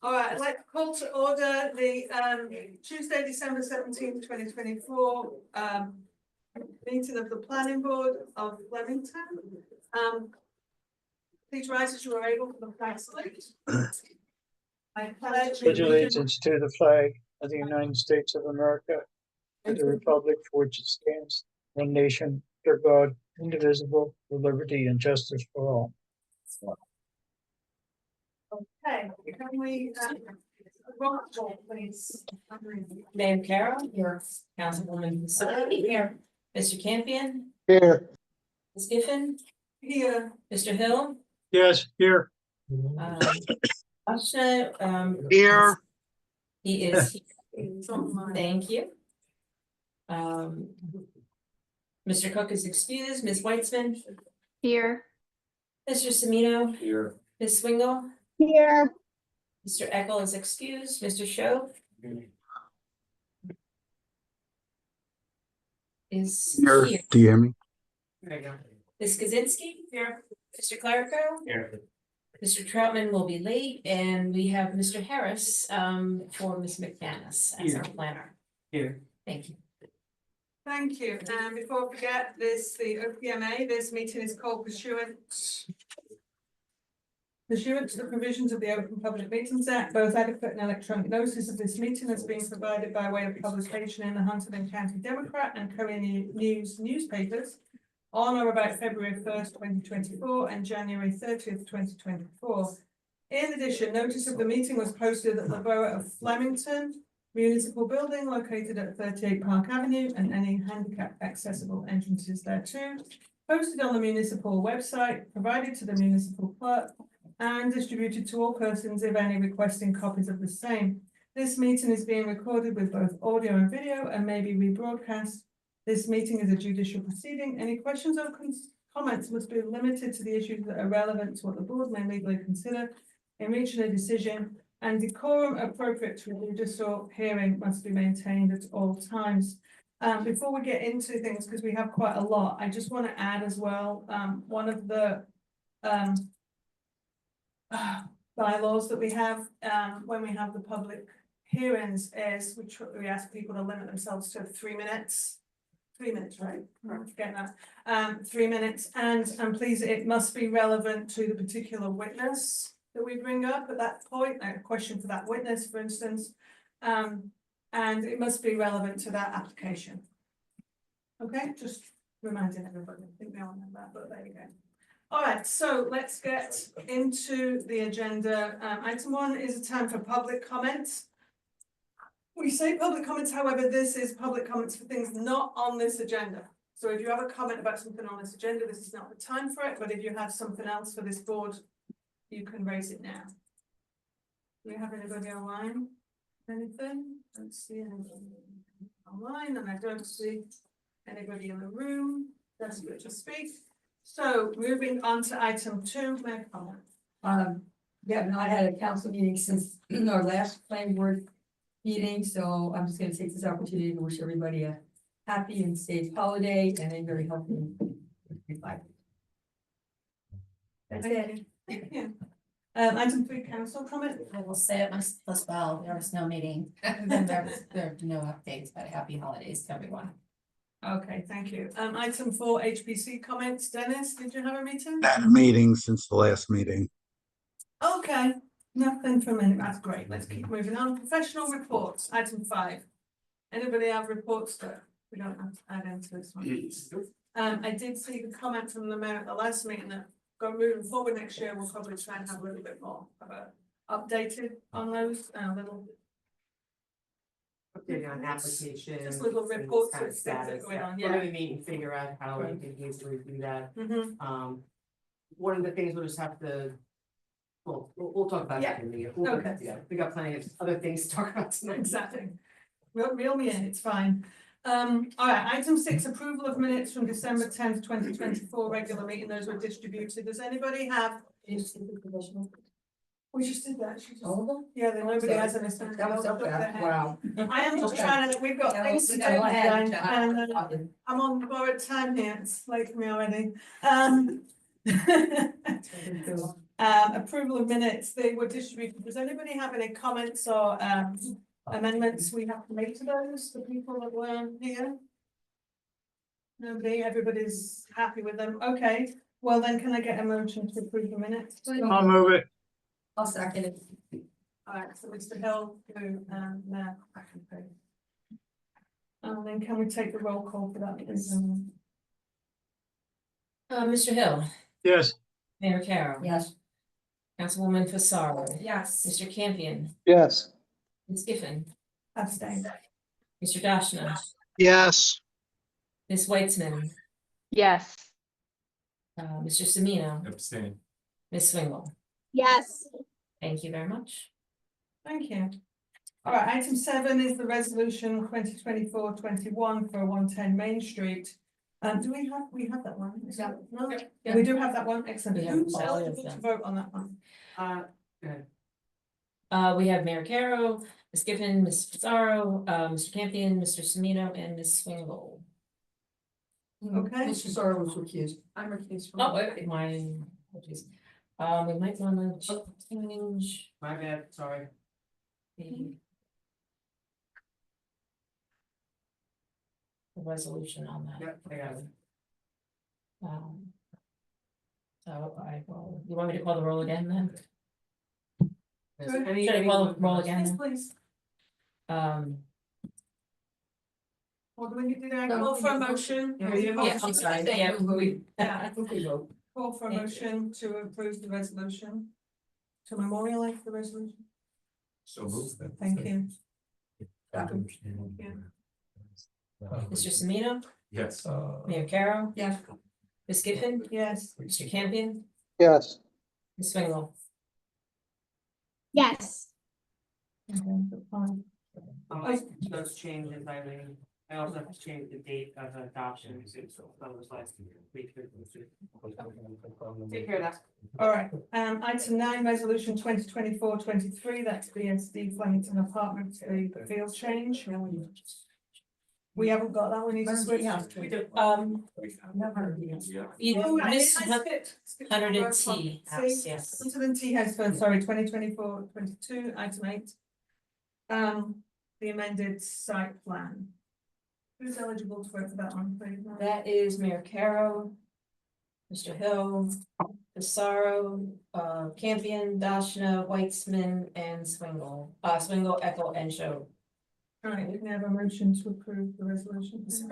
All right, I'd like to call to order the Tuesday, December 17th, 2024 meeting of the Planning Board of Flemington. Please rise as you are able for the flag salute. I pledge allegiance to the flag of the United States of America and the republic for which it stands, one nation, under God, indivisible, with liberty and justice for all. Okay, can we roll call, please? Mayor Carroll, your Councilwoman Facility here. Mr. Campion, Here. Ms. Giffen, Here. Mr. Hill. Yes, here. Ashna, Here. he is here. It's online. Thank you. Mr. Cook is excused. Ms. Weitzman, Here. Mr. Semino, Here. Ms. Swingle, Here. Mr. Eckel is excused. Mr. Show is here. Do you hear me? There you go. Ms. Kaczynski here. Mr. Clerico. Here. Mr. Troutman will be late, and we have Mr. Harris for Ms. McManus as our planner. Here. Thank you. Thank you. And before I forget this, the OPMA, this meeting is called pursuant to the provisions of the Open Public Meetings Act. Both adequate and electronic notice of this meeting has been provided by way of publication in the Huntingdon County Democrat and Courier News newspapers on or about February 1st, 2024 and January 30th, 2024. In addition, notice of the meeting was posted at the Borough of Flemington Municipal Building located at 38 Park Avenue, and any handicap accessible entrances thereto. Posted on the municipal website, provided to the municipal clerk, and distributed to all persons, if any, requesting copies of the same. This meeting is being recorded with both audio and video and may be rebroadcast. This meeting is a judicial proceeding. Any questions or comments must be limited to the issues that are relevant to what the board may legally consider in reaching a decision, and decorum appropriate to a judicial hearing must be maintained at all times. Before we get into things, because we have quite a lot, I just want to add as well, one of the bylaws that we have when we have the public hearings is we ask people to limit themselves to 3 minutes. 3 minutes, right? I'm forgetting that. 3 minutes, and please, it must be relevant to the particular witness that we bring up at that point, a question for that witness, for instance, and it must be relevant to that application. Okay, just reminding everybody. I think they all know that, but there you go. All right, so let's get into the agenda. Item 1 is a time for public comments. We say public comments, however, this is public comments for things not on this agenda. So if you have a comment about something on this agenda, this is not the time for it, but if you have something else for this board, you can raise it now. Do we have anybody online? Anything? I don't see anybody online, and I don't see anybody in the room desperate to speak. So moving on to item 2, may I comment? Yeah, no, I had a council meeting since our last planning board meeting, so I'm just gonna take this opportunity to wish everybody a happy and safe holiday and a very healthy life. That's it. Yeah. Item 3, council comment. I will say it as well, there was no meeting, and then there were no updates, but happy holidays to everyone. Okay, thank you. Item 4, HPC comments. Dennis, did you have a meeting? Had a meeting since the last meeting. Okay, nothing for a minute. That's great. Let's keep moving on. Professional reports. Item 5. Anybody have reports that we don't have to add into this one? I did see the comment from the mayor at the last meeting that moving forward next year, we'll probably try and have a little bit more of a updated on those, little. Updating on applications. Just little reports kind of of things that are status. going on, We're yeah. gonna meet and figure out how we can easily do that. Mm-hmm. One of the things we'll just have to. Well, we'll talk about that in the meeting. Okay. Yeah, we got plenty of other things to talk about tonight. Exactly. Reel me in, it's fine. All right, item 6, approval of minutes from December 10th, 2024, regular meeting. Those were distributed. Does anybody have? We just did that. Yeah, then nobody has an assignment. That was so fast. Wow. I am just trying to, we've got things to do, and I'm on borrowed time here. It's late for me already. Approval of minutes, they were distributed. Does anybody have any comments or amendments we have to make to those, the people that weren't here? Nobody, everybody's happy with them. Okay, well then can I get a motion to approve the minutes? please? I'll move it. I'll second it. Alright, so Mr. Hill, who, now. And then can we take the roll call for that, please? Mr. Hill, Yes. Mayor Carroll. Yes. Councilwoman Fasaro. Yes. Mr. Campion, Yes. Ms. Giffen, Abstain. Mr. Dashna, Yes. Ms. Weitzman, Yes. Mr. Semino, Abstain. Ms. Swingle. Yes. Thank you very much. Thank you. Alright, item 7 is the resolution 2024-21 for 110 Main Street. Do we have that one? Is that- No, Yeah. we do have that one, excellent. We have Who's all of eligible to them. vote on that one? We have Mayor Carroll, Ms. Giffen, Ms. Pizarro, Mr. Campion, Mr. Semino, and Ms. Swingle. Okay. Mr. Sorrow was recused. I'm recused. from- Oh, wait, my, apologies. We might wanna change My bad, sorry. the resolution on that. Yep, I got it. So I will, you want me to call the roll again then? Is Good. any- Should I call the roll again Yes, then? please. Or do we need to do a No, call for a we- motion? Yeah, Yeah, I'm sorry, yeah, we, Yeah, Okay, vote. call for a Thank you. motion to approve the resolution. To memorialize the resolution. So moved. Thank you. Mr. Semino, Yes. Mayor Carroll, Yes. Ms. Giffen, Yes. Mr. Campion, Yes. Ms. Swingle. Yes. Okay, that's fine. Those changes, I also have to change the date of adoption, so that was last week. Take care of that. All right, item 9, resolution 2024-23, that's BSD Flemington Apartments, the field change. We haven't got that, we need to switch. We do. Never. Oh, I Miss skipped. Hundred and T House, See? yes. Hunter Tea House first, sorry, 2024-22, item 8. The amended site plan. Who's eligible to vote for that one, please? That is Mayor Carroll, Mr. Hill, Pissarro, Campion, Dashna, Weitzman, and Swingle. Swingle, Echo, and Show. All right, we can have a motion to approve the resolution. please.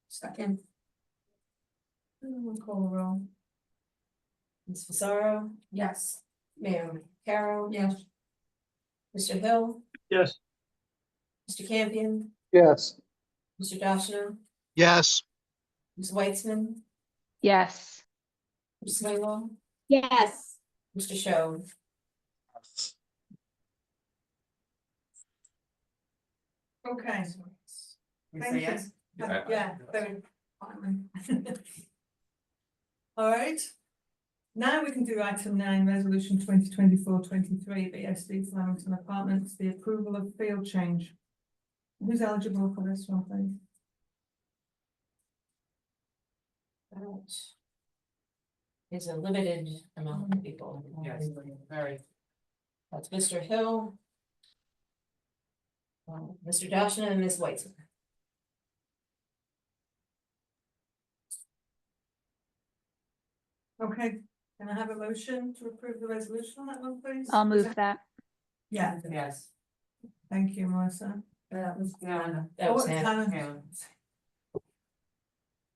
Second. We'll call the roll. Ms. Pissarro, Yes. Mayor Carroll, Yes. Mr. Hill, Yes. Mr. Campion, Yes. Mr. Dashna, Yes. Ms. Weitzman, Yes. Ms. Swingle, Yes. Mr. Show. Okay. We Thank say you. yes? Yeah, very finally. All right. Now we can do item 9, resolution 2024-23, BSD Flemington Apartments, the approval of field change. Who's eligible for this one, please? That is a limited amount of people. Yes, very. That's Mr. Hill, Mr. Dashna, and Ms. Weitzman. Okay, can I have a motion to approve the resolution on that one, please? I'll move that. Yeah, Yes. thank you, Melissa. That was Yeah. That was Oh, Hannah. Hannah. Yeah.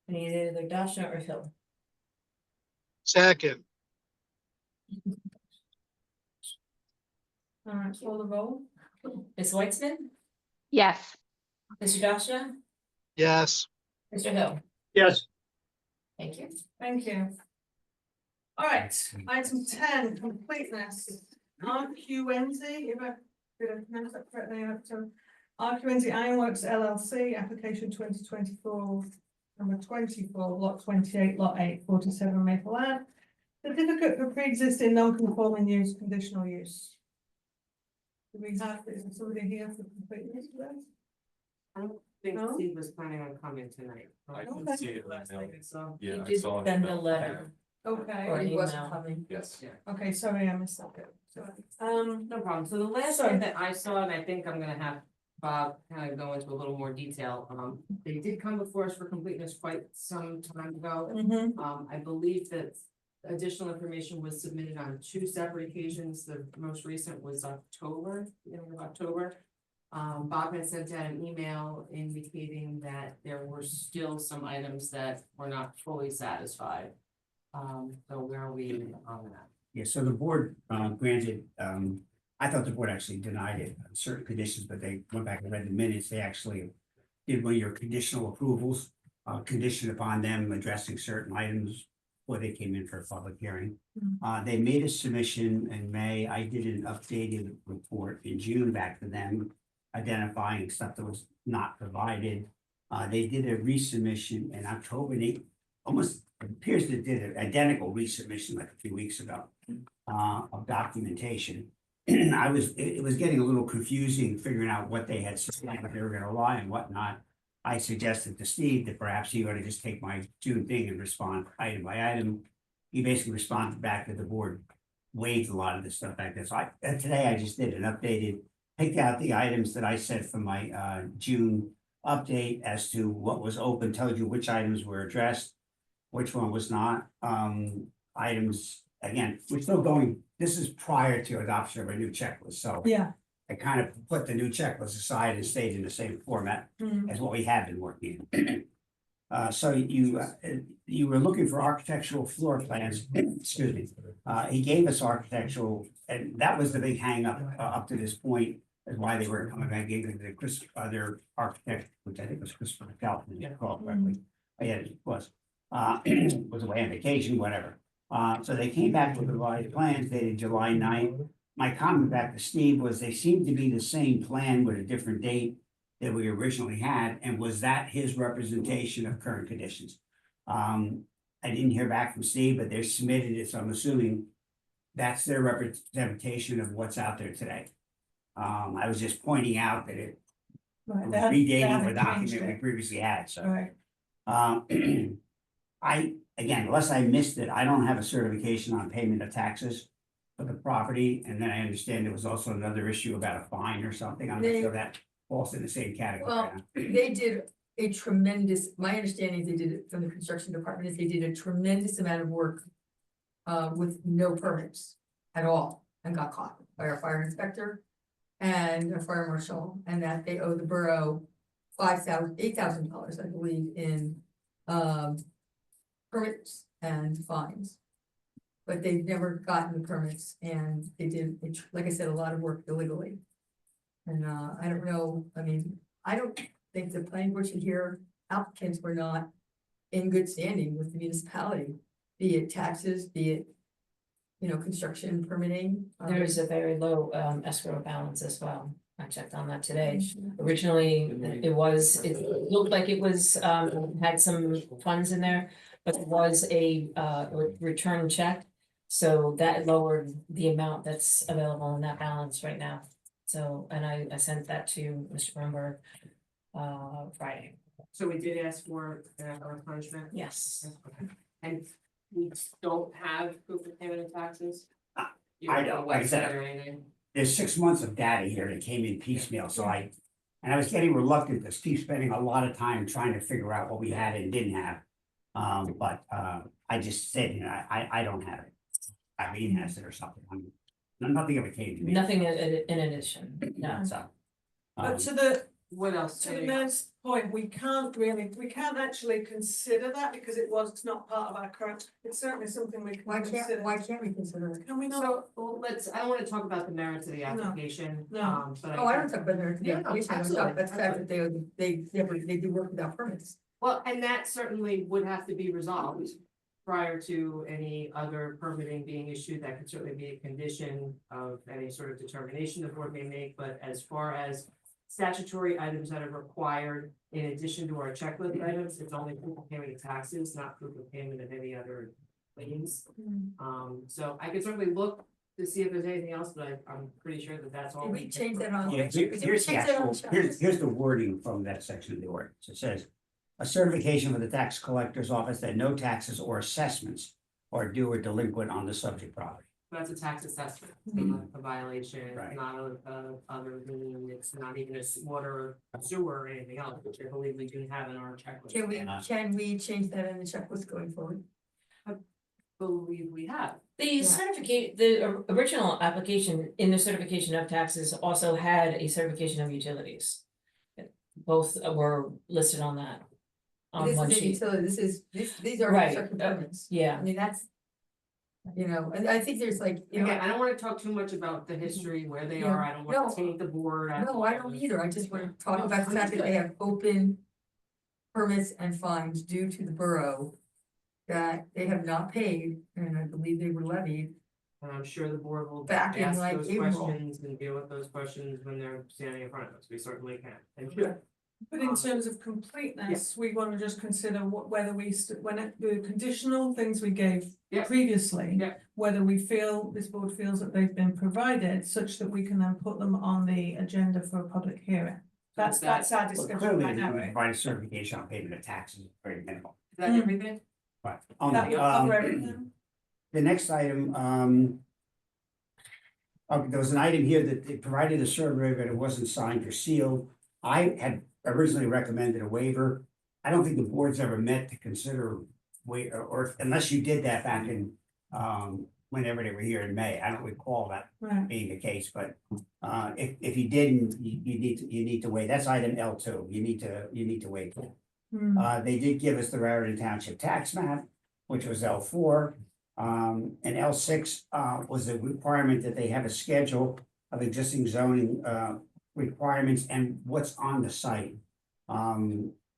I need either Dashna or Hill. Second. All right, call the roll. Ms. Weitzman, Yes. Mr. Dashna, Yes. Mr. Hill. Yes. Thank you. Thank you. All right, item 10, completeness. RQNZ, if I did I pronounce that correctly, I have to. RQNZ Ironworks LLC, application 2024, number 24, lot 28, lot 8, 47 Maple Ave. Certificate for pre-existing non-conforming use, conditional use. Do we have, is somebody here for completeness today? I don't think No? Steve was planning on coming tonight. I Okay. can see it right now. So. Yeah, You I did saw it. send a letter. Okay, Or He wasn't email. coming. Yes. okay, sorry, I missed that bit. Sorry. No problem. So the last Sorry. thing that I saw, and I think I'm gonna have Bob kind of go into a little more detail, they did come before us for completeness quite some time ago. Mhm. I believe that additional information was submitted on 2 separate occasions. The most recent was October, beginning of October. Bob had sent out an email indicating that there were still some items that were not fully satisfied. So where are we on that? Yeah, so the board granted, I thought the board actually denied it on certain conditions, but they went back and read the minutes, they actually did one of your conditional approvals, conditioned upon them addressing certain items before they came in for a public hearing. They made a submission in May, I did an updated report in June back to them, identifying stuff that was not provided. They did a resubmission in October, they almost it appears they did an identical resubmission like a few weeks ago of documentation. It was getting a little confusing figuring out what they had said, what they were gonna lie and whatnot. I suggested to Steve that perhaps he ought to just take my June thing and respond item by item. He basically responded back that the board waived a lot of this stuff back there. So today I just did an updated, picked out the items that I said from my June update as to what was open, told you which items were addressed, which one was not. Items, again, we're still going, this is prior to adoption of a new checklist, so Yeah. I kind of put the new checklist aside and stayed in the same format Mhm. as what we have been working. So you were looking for architectural floor plans, excuse me. He gave us architectural, and that was the big hang up to this point, is why they were coming back, gave the their architect, which I think was Christopher Calvin, if I recall correctly. Yeah, it was, was away on vacation, whatever. So they came back with revised plans dated July 9th. My comment back to Steve was they seemed to be the same plan with a different date that we originally had, and was that his representation of current conditions? I didn't hear back from Steve, but they're submitted it, so I'm assuming that's their representation of what's out there today. I was just pointing out that it Right, was they haven't redating the changed document we it. previously had, so. Right, Again, unless I missed it, I don't have a certification on payment of taxes for the property, and then I understand there was also another issue about a fine or something, I'm not sure that falls in the same category. Well, they did a tremendous, my understanding is they did it from the construction department, is they did a tremendous amount of work. With no permits at all, and got caught by our fire inspector. And a fire marshal, and that they owe the borough $8,000, I believe, in permits and fines. But they've never gotten the permits, and they did, like I said, a lot of work illegally. And I don't know, I mean, I don't think the planning board should hear applicants were not in good standing with the municipality, be it taxes, be it, you know, construction permitting. There is a very low escrow balance as well. I checked on that today. Originally, it looked like it was had some funds in there, but it was a return check. So that lowered the amount that's available in that balance right now. So, and I sent that to Mr. Grunberg Friday. So we did ask for a punishment. Yes. And we don't have proof of payment of taxes? You I don't know, have a like I said, website or anything? There's 6 months of data here that came in piecemeal, so I was getting reluctant to keep spending a lot of time trying to figure out what we had and didn't have. But I just said, you know, I don't have it. Irene has it or something. Nothing ever came to me. Nothing in addition, no. So. but to the, What else? to the mayor's point, we can't actually consider that because it's not part of our current, it's certainly something we can consider. Why can't we consider it? Can we not? So, well, I don't wanna talk about the merits of the No. application, No. but Oh, I don't talk about their, Yeah, no, I'm talking absolutely, about the fact that they do work without permits. Well, and that certainly would have to be resolved prior to any other permitting being issued. That could certainly be a condition of any sort of determination the board may make, but as far as statutory items that are required in addition to our checklist items, it's only proof of payment of taxes, not proof of payment of any other liens. So I could certainly look to see if there's anything else, but I'm pretty sure that that's all. Did we change that on? Yeah, here's the actual, here's the wording from that section of the ordinance. It says, a certification from the tax collector's office that no taxes or assessments or due or delinquent on the subject property. That's a tax assessment, it's not a violation, Right. it's not a other lien, it's not even a water, sewer or anything else, which I believe we do have in our checklist. Can we change that in the checklist going forward? Believe we have. The Yeah. certificate, the original application in the certification of taxes also had a certification of utilities. Both were listed on that. On This one is a sheet, utility, these are Right, construction permits. yeah. I mean, that's. You know, and I think there's like, you know, Again, I don't wanna talk too much about the history, where they Yeah. are, I don't wanna No. taint the board. no, I don't either, I just wanna talk No, about the fact that they understood. have open. Permits and fines due to the borough. That they have not paid, and I believe they were levied. And I'm sure the board will Back in, ask like, those April. questions and deal with those questions when they're standing in front of us, we certainly can, and should. But in terms of completeness, we want to just consider whether we, the conditional things we gave Yeah. previously. Yeah. Whether we feel, this board feels that they've been provided such that we can then put them on the agenda for a public hearing. That's our Well, discussion clearly, right now, we right? provide a certification on payment of taxes, very minimal. Is that Mm. everything? But That will cover everything. the next item, there was an item here that they provided a survey, but it wasn't signed or sealed. I had originally recommended a waiver. I don't think the board's ever met to consider or unless you did that back in, whenever they were here in May. I don't recall that Right, being the case, but, if you didn't, you need to wait. That's item L2. You need to wait. Hmm. They did give us the Raritan Township tax map, which was L4. And L6 was a requirement that they have a schedule of existing zoning requirements and what's on the site.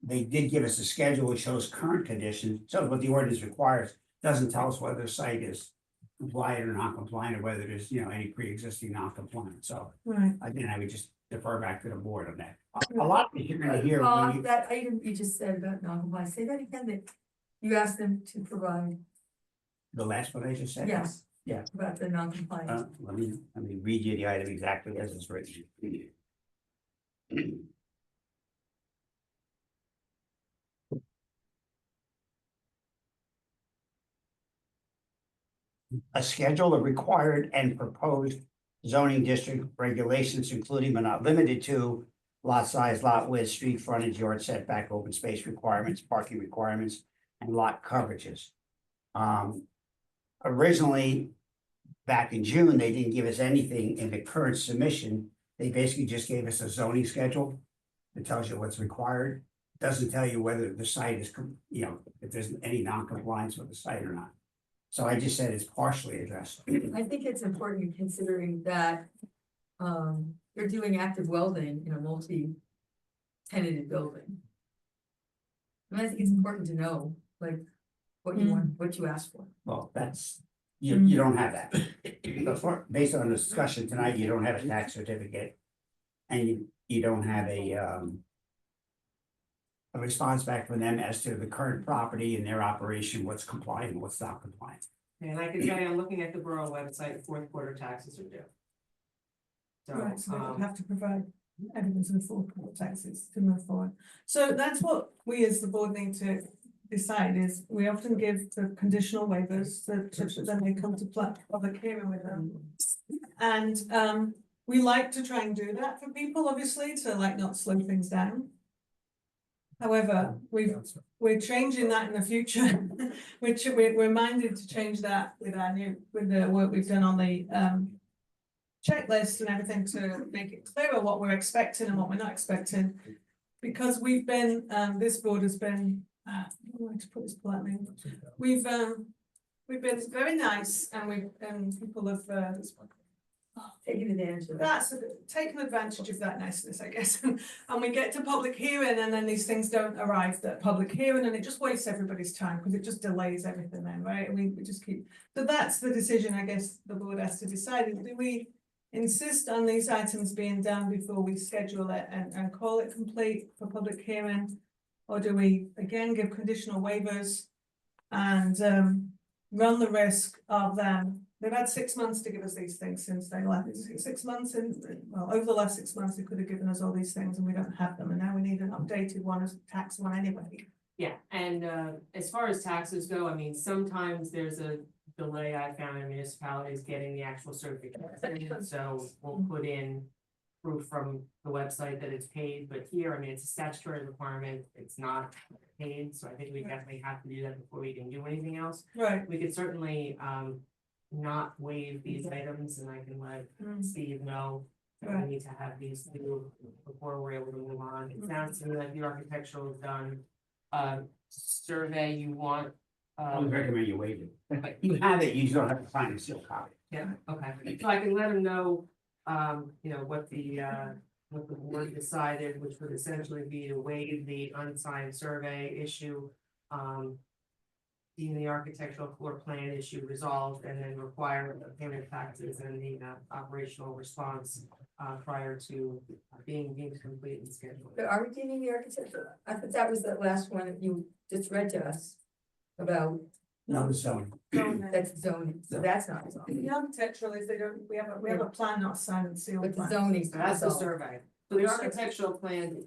They did give us a schedule which shows current conditions, shows what the ordinance requires, doesn't tell us whether the site is compliant or non-compliant, or whether there's, any pre-existing non-compliance. So right. again, I would just defer back to the board on that. A lot that you're gonna hear when you. That item you just said about non-compliance, say that again, that you asked them to provide, The last one I just said? yes. Yeah. About the non-compliance. Let me read you the item exactly as it's written. A schedule of required and proposed zoning district regulations, including but not limited to lot size, lot width, street frontage, yard setback, open space requirements, parking requirements, and lot coverages. Originally, back in June, they didn't give us anything in the current submission. They basically just gave us a zoning schedule that tells you what's required. Doesn't tell you whether the site is, if there's any non-compliance with the site or not. So I just said it's partially addressed. I think it's important considering that, they're doing active welding in a multi-tenanted building. And I think it's important to know, like, what you want, what you asked for. Well, that's, you don't have that. Based on the discussion tonight, you don't have a tax certificate. And you don't have a response back from them as to the current property and their operation, what's compliant and what's not compliant. And I can tell you, I'm looking at the borough website, fourth quarter taxes are due. Right, so So, we would have to provide evidence of full court taxes to move forward. So that's what we as the board need to decide is, we often give the conditional waivers, such that then they come to public hearing with them. And we like to try and do that for people, obviously, to like not slow things down. However, we're changing that in the future, which we're minded to change that with the work we've done on the checklist and everything to make it clearer what we're expecting and what we're not expecting. Because we've been, this board has been, I don't know how to put this politely, we've been very nice and people have Taking advantage of that. that's taken advantage of that niceness, I guess. And we get to public hearing and then these things don't arrive at public hearing and it just wastes everybody's time because it just delays everything then, right? And we just keep, so that's the decision I guess the board has to decide. Do we insist on these items being done before we schedule it and call it complete for public hearing? Or do we again give conditional waivers and run the risk of them? They've had 6 months to give us these things since they left. 6 months over the last 6 months, they could have given us all these things and we don't have them. And now we need an updated one as tax one anyway. Yeah, and as far as taxes go, I mean, sometimes there's a delay I found in municipalities getting the actual certification, so we'll put in proof from the website that it's paid, but here, I mean, it's a statutory requirement, it's not paid, so I think we definitely have to do that before we can do anything else. Right. We could certainly not waive these items, and I can let Steve know that Right. we need to have these due before we're able to move on. It sounds to me like the architectural is done. Survey you want, I would recommend you waive it. But you have it, you just don't have to sign a seal copy. yeah, okay, so I can let him know, you know, what the board decided, which would essentially be to waive the unsigned survey issue. Deem the architectural floor plan issue resolved, and then require the payment of taxes and the operational response prior to being deemed complete and scheduled. But are we deeming the architecture? I thought that was the last one that you just read to us about, No, it's zoning. that's zoning, so that's not zoning. The architectural is they don't, we have a plan, not a signed and sealed But the plan. zoning. So that's the survey. So the architectural plan,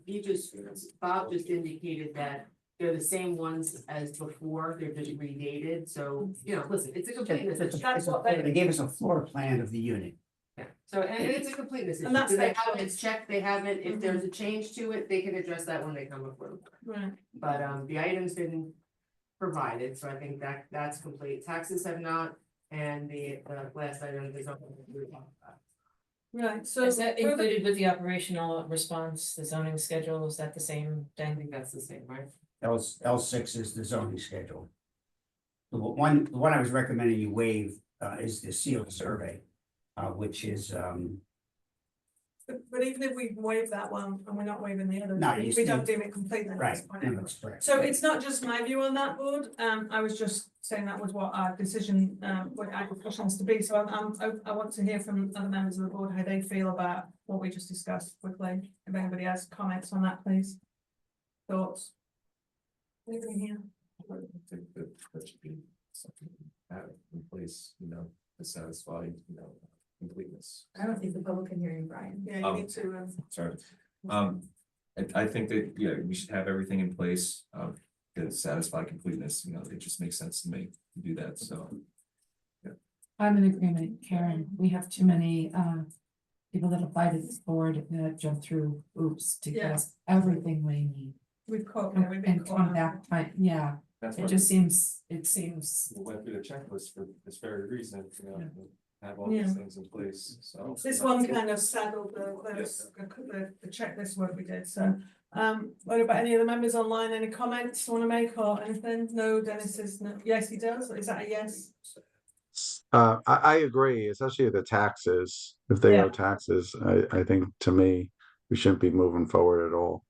Bob just indicated that they're the same ones as before, they're just redated, so, you know, listen, it's a completeness issue. That's what They gave us a floor plan of the unit. Yeah, so, and it's a completeness issue, And that's do they their have it, choice. it's checked, they have it, if there's a change to it, they can address that when they come before. Right. But, the items been provided, so I think that that's complete, taxes have not, and the last item is on. Right, so. Is that further- included with the operational response, the zoning schedule, is that the same I thing? think that's the same, right? L6 is the zoning schedule. The one I was recommending you waive is the sealed survey, which is, But even if we waive that one and we're not waiving the others, No, we you we don't still- deem it complete then at right, this point no, anyway. that's correct. So it's not just my view on that board, I was just saying that was what our decision, what our discussion has to be, so I want to hear from other members of the board how they feel about what we just discussed quickly, if anybody has comments on that, please. Thoughts? Anybody here? I think that should be something to have in place, you know, to satisfy, you know, completeness. I don't think the public can hear you, Brian. Yeah, you need to, Sorry. I think that, yeah, we should have everything in place, to satisfy completeness, you know, it just makes sense to me to do that, so. I'm in agreement, Karen. We have too many people that apply to this board that jump through hoops to get us everything we need. we've caught, yeah, we've been And caught. come back, yeah, That's it what just seems, it seems, we went through the checklist for this very reason, you know, Yeah. to have all Yeah. these things in place, so. This one kind of saddled the checklist work we did, so. What about any of the members online, any comments you wanna make or anything? No, Dennis is, no, yes, he does, is that a yes? I agree, especially the taxes. If they Yeah. owe taxes, I think to me, we shouldn't be moving forward at all.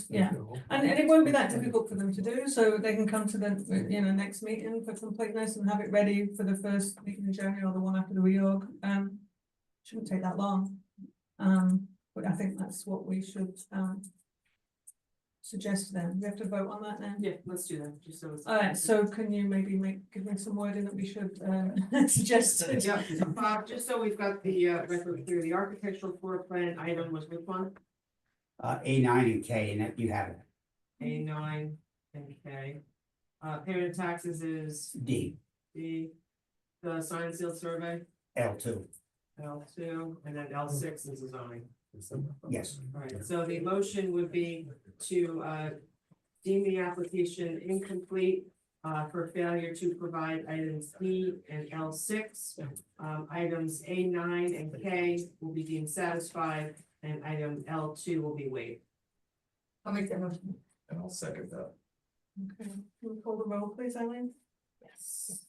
Yeah, and it won't be that difficult for them to do, so they can come to the, you know, next meeting for completeness and have it ready for the first meeting in January or the one after the reorg, shouldn't take that long. But I think that's what we should, suggest to them, we have to vote on that now. Yeah, let's do that, just so it's. Alright, so can you maybe give me some wording that we should, suggest? Yeah, so Bob, just so we've got the record clear, the architectural floor plan item was which one? A9 and K, and that you have it, A9 and K. Payment of taxes is D, the sign and seal survey, L2, L2, and then L6 is the zoning. yes. Alright, so the motion would be to deem the application incomplete for failure to provide items D and L6. Items A9 and K will be deemed satisfied, and item L2 will be waived. I'll make that motion. And I'll second that. Okay, can we call the roll, please, Eileen? Yes.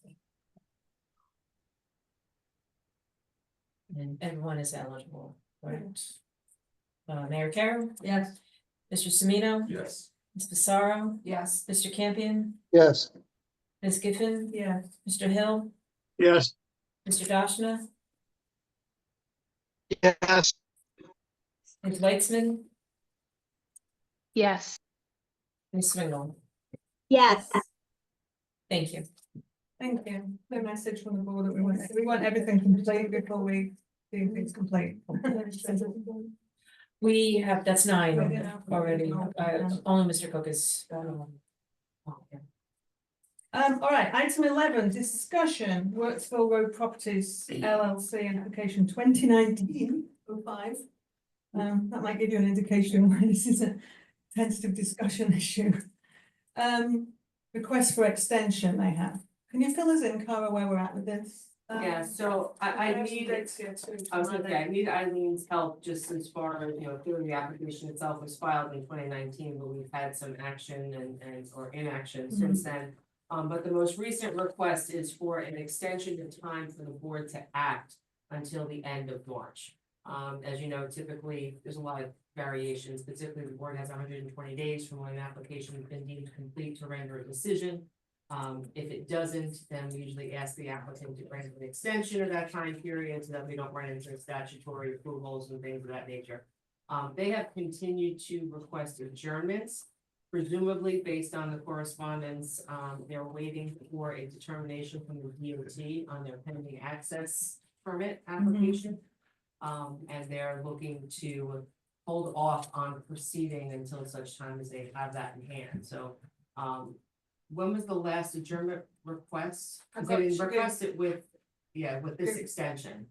And everyone is eligible, right? Mayor Carroll, Yes. Mr. Semino, Yes. Ms. Pissarro, yes. Mr. Campion, Yes. Ms. Giffen, Yeah, Mr. Hill, Yes. Mr. Dashna, Yes. Ms. Weitzman, Yes. Ms. Swingle. Yes. Thank you. thank you, the message from the board that we want everything complete before we do things complete. We have, that's 9 Yeah. already, only Mr. Cook is. All right, item 11, discussion, Worksville Road Properties LLC application 2019-05. That might give you an indication why this is a tentative discussion issue. Request for extension they have. Can you fill us in, Cara, where we're at with this? Yeah, so I have some need, dates here too. I was gonna say, I need Eileen's help just as far as, you know, clearly the application itself was filed in 2019, but we've had some action and or inaction since then. But the most recent request is for an extension of time for the board to act until the end of March. As you know, typically, there's a lot of variations, but typically the board has 120 days from when an application has been deemed complete to render a decision. If it doesn't, then we usually ask the applicant to grant an extension of that time period so that we don't run into statutory approvals and things of that nature. They have continued to request adjournments, presumably based on the correspondence. They're waiting for a determination from the DOT on their pending access permit application. And they're looking to hold off on proceeding until such time as they have that in hand, so, when was the last adjournment request? I've They got- didn't request it with, yeah, with this extension.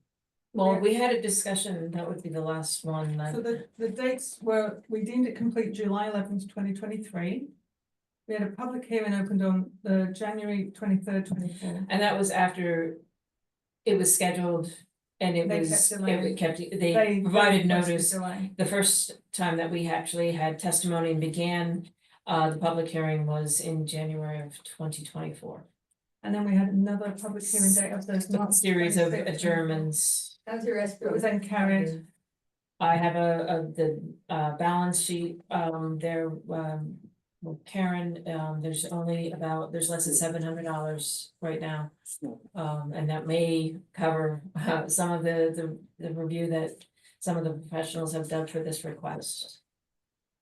Well, we had a discussion, that would be the last one, So the dates were, we deemed it complete July 11th, 2023. We had a public hearing opened on January 23rd, 24. and that was after it was scheduled and it They was, kept delaying. it kept, they provided requested notice. delay. The first time that we actually had testimony and began, the public hearing was in January of 2024. And then we had another public hearing date of those. A series of adjournments. How's your It escrow? was then carried. I have the balance sheet, there, with Karen, there's only about, there's less than $700 right now. And that may cover some of the review that some of the professionals have done for this request.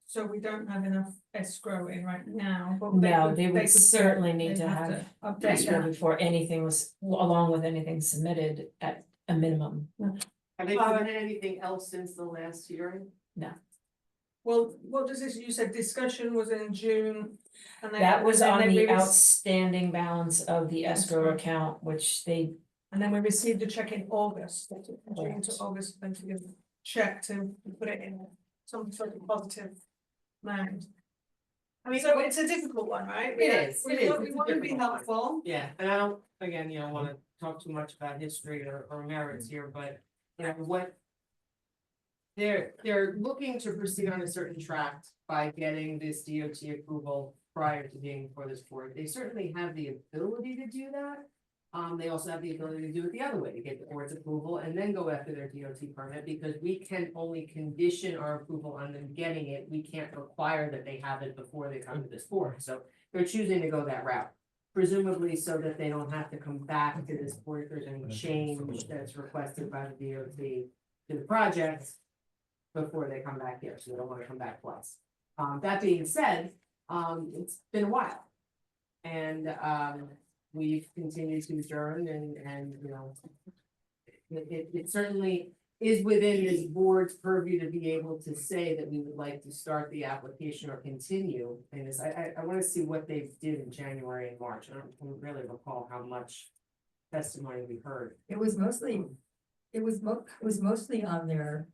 So we don't have enough escrow in right now, but No, could- they would could- certainly need they'd to have update escrow that. before anything was, along with anything submitted at a minimum. Have they submitted anything else since the last hearing? Well, what does this, you said discussion was in June. And then- That was and then on they the released- outstanding balance of the escrow Escrow. account, which they, And then we received a check in August, June to Correct. August, then to give a check to put it in some sort of positive mind. I mean, so it's a difficult one, right? It is, We it is. want- We It's a want to be difficult one. helpful. Yeah, and I don't, again, you know, wanna talk too much about history or merits here, but, you know, what. They're looking to proceed on a certain track by getting this DOT approval prior to being before this board. They certainly have the ability to do that. They also have the ability to do it the other way, to get the board's approval and then go after their DOT permit, because we can only condition our approval on them getting it. We can't require that they have it before they come to this board, so they're choosing to go that route. Presumably so that they don't have to come back to this board if there's any change that's requested by the DOT to the project before they come back here, so they don't wanna come back twice. That being said, it's been a while. And, we've continued to adjourn and, you know, it certainly is within this board's purview to be able to say that we would like to start the application or continue. And this, I wanna see what they did in January and March. I don't really recall how much testimony we heard. It was mostly, it was mostly on their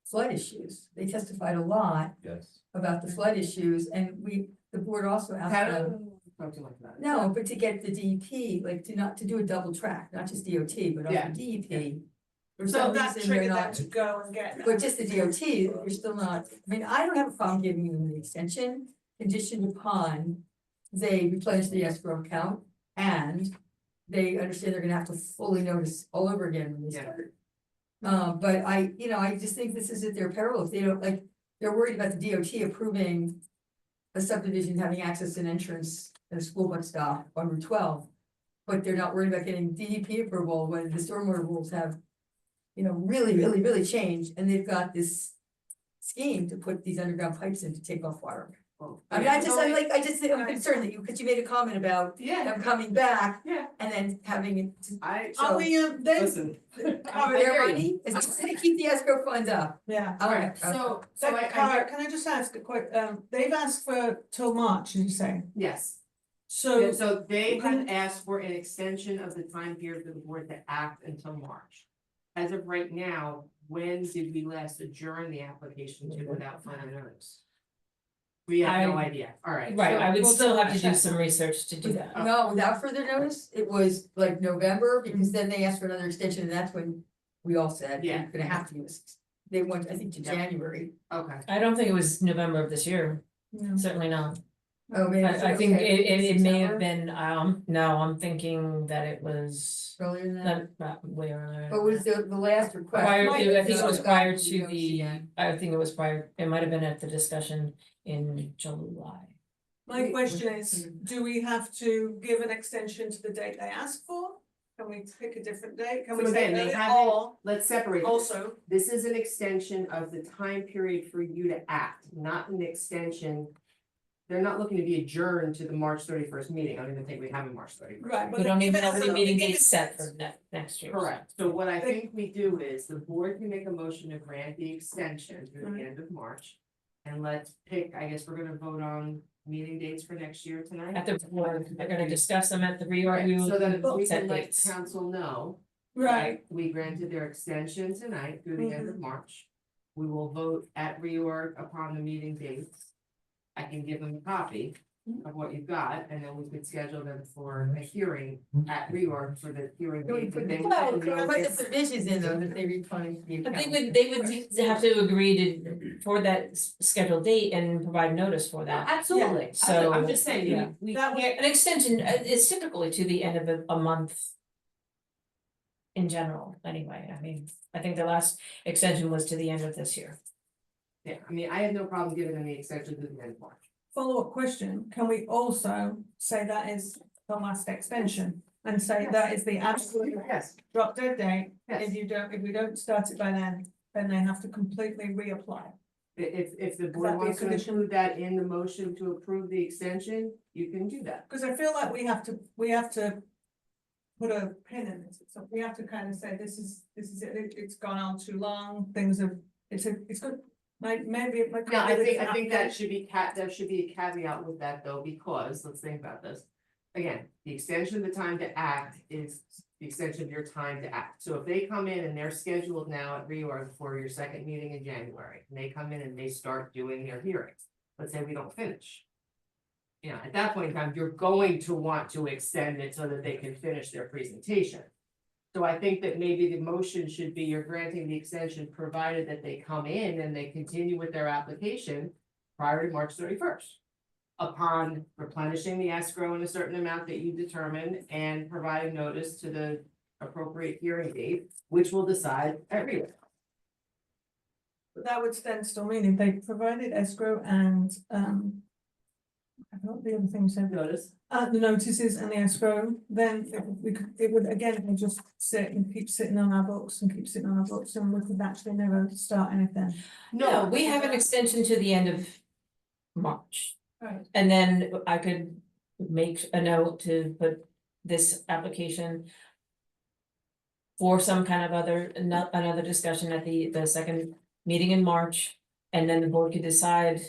flood issues. They testified a lot Yes. about the flood issues and the board also asked them. Talk too much about it. No, but to get the DEP, like to do a double track, not just DOT, but also Yeah. DEP. For So some that reason, they're triggered them not, to go and get that. but just the DOT, you're still not, I mean, I don't have a problem giving them the extension, conditioned upon they replenish the escrow account and they understand they're gonna have to fully notice all over again when they Yeah. start. But I just think this is at their peril if they don't, like, they're worried about the DOT approving a subdivision having access and entrance and a school bus stop on Route 12. But they're not worried about getting DEP approval when the stormwater rules have, really changed, and they've got this scheme to put these underground pipes in to take off water. I mean, I just think I'm concerned that you, because you made a comment about Yeah, them coming back yeah, and then having it. I, Are we, they, listen. Cover their money, it's just to keep the escrow funds up. yeah. Okay, Alright, so So, I, Cara, can I just ask a quick, they've asked for till March, did you say? yes. So, Yeah, so they had asked for an extension of the time period for the board to act until March. As of right now, when did we last adjourn the application to without final notice? We have no I- idea, alright. Right, I would we'll still have double to do check. some research to do that. no, without further notice, it was like November, because then they asked for another extension, and that's when we all said, Yeah. you're gonna have to use. They went, I think, to Yeah. January. Okay, I don't think it was November of this year, no. certainly not. Oh, maybe. I think it may have September? been, no, I'm thinking that it was, Earlier than that, way earlier. what was the last request? Prior Might to, I have think it been was So prior that to goes the, again. I think it was prior, it might have been at the discussion in July. My question is, do we have to give an extension to the date they asked for? Can we pick a different date? Can we So say again, they earlier? haven't- Or let's separate this. also, This is an extension of the time period for you to act, not an extension. They're not looking to be adjourned to the March 31st meeting, I don't even think we have a March 31st. right, but We don't even have give any us meeting give dates us- set for next year. Correct, so what I think we do is the board can make a motion to grant the extension through Right. the end of March. And let's pick, I guess we're gonna vote on meeting dates for next year tonight. At the board, they're gonna discuss them at the reorg, we So then will we set can let dates. council know. Right, that we granted their extension tonight through the end of March. We will vote at reorg upon the meeting dates. I can give them a copy of what you've got, and then we could schedule them for a hearing at reorg for the hearing Can we date. put that they the, would well, send can we put notice. the provisions in though, that they refund the But account? they would have to agree to, for that scheduled date and provide notice for Yeah, that. absolutely, So, I'm just saying, yeah. we That would- can't, An extension is typically to the end of a month. In general, anyway, I mean, I think the last extension was to the end of this year. yeah, I mean, I have no problem giving them the extension to the end of March. follow-up question, can we also say that is the last extension? And say that is the absolute Yes, drop dead date, yes. if we don't start it by then they have to completely reapply. If the that board be a wants to condition? include that in the motion to approve the extension, you can do that. Cause I feel like we have to put a pin in this, so we have to kind of say, this is it, it's gone on too long, things are, it's good. Maybe it might. No, I think that should be there should be a caveat with that though, because, let's think about this. Again, the extension of the time to act is the extension of your time to act. So if they come in and they're scheduled now at reorg for your second meeting in January, and they come in and they start doing their hearings, let's say we don't finish. You know, at that point in time, you're going to want to extend it so that they can finish their presentation. So I think that maybe the motion should be you're granting the extension provided that they come in and they continue with their application prior to March 31st. Upon replenishing the escrow in a certain amount that you determine and providing notice to the appropriate hearing date, which will decide everywhere. But that would then still mean if they provided escrow and, I forgot the other thing you said. Notice. The notices and the escrow, then it would again just sit and keep sitting on our books and keep sitting on our books, and we could actually never start anything. No, we have an extension to the end of March. Right. And then I could make a note to put this application. For some kind of another discussion at the second meeting in March, and then the board could decide.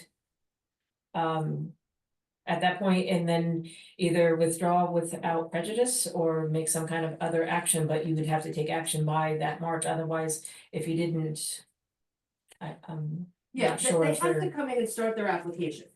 At that point, and then either withdraw without prejudice or make some kind of other action, but you would have to take action by that March, otherwise, if you didn't. I'm Yeah, not sure they if have to they're, come in and start their application.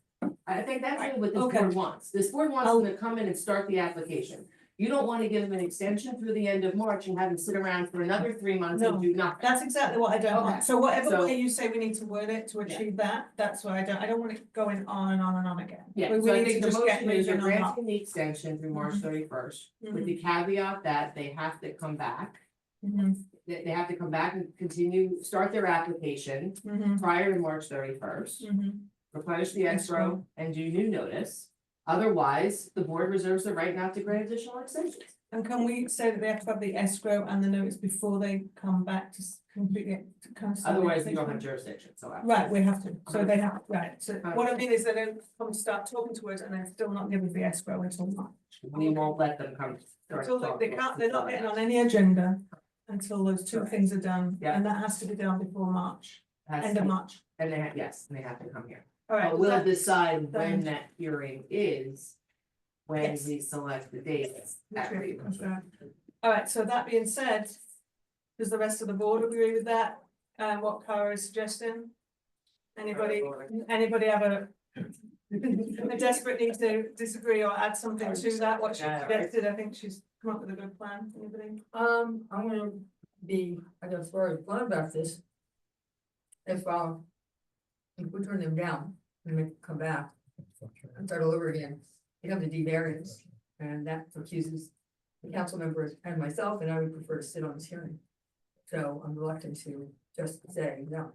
I think that's really what this Okay. board wants. This board wants them to come in and start the application. You don't wanna give them an extension through the end of March and have them sit around for another 3 months and No. do nothing. That's exactly what I don't Okay. want, so whatever So- way you say we need to word it to achieve that, that's what I don't want it going on and on and on again. Yeah, We so I need to think the just get motion is you're moving on that. granting the extension through March Mhm. 31st, with Mhm, the caveat that they have to come back. mhm, They have to come back and start their application mhm, prior to March 31st. mhm. Replenish the escrow and do new notice. Otherwise, the board reserves the right not to grant additional extensions. And can we say that they have to have the escrow and the notice before they come back to completely to come? to the Otherwise, you don't application? have jurisdiction, so. Right, we have to, so they have, right, so what I mean is they don't come start talking to us and they're still not given the escrow until March. We won't let them come. start Until they talking. can't, they're not getting on any agenda until those two Correct. things are done, Yeah. and that has to be done before March, Has end of to- March. And they have, yes, and they have to come here. All right, But we'll that- decide done. when that hearing is, when Yes. we select the dates. which we have to confirm. All right, so that being said, does the rest of the board agree with that, what Cara is suggesting? Anybody have a desperate need to disagree or add something to that, what she Yeah, right. suggested, I think she's come up with a good plan, anybody? I'm gonna be, I guess, very blunt about this. If we turn them down and they come back and start all over again, they have the D variance, and that recuses the council members and myself, and I would prefer to sit on this hearing. So I'm reluctant to just say no.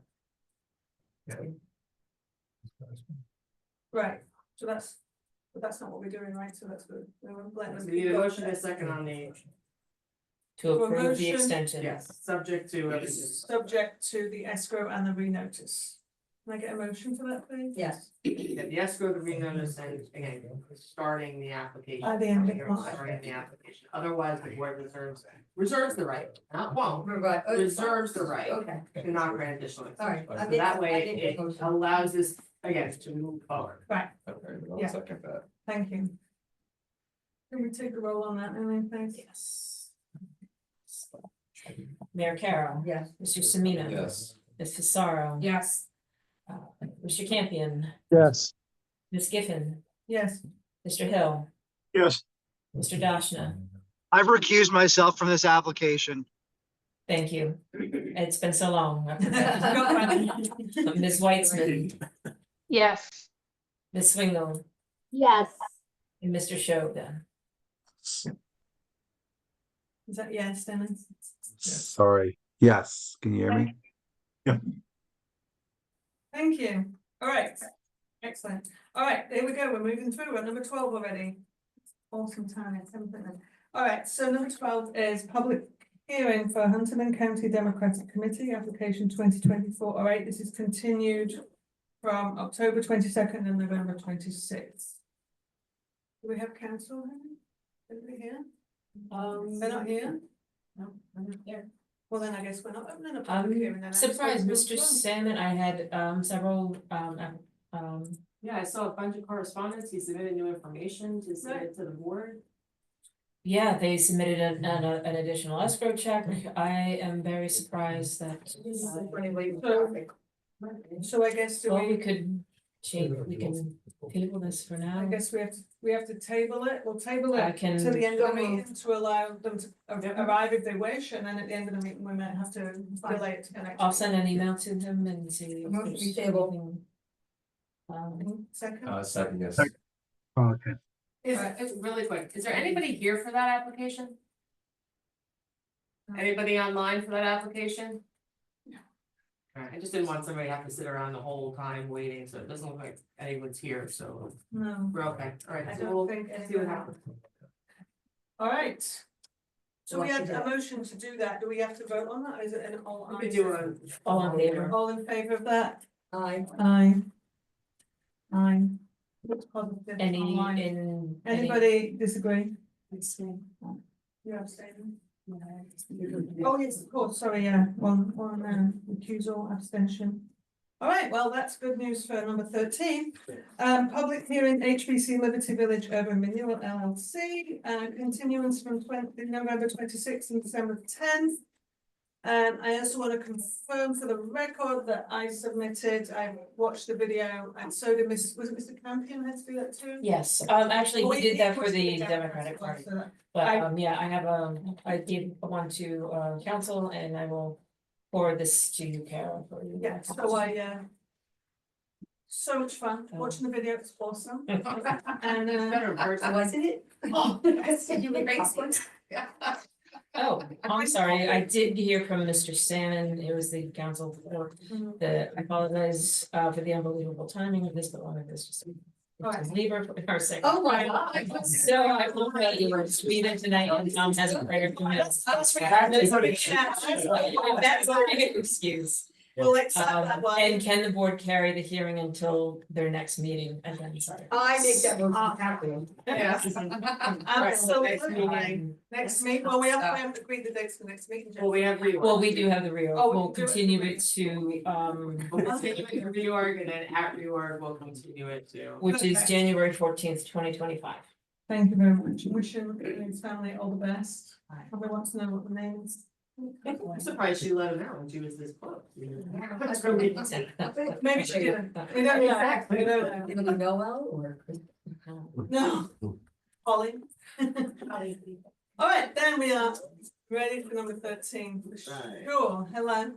Right, so but that's not what we're doing, right, so that's good. We need a motion and a second on the, To approve the Promotion. extension. yes, subject to everything. Subject to the escrow and the renotice. Can I get a motion for that, please? Yes, Yeah, the escrow, the renotice, and again, starting the application. By the end of March. Starting the application, otherwise the board reserves the right, not won't, right. reserves the right Okay, to not grant additional. all right. So that way, it allows this, again, to move forward. Right, Okay, Yeah. I'll second that. thank you. Can we take a roll on that, Emily, please? Yes. Mayor Carroll. Yes. Mr. Semino. Yes. Ms. Fasaro. Yes. Mr. Campion, Yes. Ms. Giffen, Yes, Mr. Hill, Yes. Mr. Dashna. I've recused myself from this application. Thank you. It's been so long. Ms. Weitzman, Yes. Ms. Swingle, Yes. and Mr. Shoda. is that yes, Dennis? Sorry. Yes, can you hear me? Thank you, all right, excellent, all right, there we go, we're moving through, we're at number 12 already. Awesome time, it's everything. All right, so number 12 is public hearing for Huntingdon County Democratic Committee, application 2024-08. This is continued from October 22nd and November 26th. Do we have council? Anybody here? They're not here? No, I'm not there. Well, then I guess we're not opening a public hearing. then. I'm I just surprised, wait Mr. till 12. Salmon, I had several Yeah, I saw a bunch of correspondence, he submitted new information to submit to the board. yeah, they submitted an additional escrow check. I am very surprised that. So I guess do Well, we we, could change, we can table this for now. I guess we have to table it, we'll table I it can. to the end of the meeting to allow them to arrive if they wish, and then at the end of the meeting, we might have to delay it to the next. I'll send an email to him and see. if Motion there's to table. anything, Second, Second, yes. Okay. It's really quick, is there anybody here for that application? Anybody online for that application? Alright, I just didn't want somebody to have to sit around the whole time waiting, so it doesn't look like anyone's here, so no, we're okay, I alright, so don't we'll think see what anyone. happens. All right. So we What had to a do? motion to do that, do we have to vote on that, or is it an all? We could do a. All in favor? All in favor of that? Aye. Aye. Aye. Looks positive Any online. in? Anybody disagree? You're abstaining? Oh, yes, of course, sorry, yeah, one, recusal, abstention. All right, well, that's good news for number 13. Public hearing HBC Liberty Village Urban Renewal LLC, continuance from November 26th and December 10th. And I also want to confirm for the record that I submitted, I watched the video, and so did was it Mr. Campion had to do that too? Yes, actually, Oh, we did that for was the Democratic Democratic one, Party, so that- but I- yeah, I have I gave one to council and I will forward this to you, Carol, for you. Yeah, so so much fun, watching the video, it's awesome. And Better in person. Wasn't it? Oh, You make excellent. Oh, I'm sorry, I did hear from Mr. Salmon, it was the council for I apologize for the unbelievable timing of this, but one of this just Alright. Leave her for our second. Oh, my God. So I will pay you, we're Sweden tonight, and Tom has a prayer for us. That's That's my excuse. We'll accept that one. And can the board carry the hearing until their next meeting, and then sorry. I make that motion happen. Yes. Absolutely. Next meeting, well, we haven't agreed the dates for next meeting. Well, we have reorg. Well, we do have the reorg, Oh, we we'll do it. continue it to, We'll continue the reorg and then at reorg, we'll continue it to. which is Okay. January 14th, 2025. Thank you very much. Wish him and his family all the best. Everyone wants to know what the name is. I'm surprised she let him out when she was this close. That's really- Maybe she didn't. We don't know. Exactly. We don't know. You want to go well or? No. Holly. All right, then we are ready for number 13. Sure, hello.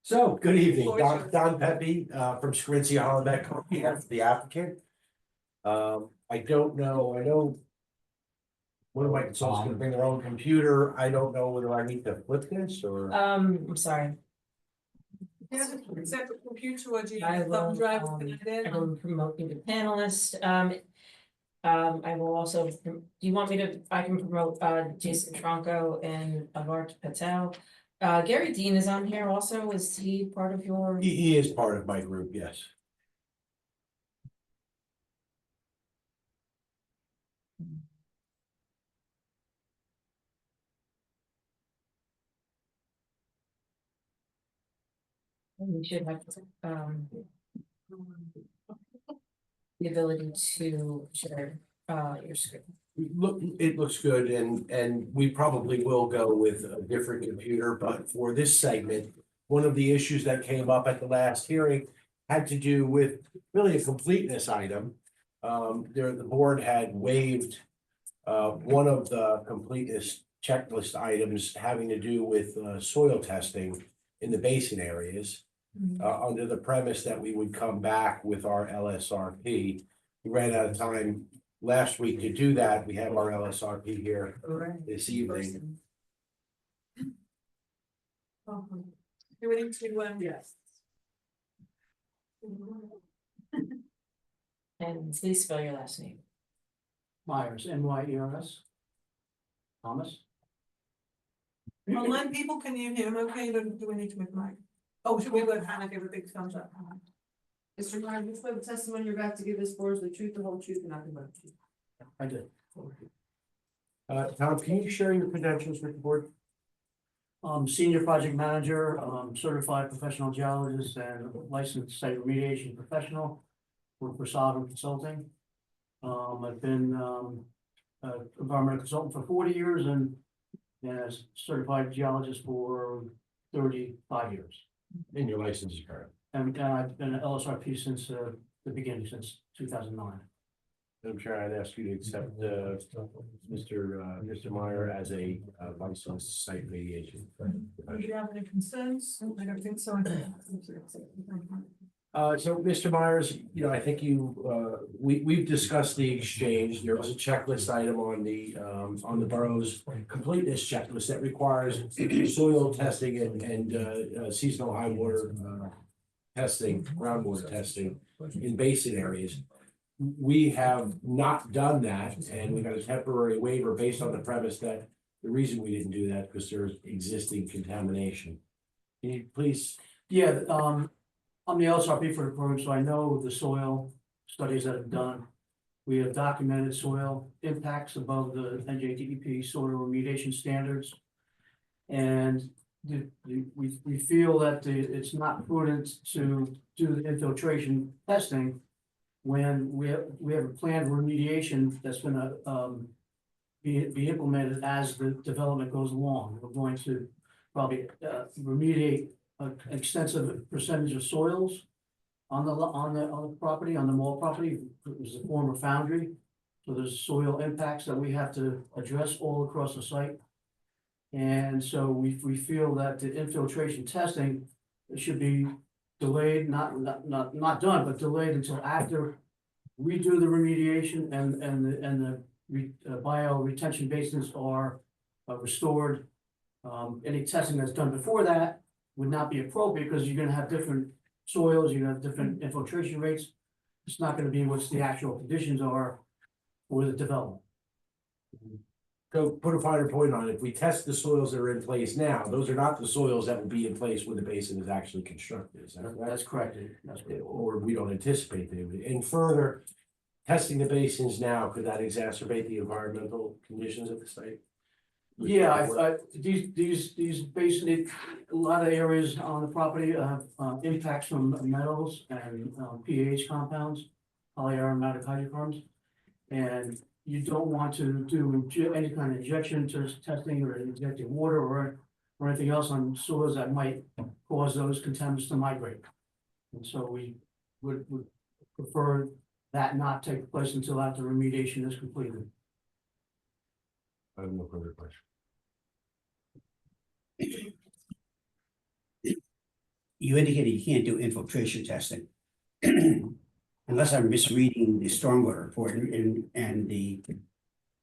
So, good evening, Floor is yours. Don Pepe, from Scarinci Hollenbeck, on behalf of the applicant. I don't know, I know. One of my consultants gonna bring their own computer, I don't know whether I need to flip this or. I'm sorry, Do you have a separate computer or do you I have a thumb will, drive? I will promote you to panelist, I will also, do you want me to, I can promote, Jason Tronco and Avar Patel. Gary Dean is on here also, is he part of your? He is part of my group, yes. We should have, the ability to share, your screen. Look, it looks good and we probably will go with a different computer, but for this segment. One of the issues that came up at the last hearing had to do with really a completeness item. The board had waived one of the completeness checklist items having to do with soil testing in the basin areas. Under the premise that we would come back with our LSRP. We ran out of time last week to do that. We have our LSRP here this evening. Do we need to, Yes. And please spell your last name. Myers, M-Y-E-R-S. Thomas? online people, can you hear him okay? Do we need to move mic? Oh, should we go and Hannah give a big thumbs up? Mr. Ryan, you swear the testimony you're about to give this board is the truth, the whole truth, and nothing but the truth. I did. Tom, can you share your credentials with the board? Senior project manager, certified professional geologist and licensed site remediation professional. Work for Sovereign Consulting. I've been, environmental consultant for 40 years and a certified geologist for 35 years. And your license is current. And I've been an LSRP since, the beginning, since 2009. I'm sure I'd ask you to accept Mr. Meyer as a licensed site mediation. Do you have any concerns? I don't think so. So Mr. Myers, I think we've discussed the exchange. There was a checklist item on the borough's completeness checklist that requires soil testing and seasonal high water testing, groundwater testing in basin areas. We have not done that, and we got a temporary waiver based on the premise that the reason we didn't do that because there's existing contamination. Can you please? Yeah, I'm the LSRP for the program, so I know the soil studies that have done. We have documented soil impacts above the NJDEP soil remediation standards. And we feel that it's not prudent to do the infiltration testing when we have a planned remediation that's gonna be implemented as the development goes along. We're going to probably remediate an extensive percentage of soils on the property, on the mall property. It was a former foundry. So there's soil impacts that we have to address all across the site. And so we feel that the infiltration testing should be delayed, not done, but delayed until after we do the remediation and the bio retention basins are restored. Any testing that's done before that would not be appropriate because you're gonna have different soils, you're gonna have different infiltration rates. It's not gonna be what the actual conditions are for the development. Go put a finer point on it. If we test the soils that are in place now, those are not the soils that will be in place when the basin is actually constructed. Is that correct? That's correct. That's correct. Or we don't anticipate they would. And further, testing the basins now, could that exacerbate the environmental conditions of the site? Yeah, these basically, a lot of areas on the property have impacts from metals and pH compounds, polyaromatic hydrocarbons. And you don't want to do any kind of injection testing or injecting water or anything else on soils that might cause those contaminants to migrate. And so we would prefer that not take place until after remediation is completed. I have no further question. You indicated you can't do infiltration testing. Unless I'm misreading the stormwater report and the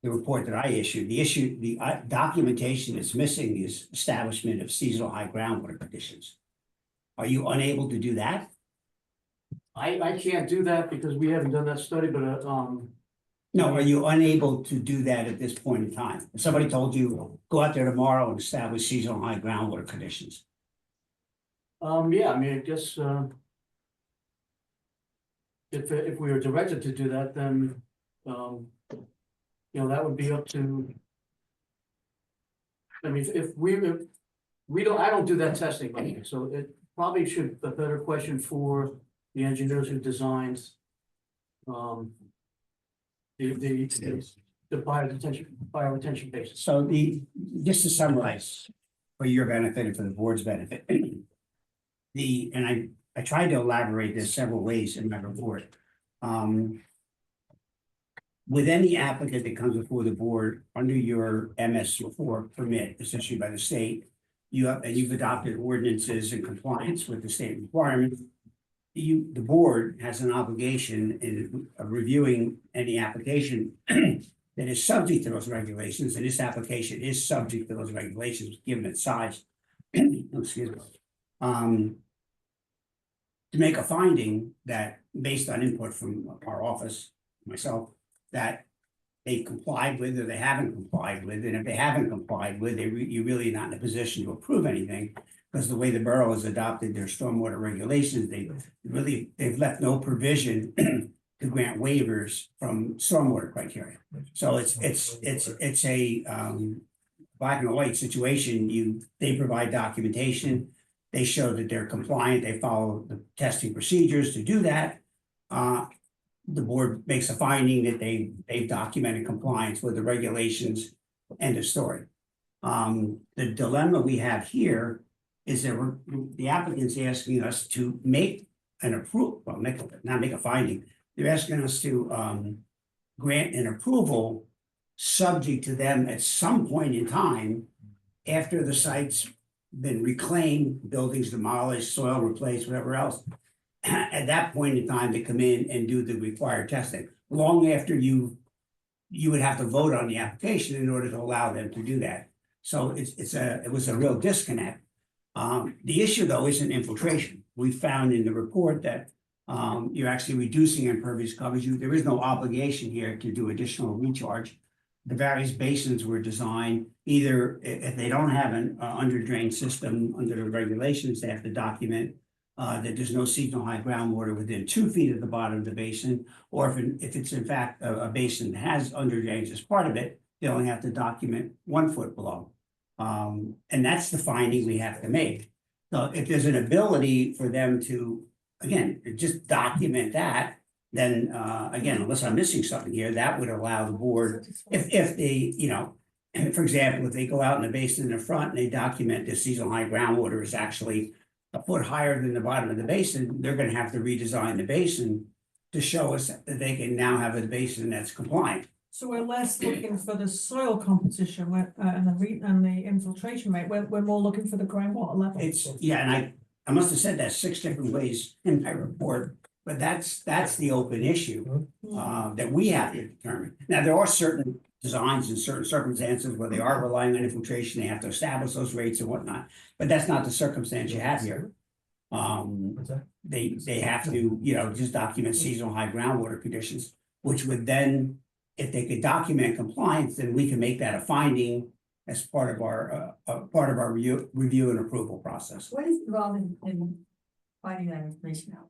report that I issued, the documentation that's missing is establishment of seasonal high groundwater conditions. Are you unable to do that? I can't do that because we haven't done that study, but No, are you unable to do that at this point in time? If somebody told you, go out there tomorrow and establish seasonal high groundwater conditions. yeah, I mean, I guess if we were directed to do that, then you know, that would be up to. I mean, if we don't, I don't do that testing, so it probably should a better question for the engineers who designed the bioretention basin. So just to summarize, for your benefit and for the board's benefit. And I tried to elaborate this several ways in my report. With any applicant that comes before the board under your MS4 permit, is issued by the state, you've adopted ordinances in compliance with the state requirements. The board has an obligation in reviewing any application that is subject to those regulations, and this application is subject to those regulations, given its size. Excuse me. To make a finding that, based on input from our office, myself, that they've complied with or they haven't complied with, and if they haven't complied with, you're really not in a position to approve anything, because the way the borough has adopted their stormwater regulations, they've left no provision to grant waivers from stormwater criteria. So it's a black and white situation. They provide documentation. They show that they're compliant, they follow the testing procedures to do that. The board makes a finding that they've documented compliance with the regulations, end of story. The dilemma we have here is that the applicant's asking us to make an approval, well, not make a finding. They're asking us to grant an approval subject to them at some point in time after the site's been reclaimed, buildings demolished, soil replaced, whatever else. At that point in time, they come in and do the required testing. Long after you would have to vote on the application in order to allow them to do that. So it was a real disconnect. The issue though isn't infiltration. We found in the report that you're actually reducing impervious coverage. There is no obligation here to do additional recharge. The various basins were designed either if they don't have an under drain system under the regulations, they have to document that there's no seasonal high groundwater within 2 feet of the bottom of the basin, or if it's in fact a basin that has under drains as part of it, they only have to document 1 foot below. And that's the finding we have to make. So if there's an ability for them to, again, just document that, then again, unless I'm missing something here, that would allow the board, if they, you know, for example, if they go out in the basin in the front and they document the seasonal high groundwater is actually a foot higher than the bottom of the basin, they're gonna have to redesign the basin to show us that they can now have a basin that's compliant. So we're less looking for the soil composition and the infiltration rate, we're more looking for the groundwater level. Yeah, and I must have said that 6 different ways in my report, but that's the open issue that we have to determine. Now, there are certain designs in certain circumstances where they are relying on infiltration, they have to establish those rates and whatnot, but that's not the circumstance you have here. They have to, you know, just document seasonal high groundwater conditions, which would then, if they could document compliance, then we can make that a finding as part of our review and approval process. What is involved in finding that information out?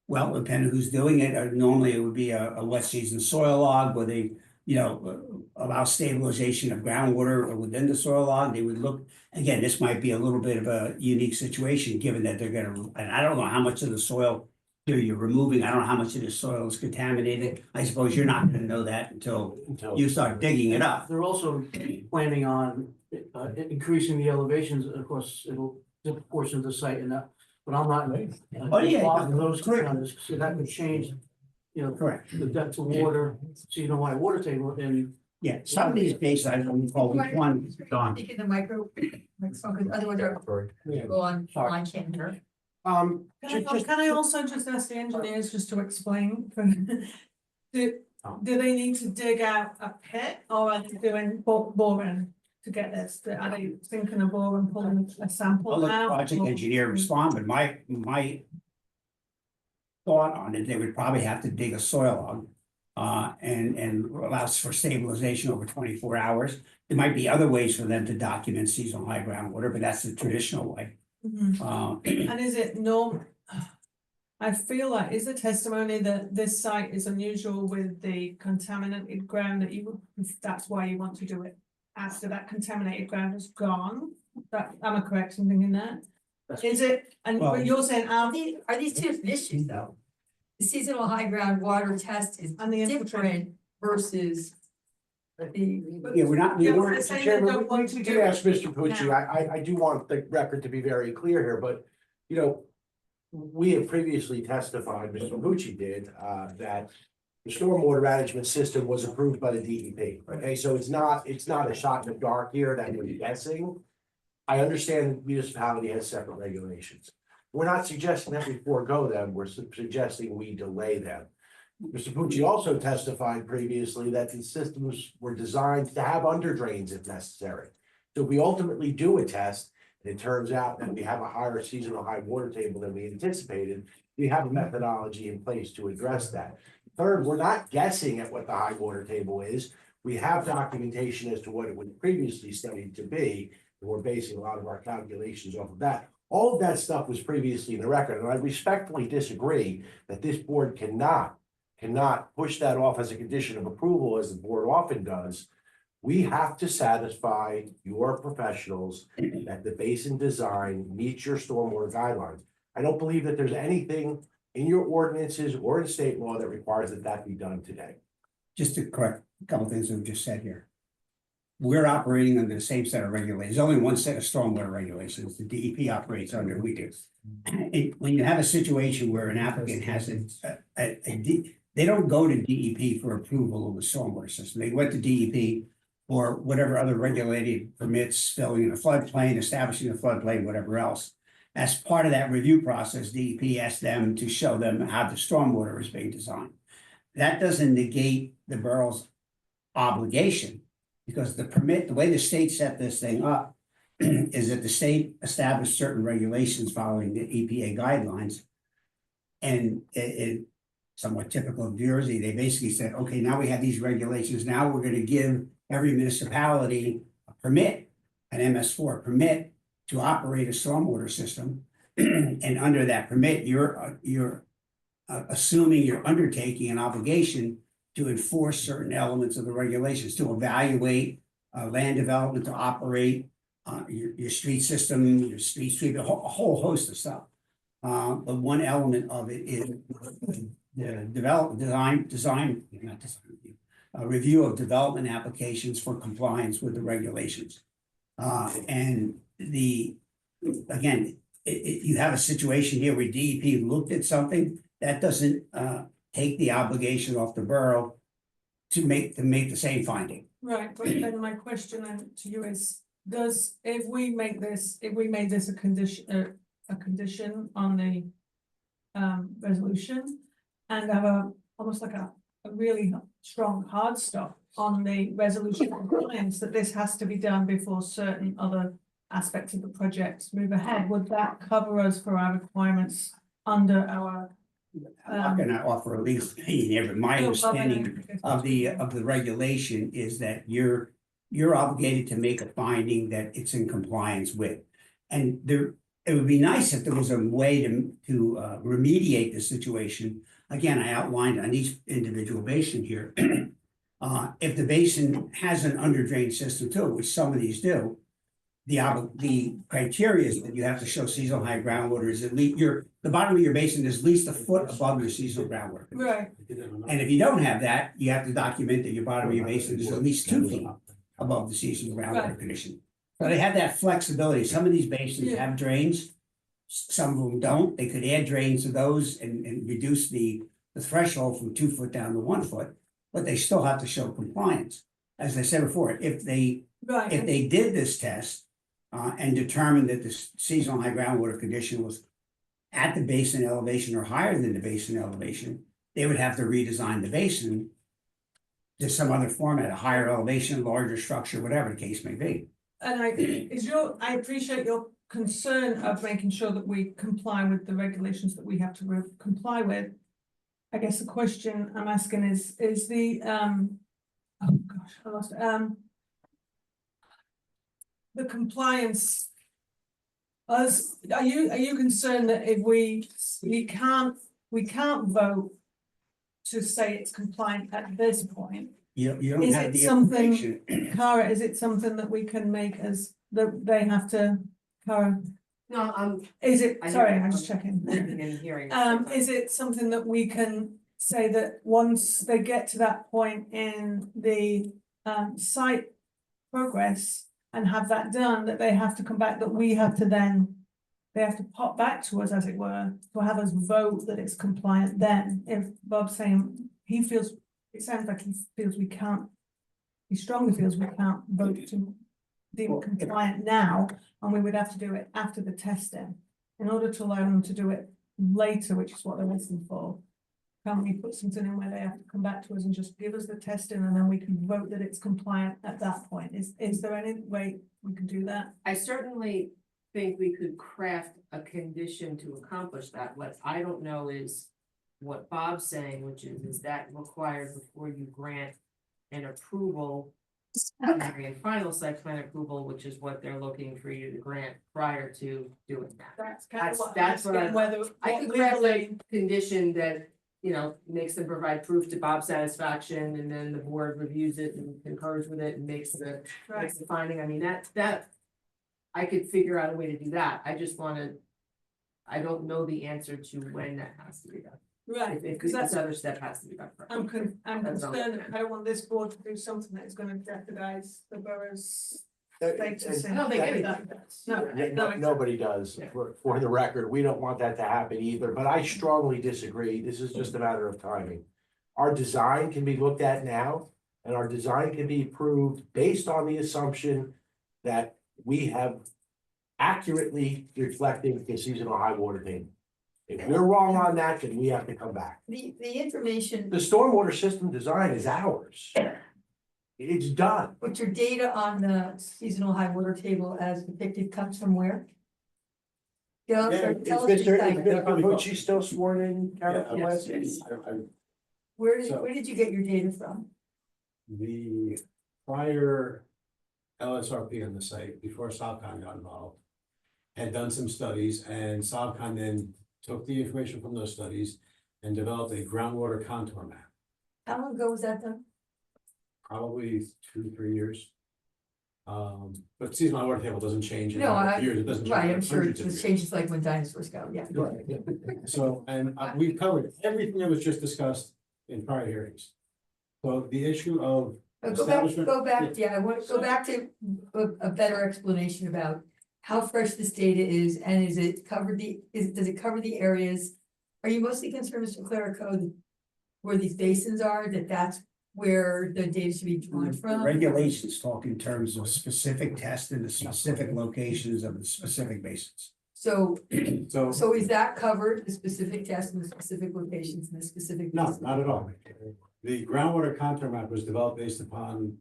Well, depending who's doing it, normally it would be a wet season soil log where they, you know, allow stabilization of groundwater within the soil log. They would look, again, this might be a little bit of a unique situation, given that they're gonna, and I don't know how much of the soil you're removing. I don't know how much of the soil is contaminated. I suppose you're not gonna know that until you start digging it up. They're also planning on increasing the elevations, of course, it'll disproportion the site and that, but I'm not. Oh, yeah, involved in those correct. kind, so that could change, you know, Correct. the depth of water, so you know why water table and. Yeah, some of these cases, I don't recall which one, Don. Speak in the microphone, because otherwise I'll go on, I can't hear. Can I also just ask the engineers just to explain? Do they need to dig out a pit or are they doing boring to get this? Are they thinking of boring, pulling a I'll sample let the out? project engineer respond, but my thought on it, they would probably have to dig a soil log. And allows for stabilization over 24 hours. There might be other ways for them to document seasonal high groundwater, but that's the traditional way. Mhm. And is it I feel like, is the testimony that this site is unusual with the contaminated ground that that's why you want to do it after that contaminated ground is gone? That, am I correct in thinking that? Is it, and Well- but you're saying, Are these two different issues though? The seasonal high groundwater test is And the different versus the. Yeah, we're not, we Yeah, weren't, Mr. saying they Chairman, don't want to we do did it ask Mr. Pucci, now. I do want the record to be very clear here, but, you know, we have previously testified, Mr. Pucci did, that the stormwater management system was approved by the DEP, okay, so it's not a shot in the dark here that we're guessing. I understand municipality has separate regulations. We're not suggesting that we forego them, we're suggesting we delay them. Mr. Pucci also testified previously that the systems were designed to have under drains if necessary. So if we ultimately do a test, and it turns out that we have a higher seasonal high water table than we anticipated, we have a methodology in place to address that. Third, we're not guessing at what the high water table is. We have documentation as to what it was previously studied to be, and we're basing a lot of our calculations off of that. All of that stuff was previously in the record, and I respectfully disagree that this board cannot push that off as a condition of approval, as the board often does. We have to satisfy your professionals that the basin design meets your stormwater guidelines. I don't believe that there's anything in your ordinances or in state law that requires that be done today. just to correct a couple of things we've just said here. We're operating under the same set of regulations. There's only one set of stormwater regulations. The DEP operates under, we do. When you have a situation where an applicant has they don't go to DEP for approval of the stormwater system. They went to DEP or whatever other regulated permits, filling in a floodplain, establishing a floodplain, whatever else. As part of that review process, DEP asked them to show them how the stormwater is being designed. That doesn't negate the borough's obligation, because the permit, the way the state set this thing up is that the state established certain regulations following the EPA guidelines. And it somewhat typical of Jersey, they basically said, okay, now we have these regulations. Now we're going to give every municipality a permit, an MS4 permit to operate a stormwater system. And under that permit, you're assuming you're undertaking an obligation to enforce certain elements of the regulations, to evaluate land development, to operate your street system, your street sweep, a whole host of stuff. But one element of it is the review of development applications for compliance with the regulations. And again, you have a situation here where DEP looked at something that doesn't take the obligation off the borough to make the same finding. Right, but then my question then to you is, if we made this a condition on the resolution and have almost like a really strong hard stop on the resolution compliance that this has to be done before certain other aspect of the project move ahead, would that cover us for our requirements under our? I'm not gonna offer a legal opinion here, but my No, well, understanding of the regulation is that you're obligated to make a finding that it's in compliance with. And there, it would be nice if there was a way to remediate the situation. Again, I outlined on each individual basin here. If the basin has an under drain system too, which some of these do, the criteria is that you have to show seasonal high groundwater is at least the bottom of your basin is at least a foot above your seasonal groundwater. Right, And if you don't have that, you have to document that your bottom of your basin is at least 2 feet above the seasonal groundwater Right. condition. So they have that flexibility. Some of these basins Yeah. have drains. Some of them don't. They could add drains to those and reduce the threshold from 2 foot down to 1 foot, but they still have to show compliance. As I said before, if they right. did this test and determined that the seasonal high groundwater condition was at the basin elevation or higher than the basin elevation, they would have to redesign the basin to some other format, a higher elevation, larger structure, whatever the case may be. And I appreciate your concern of making sure that we comply with the regulations that we have to comply with. I guess the question I'm asking is the, oh gosh, I lost it, the compliance. Are you concerned that if we can't vote to say it's compliant at this point? You don't Is have it the something, information. Cara, is it something that we can make as, that they have to, Cara, No, is it, I sorry, hear- I'm just checking. listening and hearing. Is it something that we can say that once they get to that point in the site progress and have that done, that they have to come back, that we have to then, they have to pop back to us, as it were, to have us vote that it's compliant then? If Bob's saying he feels, it sounds like he feels we can't, he strongly feels we can't vote to deem it compliant now, and we would have to do it after the testing. In order to allow them to do it later, which is what they're listening for, can't we put something in where they have to come back to us and just give us the testing, and then we can vote that it's compliant at that point? Is there any way we can do that? I certainly think we could craft a condition to accomplish that. What I don't know is what Bob's saying, which is that required before you grant an approval, and final site plan approval, which is what they're looking for you to grant prior to doing that. That's kind of what I'm That's what asking, whether. I what could craft legally- a condition that, you know, makes them provide proof to Bob's satisfaction, and then the board reviews it and concurs with it and makes the Right, finding. I mean, that. I could figure out a way to do that. I just wanna. I don't know the answer to when that has to be done. right, If because this that's, other step has to be done first. I'm That's all. concerned that I don't want this board to do something that is gonna jeopardize the borough's That- status. I don't think and- anybody does. No, Nobody does, for the record, we don't want that to happen either, but I strongly disagree, this is just a matter of timing. Our design can be looked at now, and our design can be approved based on the assumption that we have accurately reflecting the seasonal high water table. If we're wrong on that, then we have to come back. The information, The stormwater system design is ours. It's done. but your data on the seasonal high water table as depicted comes from where? Tell us your site. Mr. Capucci still sworn in? Yes. Where did you get your data from? The prior LSRP on the site, before Savcon got involved, had done some studies, and Savcon then took the information from those studies and developed a groundwater contour map, How long ago was that done? probably 2-3 years. But seasonal water table doesn't change in No, years, it doesn't change. Right, in I'm sure hundreds it of was years. changes like when dinosaurs go, yeah. Right. So, and we covered everything that was just discussed in prior hearings. So the issue of Go back, yeah, I want to go back to a better explanation about how fresh this data is, and is it covered does it cover the areas? Are you mostly concerned, Mr. Clerico, where these basins are, that's where the data should be drawn The from? regulations talk in terms of specific tests in the specific locations of the specific basins. So, So, so is that covered, the specific tests in the specific locations in the specific? no, basins? not at all. The groundwater contour map was developed based upon,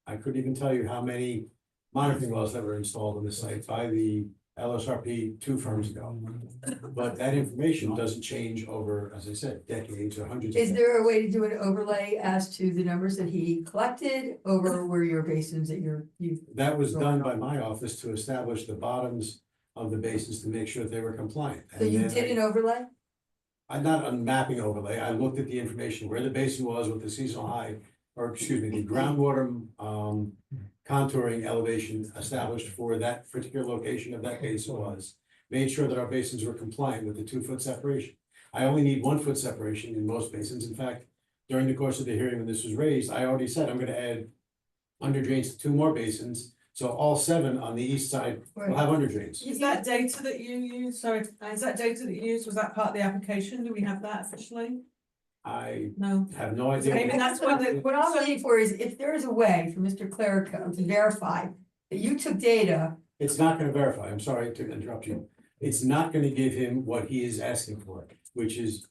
I couldn't even tell you how many monitoring wells that were installed on the site by the LSRP 2 firms ago. But that information doesn't change over, as I said, decades or hundreds of. Is there a way to do an overlay as to the numbers that he collected over where your basins that you? That was done by my office to establish the bottoms of the basins to make sure that they were compliant. So you And then did an overlay? I'm not a mapping overlay. I looked at the information, where the basin was, what the seasonal high, or excuse me, the groundwater contouring elevation established for that particular location of that basin was. Made sure that our basins were compliant with the 2-foot separation. I only need 1-foot separation in most basins. In fact, during the course of the hearing when this was raised, I already said I'm gonna add under drains to 2 more basins. So all 7 on the east side will have under drains. Is that data that you use, sorry, is that data that you used, was that part of the application? Do we have that officially? I No. have no idea. Maybe that's what the, What I'm looking for is if there is a way for Mr. Clerico to verify that you took data. It's not gonna verify, I'm sorry to interrupt you. It's not gonna give him what he is asking for, which is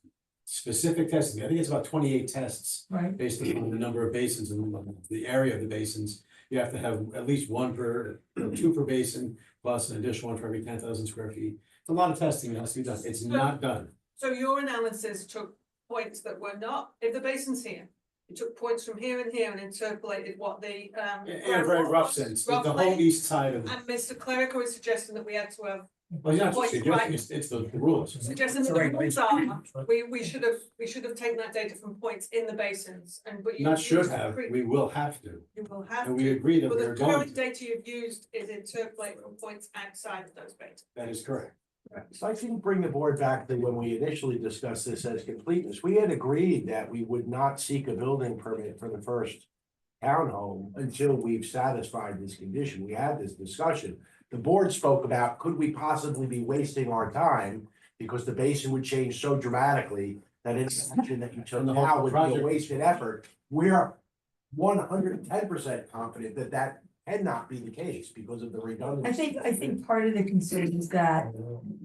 specific testing. I think it's about 28 tests. Right. Based on the number of basins and the area of the basins. You have to have at least 1 per, 2 per basin, plus an additional 1 for every 10,000 square feet. It's a lot of testing that has to be done. It's not done. so your analysis took points that were not, if the basin's here, it took points from here and here and interpolated what the In a very rough sense, the whole roughly. east side of. And Mr. Clerico is suggesting that we had to have, Well, you're not points, suggesting, right? it's the rules. suggesting It's that a the rules are, regulation. we should have taken that data from points in the basins and, but you. Not should used have, pre- we will have to, You will have and we to, agree that but we the are going current to. data you've used is interpolated from points outside of those basins. That is correct. So I think bring the board back to when we initially discussed this as completeness. We had agreed that we would not seek a building permit for the first townhome until we've satisfied this condition. We had this discussion. The board spoke about, could we possibly be wasting our time? Because the basin would change so dramatically that any action that you took And the whole now would be a project- wasted effort. We're 110% confident that that cannot be the case because of the redundancy. I think part of the concern is that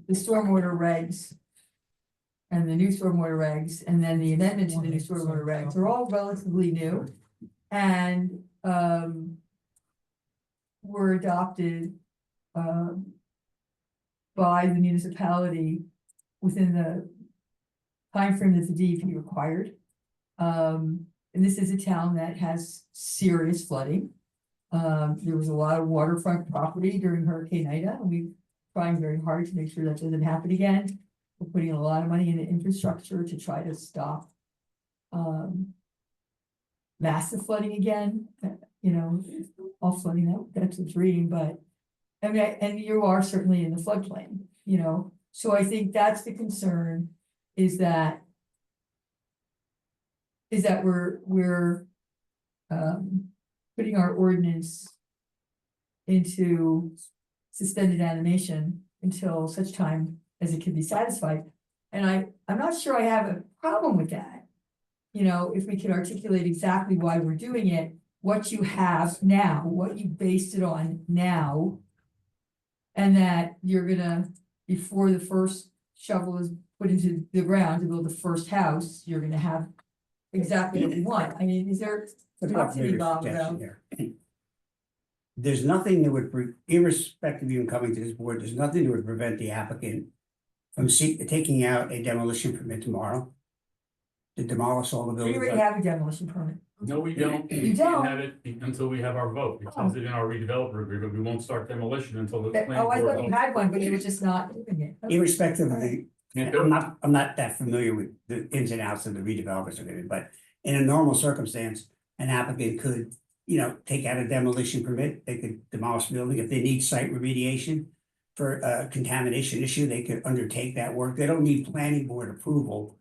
the stormwater regs. And the new stormwater regs, and then the amendment to the new stormwater regs are all relatively new. And were adopted by the municipality within the timeframe that the DEP required. And this is a town that has serious flooding. There was a lot of waterfront property during Hurricane Ida, and we're trying very hard to make sure that doesn't happen again. We're putting a lot of money into infrastructure to try to stop massive flooding again, you know, all flooding, that's a dream, but I mean, and you are certainly in the floodplain, you know, so I think that's the concern is that we're putting our ordinance into suspended animation until such time as it can be satisfied. And I'm not sure I have a problem with that. You know, if we can articulate exactly why we're doing it, what you have now, what you based it on now. And that you're gonna, before the first shovel is put into the ground to build the first house, you're gonna have exactly what you want. I mean, is there? talk to me, Bob, about- There's nothing that would, irrespective of even coming to this board, there's nothing that would prevent the applicant from taking out a demolition permit tomorrow to demolish all the We buildings. already have a demolition permit. No, we don't. You We don't? can't have it until we have our vote. It says it in our redeveloper agreement. We won't start demolition until the. planning Oh, I board thought you votes. had one, but you were just not doing it. Okay. Irrespective of the, Can't do it. I'm not that familiar with the ins and outs of the redevelopers agreement, but in a normal circumstance, an applicant could, you know, take out a demolition permit, they could demolish the building, if they need site remediation for a contamination issue, they could undertake that work, they don't need planning board approval.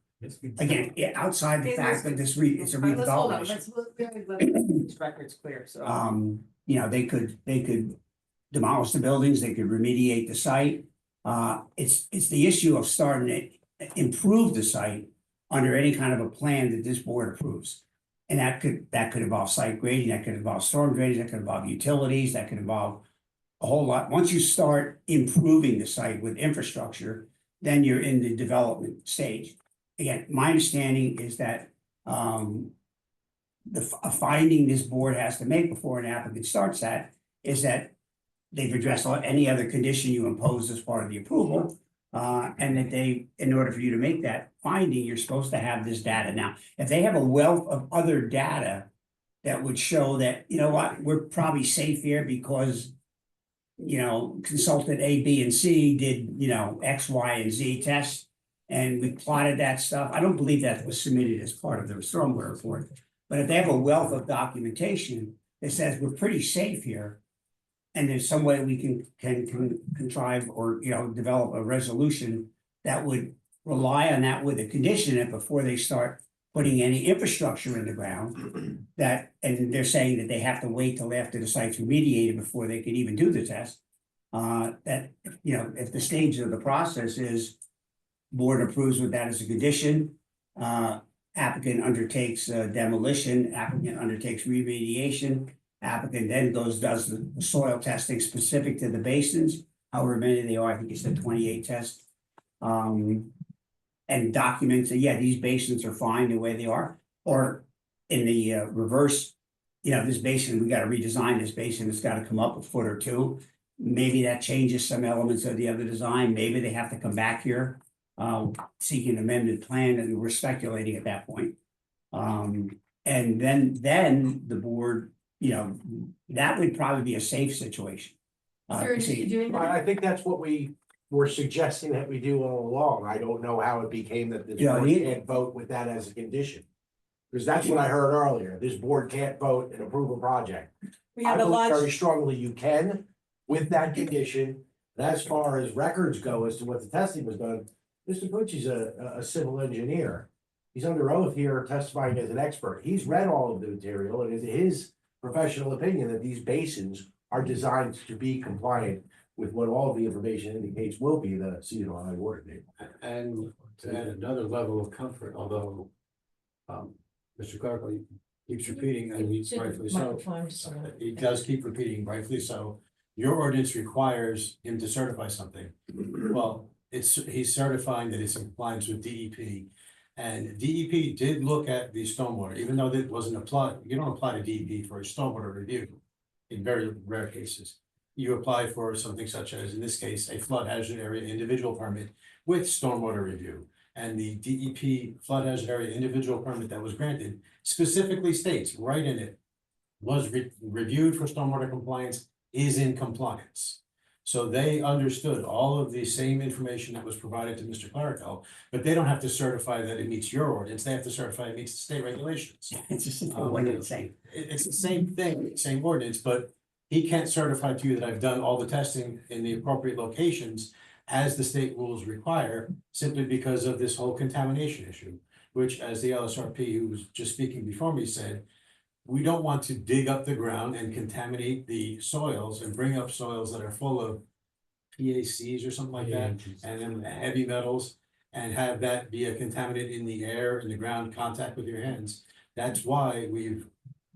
Again, outside the fact that it's a redevelopment issue. This record's clear, so. You know, they could demolish the buildings, they could remediate the site. It's the issue of starting to improve the site under any kind of a plan that this board approves. And that could involve site grading, that could involve storm drainage, that could involve utilities, that could involve a whole lot. Once you start improving the site with infrastructure, then you're in the development stage. Again, my understanding is that a finding this board has to make before an applicant starts that is that they've addressed any other condition you impose as part of the approval. And that they, in order for you to make that finding, you're supposed to have this data. Now, if they have a wealth of other data that would show that, you know what, we're probably safe here because, you know, consultant A, B, and C did, you know, X, Y, and Z tests, and we plotted that stuff. I don't believe that was submitted as part of the stormwater report. But if they have a wealth of documentation that says we're pretty safe here, and there's some way we can contrive or, you know, develop a resolution that would rely on that with a condition it before they start putting any infrastructure in the ground. That, and they're saying that they have to wait till after the site's remediated before they can even do the test. That, you know, if the stage of the process is board approves with that as a condition, applicant undertakes demolition, applicant undertakes remediation. Applicant then does the soil testing specific to the basins, however many they are, I think you said 28 tests. And documents that, yeah, these basins are fine the way they are, or in the reverse, you know, this basin, we gotta redesign this basin, it's gotta come up a foot or two. Maybe that changes some elements of the other design, maybe they have to come back here, seeking an amended plan, and we're speculating at that point. And then the board, you know, that would probably be a safe situation. I think that's what we were suggesting that we do all along. I don't know how it became that this Yeah, board neither. can't vote with that as a condition. Because that's what I heard earlier. This board can't vote and approve a project. We I have a believe large. very strongly you can with that condition. And as far as records go as to what the testing was done, Mr. Pucci's a civil engineer. He's under oath here testifying as an expert. He's read all of the material and it's his professional opinion that these basins are designed to be compliant with what all of the information indicates will be the seasonal high water table. And to add another level of comfort, although Mr. Clark keeps repeating, and he's rightfully so. He does keep repeating, rightfully so. Your ordinance requires him to certify something. Well, he's certifying that it's in compliance with DEP. And DEP did look at the stormwater, even though that wasn't applied, you don't apply to DEP for a stormwater review. In very rare cases, you apply for something such as, in this case, a flood hazard area individual permit with stormwater review. And the DEP flood hazard area individual permit that was granted specifically states right in it, was reviewed for stormwater compliance, is in compliance. So they understood all of the same information that was provided to Mr. Clerico, but they don't have to certify that it meets your ordinance, they have to certify it meets the state regulations. It's just the same. It's the same thing, same ordinance, but he can't certify to you that I've done all the testing in the appropriate locations as the state rules require, simply because of this whole contamination issue, which, as the LSRP who was just speaking before me said, we don't want to dig up the ground and contaminate the soils and bring up soils that are full of PACs or something like that, and then heavy metals, and have that be a contaminant in the air, in the ground, contact with your hands. That's why we've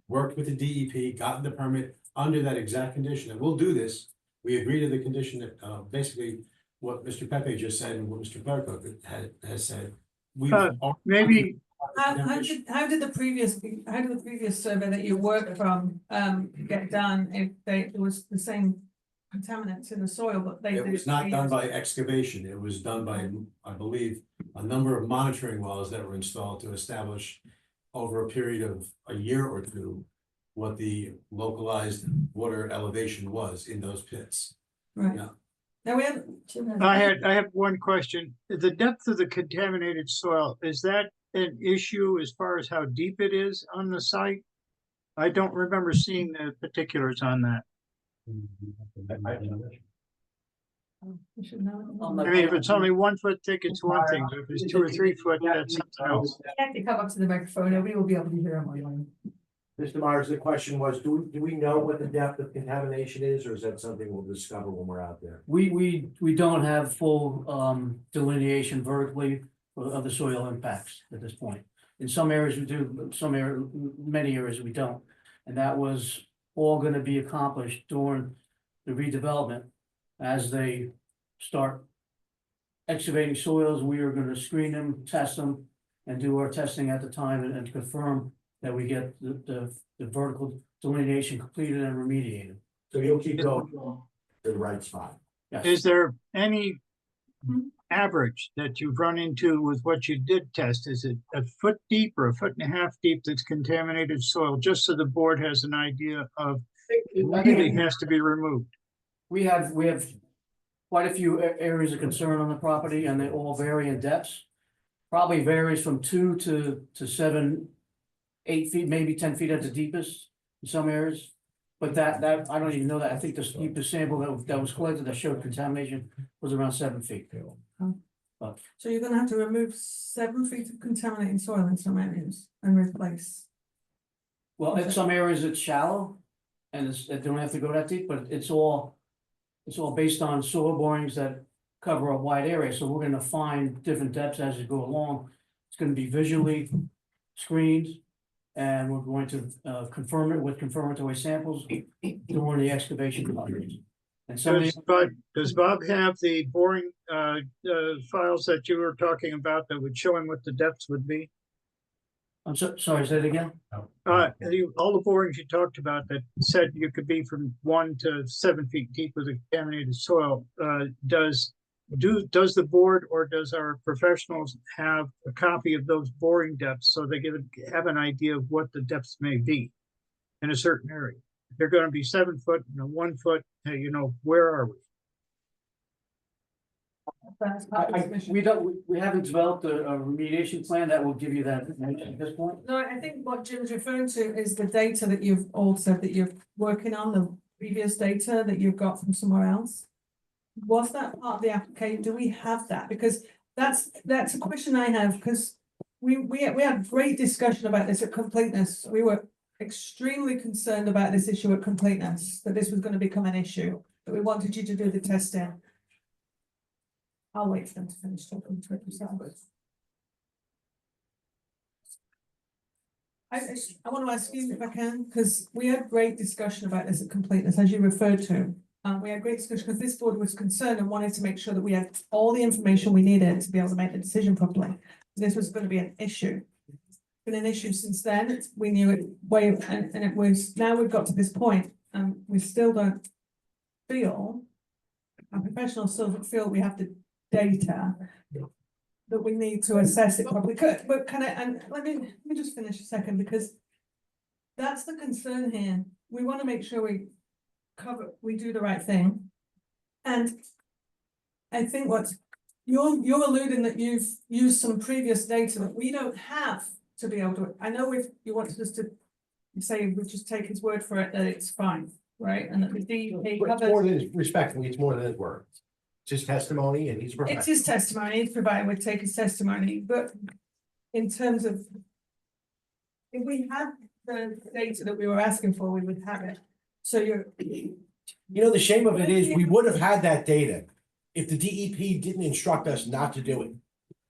worked with the DEP, gotten the permit under that exact condition, and we'll do this. We agree to the condition that, basically, what Mr. Pepe just said and what Mr. Clerico has said. Maybe How did the previous survey that you worked from get done if there was the same contaminants in the soil, but they? It was not done by excavation, it was done by, I believe, a number of monitoring wells that were installed to establish over a period of a year or two what the localized water elevation was in those pits. Right. Yeah. Now we have. I have one question. The depth of the contaminated soil, is that an issue as far as how deep it is on the site? I don't remember seeing the particulars on that. I mean, if it's only 1 foot thick, it's one thing, but if it's 2 or 3 foot, that's something else. You have to come up to the microphone, nobody will be able to hear him online. Mr. Myers, the question was, do we know what the depth of contamination is, or is that something we'll discover when we're out there? We don't have full delineation vertically of the soil impacts at this point. In some areas we do, but many areas we don't. And that was all gonna be accomplished during the redevelopment. As they start excavating soils, we are gonna screen them, test them, and do our testing at the time and confirm that we get the vertical delineation completed and remediated. So you'll keep going. the right spot. Yes. Is there any average that you've run into with what you did test? Is it a foot deep or a foot and a half deep that's contaminated soil? Just so the board has an idea of really has to be removed. We have quite a few areas of concern on the property and they all vary in depths. Probably varies from 2 to 7, 8 feet, maybe 10 feet at the deepest in some areas. But that, I don't even know that. I think the deepest sample that was collected that showed contamination was around 7 feet. But So you're gonna have to remove 7 feet of contaminating soil in some areas and replace. well, in some areas it's shallow and they don't have to go that deep, but it's all based on soil borings that cover a wide area. So we're gonna find different depths as we go along. It's gonna be visually screened. And we're going to confirm it with confirmatory samples during the excavation project. And some of Does Bob have the boring files that you were talking about that would show him what the depths would be? I'm sorry, say it again? All the borings you talked about that said you could be from 1 to 7 feet deep with contaminated soil. Does the board or does our professionals have a copy of those boring depths so they have an idea of what the depths may be in a certain area? If they're going to be 7 foot and 1 foot, hey, where are we? We haven't developed a remediation plan that will give you that information at this point. No, I think what Jim's referring to is the data that you've all said that you're working on, the previous data that you've got from somewhere else. Was that part of the application? Do we have that? Because that's a question I have, because we had great discussion about this at completeness. We were extremely concerned about this issue at completeness, that this was going to become an issue, that we wanted you to do the testing. I'll wait for them to finish talking to it themselves. I want to ask you if I can, because we had great discussion about this at completeness, as you referred to. We had great discussion because this board was concerned and wanted to make sure that we had all the information we needed to be able to make the decision properly. This was going to be an issue. It's been an issue since then. We knew it and it was, now we've got to this point and we still don't feel, our professionals still don't feel we have the data that we need to assess it properly. But let me just finish a second, because that's the concern here. We want to make sure we do the right thing. And I think what you're alluding that you've used some previous data that we don't have to be able to, I know you wanted us to say we just take his word for it that it's fine, right? And that the DEP It's more covers. than respectfully, it's more than his word. It's his testimony and he's. It's his testimony, it's provided, we'd take his testimony, but in terms of, if we had the data that we were asking for, we would have it. So The shame of it is, we would have had that data if the DEP didn't instruct us not to do it.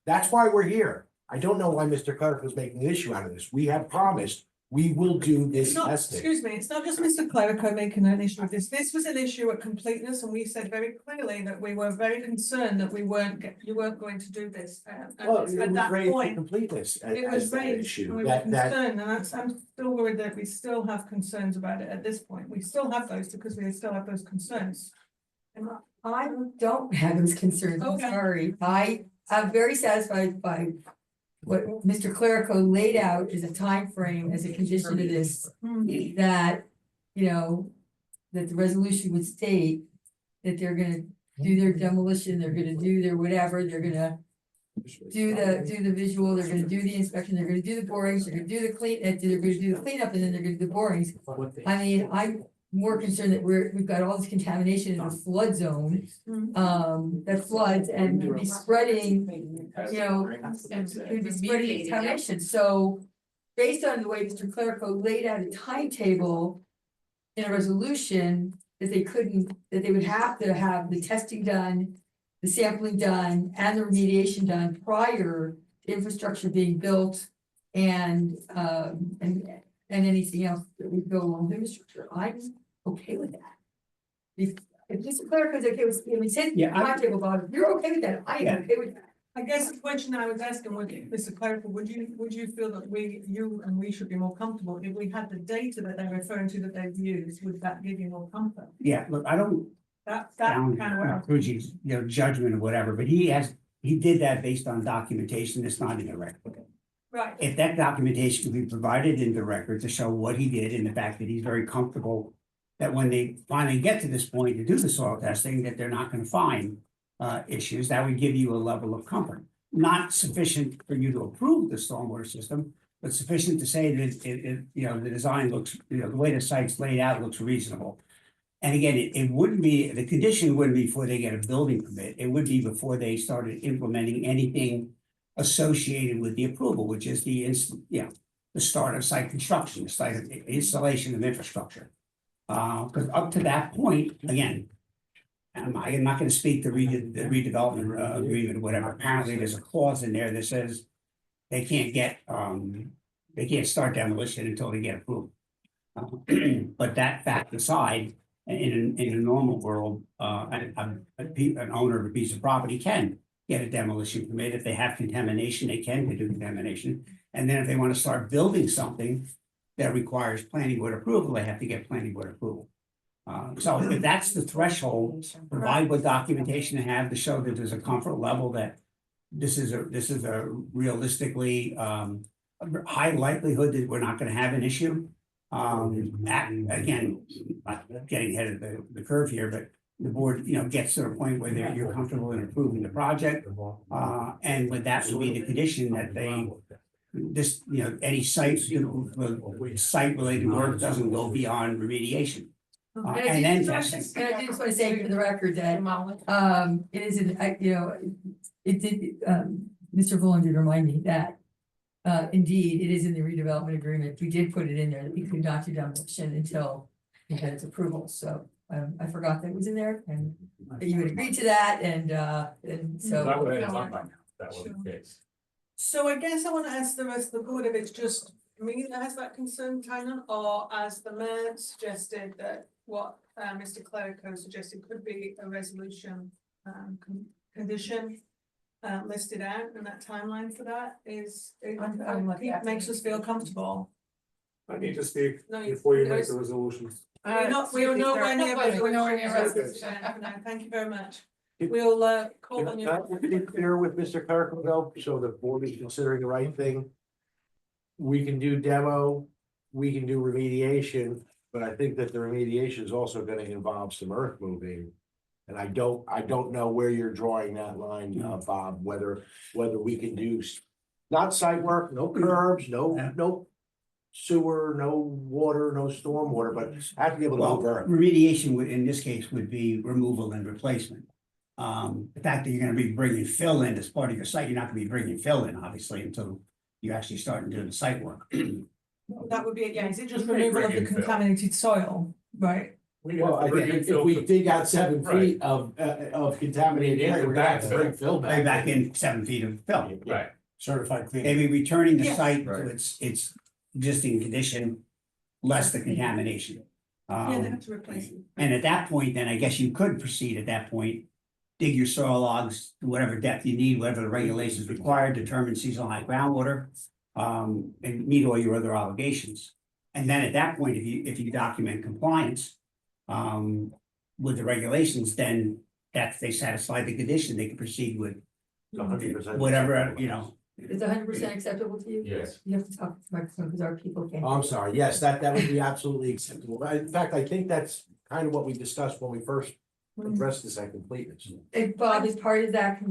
That's why we're here. I don't know why Mr. Clerk was making an issue out of this. We have promised we will do this it's not, testing. excuse me, it's not just Mr. Clerico making an issue of this. This was an issue at completeness, and we said very clearly that we were very concerned that you weren't going to do this. Well, At it was that raised for point, completeness it as was that raised, issue. and we were That, concerned, and I'm still worried that we still have concerns about it at this point. We still have those because we still have those concerns. I don't have those concerns, I'm Okay. sorry. I'm very satisfied by what Mr. Clerico laid out as a time frame as a condition of this, that, that the resolution would state that they're gonna do their demolition, they're gonna do their whatever, they're gonna do the visual, they're gonna do the inspection, they're gonna do the borings, they're gonna do the they're gonna do the cleanup, and then they're gonna do the borings. I mean, I'm more concerned that we've got all this contamination in a flood zone, that floods and would be spreading, would be spreading contamination. So based on the way Mr. Clerico laid out a timetable in a resolution, that they would have to have the testing done, the sampling done, and the remediation done prior to infrastructure being built and anything else that would go along with infrastructure. I'm okay with that. If Mr. Clerico is okay with, we said timetable, Bob, if you're okay with that, I am okay with that. I guess the question I was asking was, Mr. Clerical, would you feel that you and we should be more comfortable if we had the data that they're referring to that they've used? Would that give you more comfort? Yeah, look, I don't That Down, kind of work. Fuji's, judgment or whatever, but he did that based on documentation that's not in the record. Right, If that documentation can be provided in the record to show what he did and the fact that he's very comfortable that when they finally get to this point to do the soil testing, that they're not gonna find issues, that would give you a level of comfort. Not sufficient for you to approve the stormwater system, but sufficient to say that the design looks, the way the site's laid out looks reasonable. And again, it wouldn't be, the condition wouldn't be before they get a building permit, it would be before they started implementing anything associated with the approval, which is the start of site construction, the site of installation of infrastructure. Because up to that point, again, I'm not gonna speak to the redevelopment agreement or whatever, apparently there's a clause in there that says they can't start demolition until they get approval. But that fact aside, in a normal world, an owner of a piece of property can get a demolition permit. If they have contamination, they can do contamination. And then if they want to start building something that requires planning board approval, they have to get planning board approval. So if that's the threshold, provide what documentation they have to show that there's a comfort level that this is a realistically high likelihood that we're not going to have an issue. Again, not getting ahead of the curve here, but the board, gets to a point where you're comfortable in approving the project. And with that would be the condition that any site related work doesn't go beyond remediation. And then testing. And I just want to say for the record that, it is, it did, Mr. Vullen did remind me that, indeed, it is in the redevelopment agreement. We did put it in there that we could not do demolition until we had its approval. So, I forgot that it was in there and that you would agree to that and so. That would have done by now, that was the case. so I guess I want to ask the rest of the board if it's just me that has that concern, Tynan, or as the mayor suggested that what Mr. Clerico suggested could be a resolution condition listed out, and that timeline for that is makes us feel comfortable. I need to speak No, before you make there's- the resolution. We are nowhere near. We're nowhere near resolution. No, thank you very much. We'll call on you. Can I be clear with Mr. Clerical though, so the board is considering the right thing? We can do demo, we can do remediation, but I think that the remediation is also gonna involve some earth moving. And I don't know where you're drawing that line, Bob, whether we can do not site work, no curbs, no sewer, no water, no stormwater, but I have to be able to Well, move earth. remediation would, in this case, would be removal and replacement. The fact that you're gonna be bringing fill in as part of your site, you're not gonna be bringing fill in, obviously, until you actually start doing the site work. That would be it, yeah, is it just removal of the contaminated soil, right? Well, if we dig out 7 feet of contaminated area, we're gonna have to bring fill Bring back. back in 7 feet of fill. Right. Certified clean. Maybe returning the Yes. site Right. to its existing condition, less the contamination. Yeah, they have to replace it. And at that point, then I guess you could proceed at that point. Dig your soil logs to whatever depth you need, whatever the regulations require, determine seasonal high groundwater. And meet all your other obligations. And then at that point, if you document compliance. With the regulations, then that they satisfy the condition, they can proceed with 100%. whatever, Is 100% acceptable to you? Yes. You have to talk to the microphone because our people can't. Oh, I'm sorry, yes, that would be absolutely acceptable. In fact, I think that's kind of what we discussed when we first addressed this at completeness. And Bob, is part of that,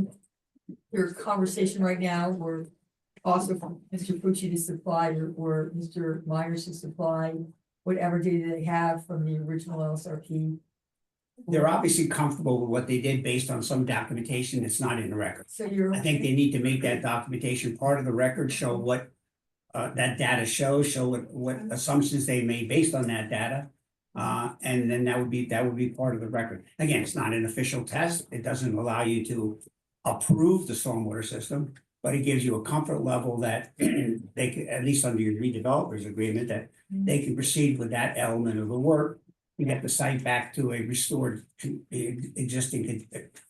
your conversation right now, or also from Mr. Pucci to supply, or Mr. Myers to supply whatever data they have from the original LSRP? they're obviously comfortable with what they did based on some documentation that's not in the record. So you're. I think they need to make that documentation part of the record, show what that data shows, show what assumptions they made based on that data. And then that would be part of the record. Again, it's not an official test. It doesn't allow you to approve the stormwater system, but it gives you a comfort level that they could, at least under your redevelopers agreement, that they can proceed with that element of the work. You get the site back to a restored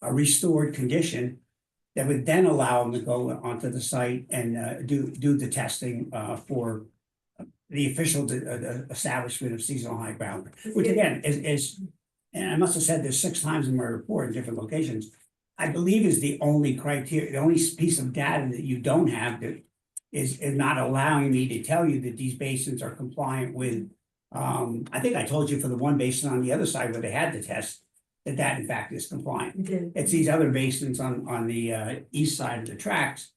restored condition that would then allow them to go onto the site and do the testing for the official establishment of seasonal high ground, which again is and I must have said this 6 times in my report in different locations, I believe is the only criteria, the only piece of data that you don't have that is not allowing me to tell you that these basins are compliant with. I think I told you for the one basin on the other side where they had the test, that in fact is compliant. We did. It's these other basins on the east side of the tracks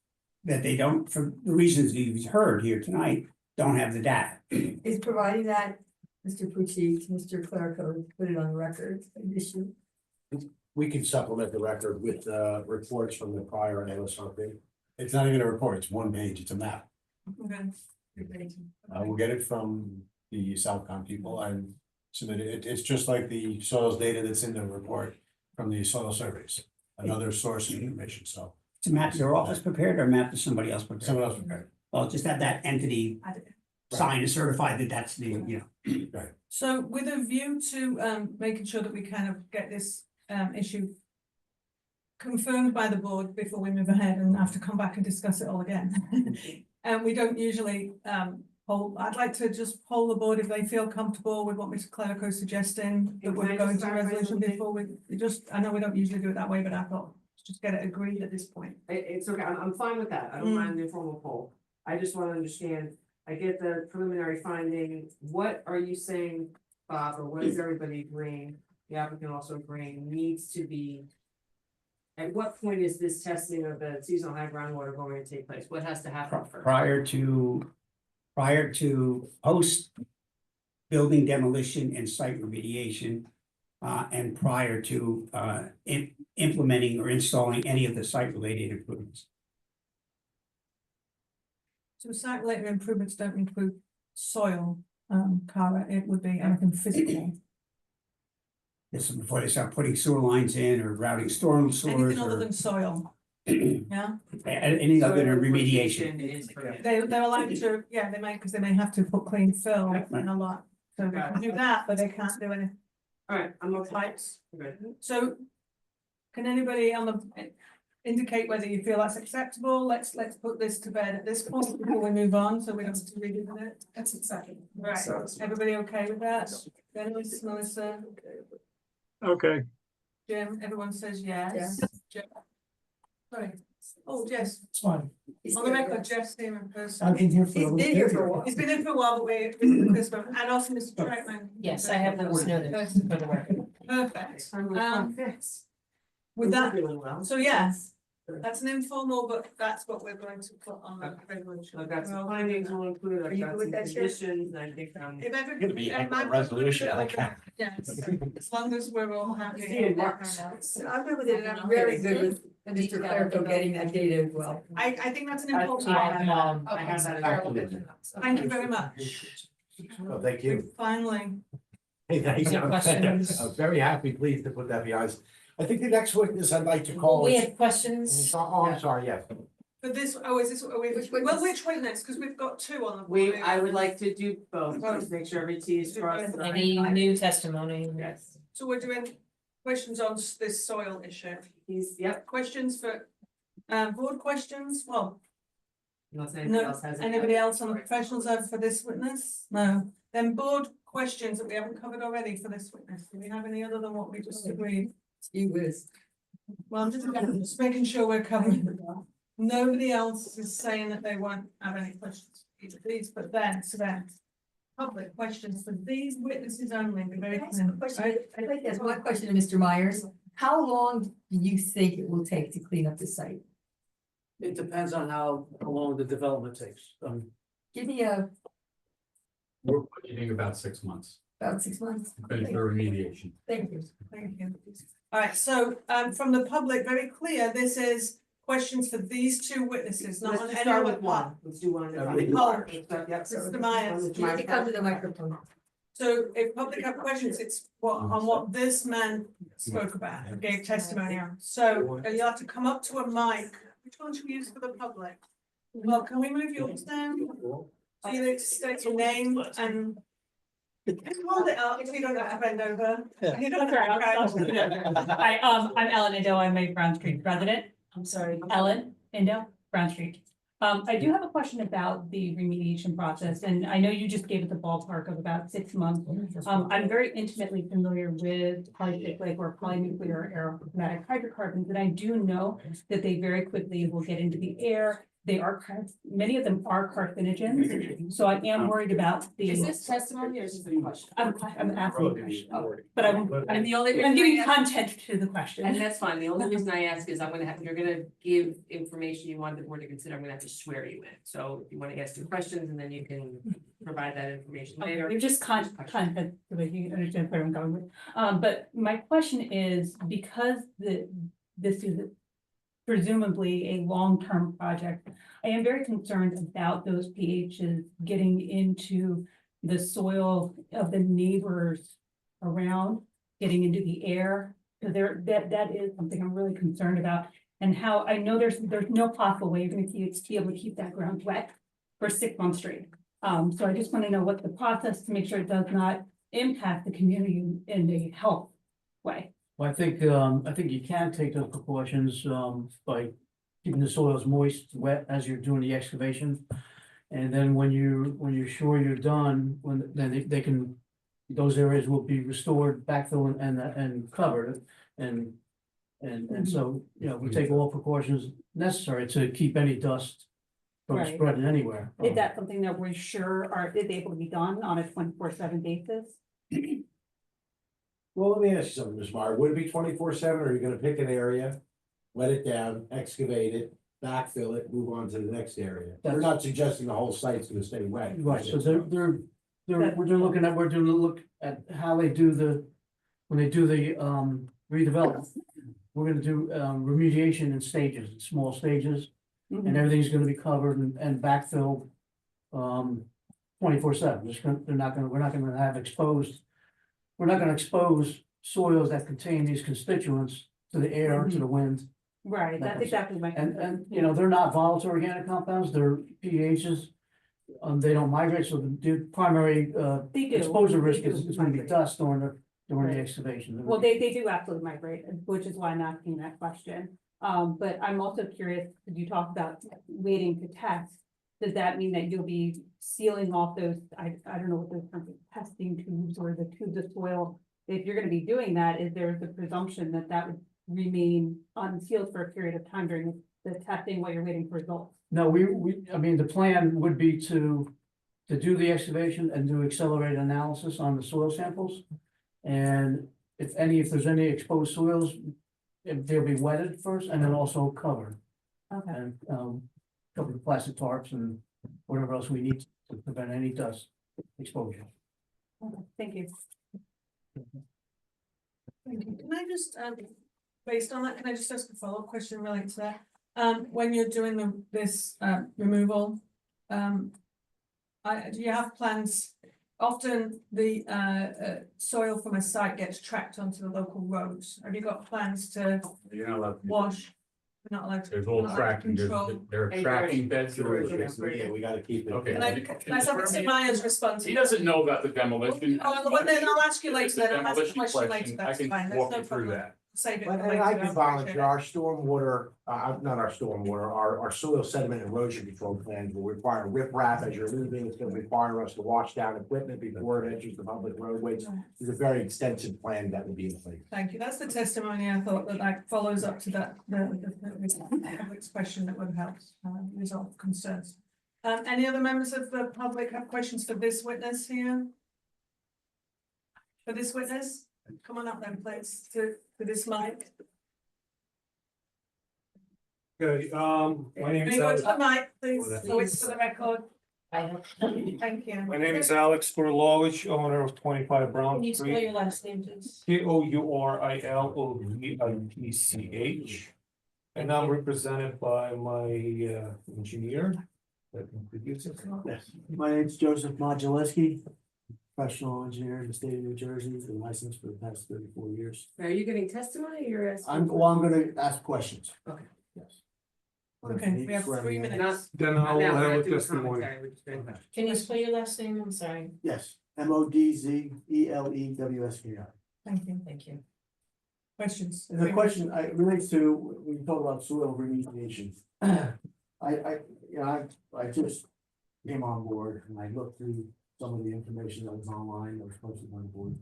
that they don't, for the reasons you've heard here tonight, don't have the data. Is providing that, Mr. Pucci, Mr. Clerico, put it on the record, an issue. We can supplement the record with reports from the prior LSRP. It's not even a report, it's one page, it's a map. Okay. We'll get it from the Southcom people and submit it. It's just like the soils data that's in the report from the soil surveys. Another source of information, so It's a map your office prepared or a map that somebody else prepared? someone else prepared. Well, just have that entity sign and certify that that's the, you know. So with a view to making sure that we kind of get this issue confirmed by the board before we move ahead and have to come back and discuss it all again. And we don't usually poll, I'd like to just poll the board if they feel comfortable with what Mr. Clerico is suggesting, that we're going to resolution before we just, I know we don't usually do it that way, but I thought, let's just get it agreed at this point. It's okay, I'm fine with that, I don't mind the informal poll. I just wanna understand, I get the preliminary finding, what are you saying, Bob, or what is everybody agreeing, the applicant also agreeing, needs to be. At what point is this testing of the seasonal high groundwater going to take place? What has to happen first? Prior to post building demolition and site remediation, and prior to implementing or installing any of the site related improvements. So site related improvements don't include soil, Cara, it would be anything physical. This is before they start putting sewer lines in or routing storm sewers Anything other or than soil, yeah? any other Soil remediation. is permitted. They're allowed to, yeah, they might, because they may have to put clean fill and a lot, so they can do that, but they can't do anything. Alright, I'm okay. Pipes. Good. So can anybody on the, indicate whether you feel that's acceptable? Let's put this to bed at this point before we move on, so we don't have to read it. That's acceptable. Right, everybody okay with that? Dennis, Melissa, Okay, Jim, everyone says yes. Jim? Sorry, oh, Jess, It's fine. on the record, Jeff's here in person. I've been here for a He's little been here for a bit. while. He's been in for a while, but and also Mr. Trackman. Yes, I have those noted for the record. Perfect. With We're that, doing well. so yes, that's an informal, but that's what we're going to put on the resolution. I've got some Well, findings will include, Are I've you got good with some that, Sharon? conditions, and I think If ever. Gonna be if my- resolution, I like that. Yes, as long as we're all happy. See you, Mark. So I'm good with it, and I'm very good with Mr. Clerico getting that data as well. I think that's an I important. I have that. Thank you very much. Oh, thank you. Finally, Hey, thank you. Questions? I'm very happy, pleased to put that behind us. I think the next witness I'd like to call We is. have questions. Oh, I'm sorry, yes. for this, oh, is this, Which well, witness? which witness, because we've got two on the. board. I would like to do both, just make sure every T is crossed. Any new testimony? Yes, So we're doing questions on this soil issue. yep, Questions for, board questions, well, unless anybody no, else has. anybody else on the professionals have for this witness? No, then board questions that we haven't covered already for this witness, do we have any other than what we just agreed? He was. Well, I'm just making sure we're covering. Nobody else is saying that they won't have any questions for each of these, but then, so then. Public questions for these witnesses only, be very Can I ask a clear, question? right? I'd like to ask one question to Mr. Myers. How long do you think it will take to clean up the site? It depends on how long the development takes. Give me We're budgeting about 6 months, about 6 months. finish the remediation. Thank you. Thank you. All right, so from the public, very clear, this is questions for these two witnesses, not Let's on just any start other with one, let's do one at a time. Oh, Yep. Mr. Myers. You need to come to the microphone. So if public have questions, it's what on what this man spoke about, and gave testimony on. So you have to come up to a mic. Which one should we use for the public? Well, can we move yours down? So you state your name and. Hold it up if you don't have to bend over. You don't have to. Hi, I'm Ellen Indo, I'm a Brown Street resident. I'm sorry, Ellen Indo, Brown Street. I do have a question about the remediation process, and I know you just gave it the ballpark of about 6 months. I'm very intimately familiar with polycyclic or polynuclear aromatic hydrocarbons, and I do know that they very quickly will get into the air. They are, many of them are carcinogens, so I am worried about the. Is this testimony or is this a question? I'm asking a question, but I'm the only I'm reason giving I ask- content to the question. And that's fine. The only reason I ask is you're gonna give information you want the board to consider. I'm gonna have to swear you in. So if you want to ask your questions and then you can provide that information Okay, later. They're just content, so that you understand where I'm going with. But my question is, because this is presumably a long-term project, I am very concerned about those pHs getting into the soil of the neighbors around, getting into the air. Because that is something I'm really concerned about, and how I know there's no possible way you're gonna be able to keep that ground wet for 6 months straight. So I just want to know what the process to make sure it does not impact the community in a health way. Well, I think you can take those precautions, by keeping the soils moist, wet as you're doing the excavation. And then when you're sure you're done, then they can, those areas will be restored, backfilled and covered. And so, you know, we take all precautions necessary to keep any dust from Right. spreading anywhere. Is that something that we're sure is able to be done on a 24/7 basis? Well, let me ask you something, Ms. Meyer, would it be 24/7, or are you gonna pick an area, wet it down, excavate it, backfill it, move on to the next area? We're not suggesting the whole site's gonna stay wet. Right, so we're looking at, we're doing a look at how they do when they do the redevelopment. We're gonna do remediation in stages, in small stages, and everything's gonna be covered and backfilled 24/7. We're not gonna have exposed. We're not gonna expose soils that contain these constituents to the air, to the wind. Right, that's exactly my. And, you know, they're not volatile organic compounds, they're pHs. They don't migrate, so the primary They do. exposure risk They do is gonna be migrate. dust during the Right. excavation. Well, they do absolutely migrate, which is why I'm asking that question. But I'm also curious, because you talked about waiting to test. Does that mean that you'll be sealing off those, I don't know what those terms are, testing tubes or the tubes of soil? If you're gonna be doing that, is there the presumption that that would remain unsealed for a period of time during the testing while you're waiting for results? No, I mean, the plan would be to do the excavation and do accelerated analysis on the soil samples. And if there's any exposed soils, they'll be wetted first and then also covered. Okay. And cover with plastic tarps and whatever else we need to prevent any dust exposure. Okay, thank you. Thank you. Can I just, based on that, can I just ask a follow-up question related to that? When you're doing this removal, do you have plans? Often the soil from a site gets tracked onto the local roads. Have you got plans to You're not allowed to. wash? We're not allowed to. There's we're all not allowed to tracking, control. there are tracking beds. Yeah, we gotta keep it. Okay. Can I have Mr. Myers respond to? He doesn't know about the demolition. Oh, well, then I'll ask you later, then I'll ask the Demolition question later, question, I that's can fine, that's walk no you through problem. that. Save it. And for and later, I can appreciate volunteer, it. our stormwater, not our stormwater, our soil sediment erosion control plans will require riprap as you're leaving. It's gonna require us to wash down equipment before it enters the public roadways. There's a very extensive plan that will be in place. Thank you, that's the testimony I thought that follows up to that, the public's question that would help resolve concerns. Any other members of the public have questions for this witness here? For this witness, come on up then, please, to this mic. Okay, my name Can is you go to Alex, the mic, please, so it's for the record? Thank you. my name is Alex Kurlovich, owner of 25 Brown Can you spell Street. your last name, please? Kourillovich. And I'm represented by my engineer. That introduces himself. Yes, my name's Joseph Modulewski, professional engineer in the state of New Jersey, been licensed for the past 34 years. Are you getting testimony or you're asking? I'm gonna ask questions. Okay. Yes. Okay, we have 3 minutes. Then Not I'll now, we're have not a doing testimony. commentary, we're just doing- Can you spell your last name? I'm sorry. Yes, MODZELEWSKI. Thank you. Thank you. Questions? And the question relates to, when you talk about soil remediation. I just came on board and I looked through some of the information that was online that was posted on the board.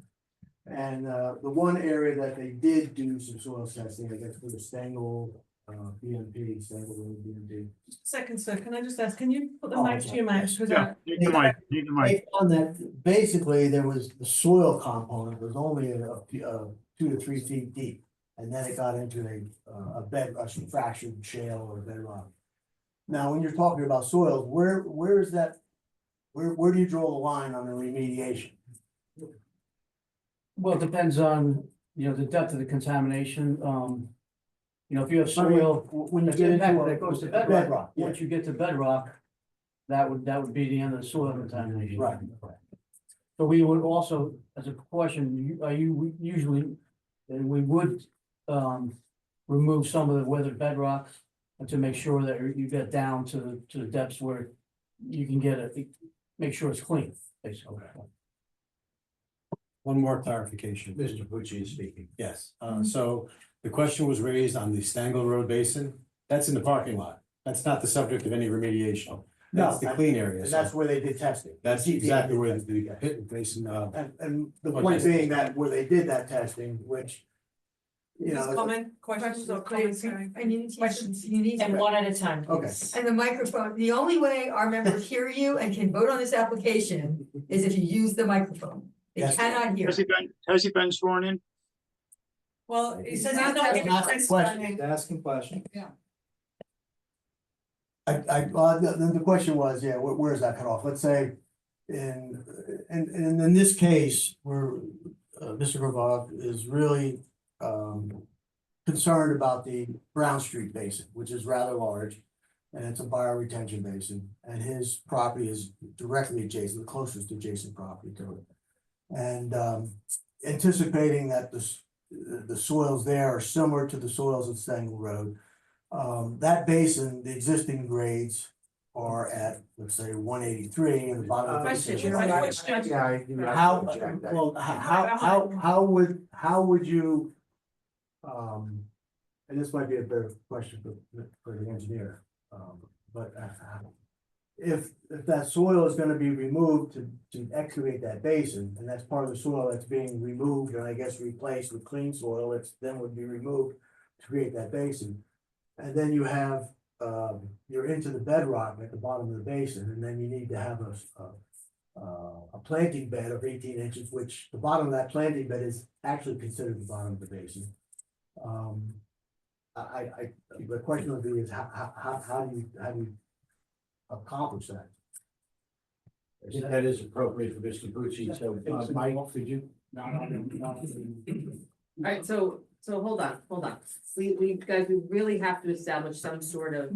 And, the one area that they did do some soil testing, I guess, for the Stengel, BMP, Stengel Road BMP. Second, sir, can I just ask, can you put the Oh, mic to your mouth? Because Yeah, need the mic, need the mic. They found that basically there was the soil component was only 2 to 3 feet deep. And then it got into a bed, a fractured shale or bedrock. Now, when you're talking about soils, where is that? Where do you draw the line on the remediation? Well, it depends on, the depth of the contamination, if you have soil. When you that's get into impacted, a that goes to bedrock, bedrock, yeah. once you get to bedrock, that would be the end of the soil contamination. Right. So we would also, as a question, we would, remove some of the weathered bedrock to make sure that you get down to the depths where you can get it, make sure it's clean, basically. One more clarification. Mr. Pucci is speaking. Yes, so the question was raised on the Stangle Road Basin. That's in the parking lot. That's not the subject of any remediation. That's the clean area. And so that's where they did testing. That's exactly where the pit basin, And the point being that where they did that testing, which. Just comment, questions or comments, sorry. And you need to, Questions. you need And to, one at a time, Okay. please. and the microphone, the only way our members hear you and can vote on this application is if you use the microphone. They Yes. cannot hear. Has he been sworn in? Well, he says he's Not not asking testifying. Asking questions. Yeah. The question was, yeah, where is that cut off? Let's say. In this case, where Mr. Gravov is really concerned about the Brown Street Basin, which is rather large. And it's a bioretention basin, and his property is directly adjacent, the closest adjacent property to it. And anticipating that the soils there are similar to the soils at Stengel Road. That basin, the existing grades are at, let's say, 183 and the bottom of the Question, basin. question. How would you? And this might be a better question for the engineer, but if that soil is gonna be removed to excavate that basin, and that's part of the soil that's being removed and I guess replaced with clean soil, it's then would be removed to create that basin. And then you have, you're into the bedrock at the bottom of the basin, and then you need to have a planting bed of 18 inches, which the bottom of that planting bed is actually considered the bottom of the basin. The question would be is how do you accomplish that? I think that is appropriate for Mr. Pucci, so, Mike, could you? Alright, so hold on. We guys, we really have to establish some sort of,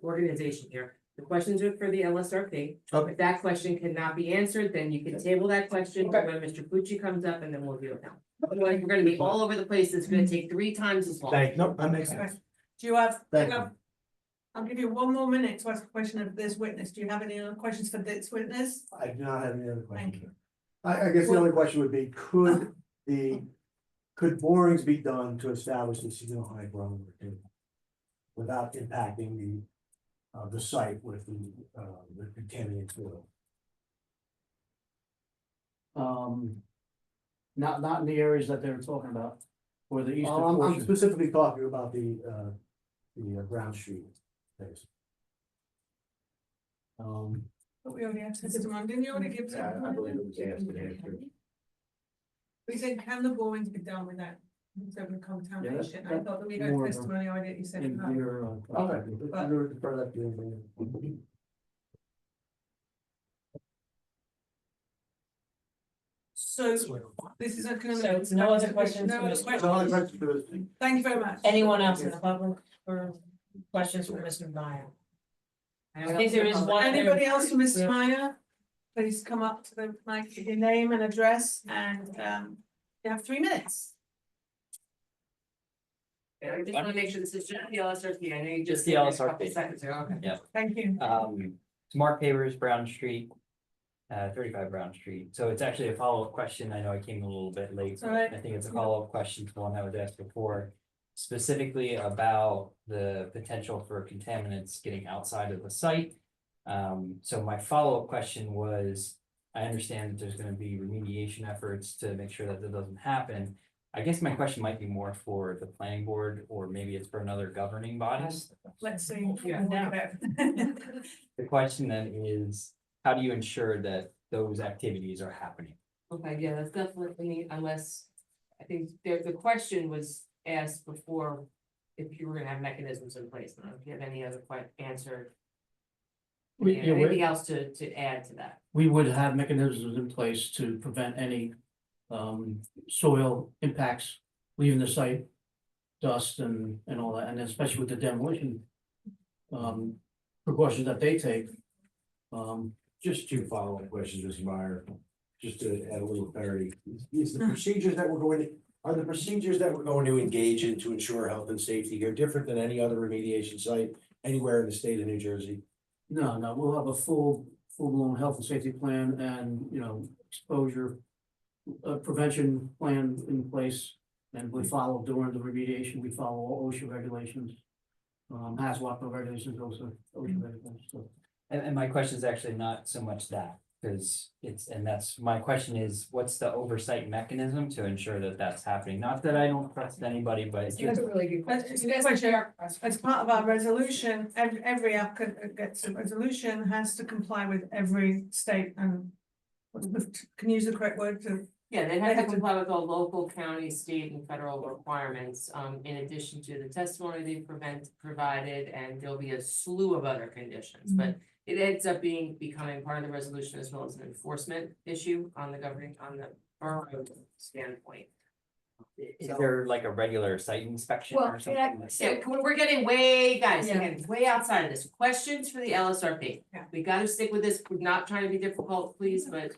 organization here. The questions are for the LSRP. Okay. If that question cannot be answered, then you can table that question when Mr. Pucci comes up and then we'll deal with that. Otherwise, we're gonna be all over the place. It's gonna take 3 times as long. No, that makes sense. Do you have? Thank you. I'll give you 1 more minute to ask a question of this witness. Do you have any other questions for this witness? I do not have any other questions. Thank you. I guess the only question would be, could borings be done to establish the signal high ground without impacting the site with the contaminated soil? Not in the areas that they were talking about, or the eastern I'm portion. specifically talking about the Brown Street phase. But we already have testimony, didn't you already give? Yeah, I believe it was asked and answered. We said, can the borings be done without contamination? I that's thought that we had more of a- testimony already, you said In no. your, Okay, defer that to the engineer. So this is a kind of. So no other questions No from other Mr. questions. Thank you very much. Anyone else in the public for questions for Mr. Meyer? I think there is one. Anybody else for Mr. Meyer? Please come up to the mic, give your name and address, and you have 3 minutes. I just wanna make sure this is just the LSRP. I know you just. Just the said it a couple LSRP. Seconds ago, okay. Yeah. Thank you. It's Mark Pavers, Brown Street, 35 Brown Street. So it's actually a follow-up question. I know I came a little bit late. All right. I think it's a follow-up question to one that was asked before. specifically about the potential for contaminants getting outside of the site. So my follow-up question was, I understand that there's gonna be remediation efforts to make sure that doesn't happen. I guess my question might be more for the planning board, or maybe it's for another governing body. Let's see. The question then is, how do you ensure that those activities are happening? Okay, yeah, that's definitely, unless, I think the question was asked before, if you were gonna have mechanisms in place, I don't know if you have any other answer. Anything else to add to that? We would have mechanisms in place to prevent any soil impacts leaving the site, dust and all that, and especially with the demolition precautions that they take. Just two follow-up questions, Mr. Meyer, just to add a little clarity. Is the procedures that we're going to, are the procedures that we're going to engage in to ensure health and safety here different than any other remediation site anywhere in the state of New Jersey? No, we'll have a full-blown health and safety plan and, exposure prevention plan in place. And we follow during the remediation, we follow all OSHA regulations. HAZWAP regulations, also OSHA regulations, so. And my question is actually not so much that, because my question is, what's the oversight mechanism to ensure that that's happening? Not that I don't trust anybody, but it's That's just. a really good question. As part of our resolution, every applicant that gets a resolution has to comply with every state and. Can you use the correct word to? Yeah, they have to comply with all local, county, state and federal requirements, in addition to the testimony they provided, and there'll be a slew of other conditions, but. It ends up becoming part of the resolution as well as an enforcement issue on the borough standpoint. Is there like a regular site inspection or something? So we're getting way outside of this. Questions for the LSRP. Yeah. We gotta stick with this. We're not trying to be difficult, please, but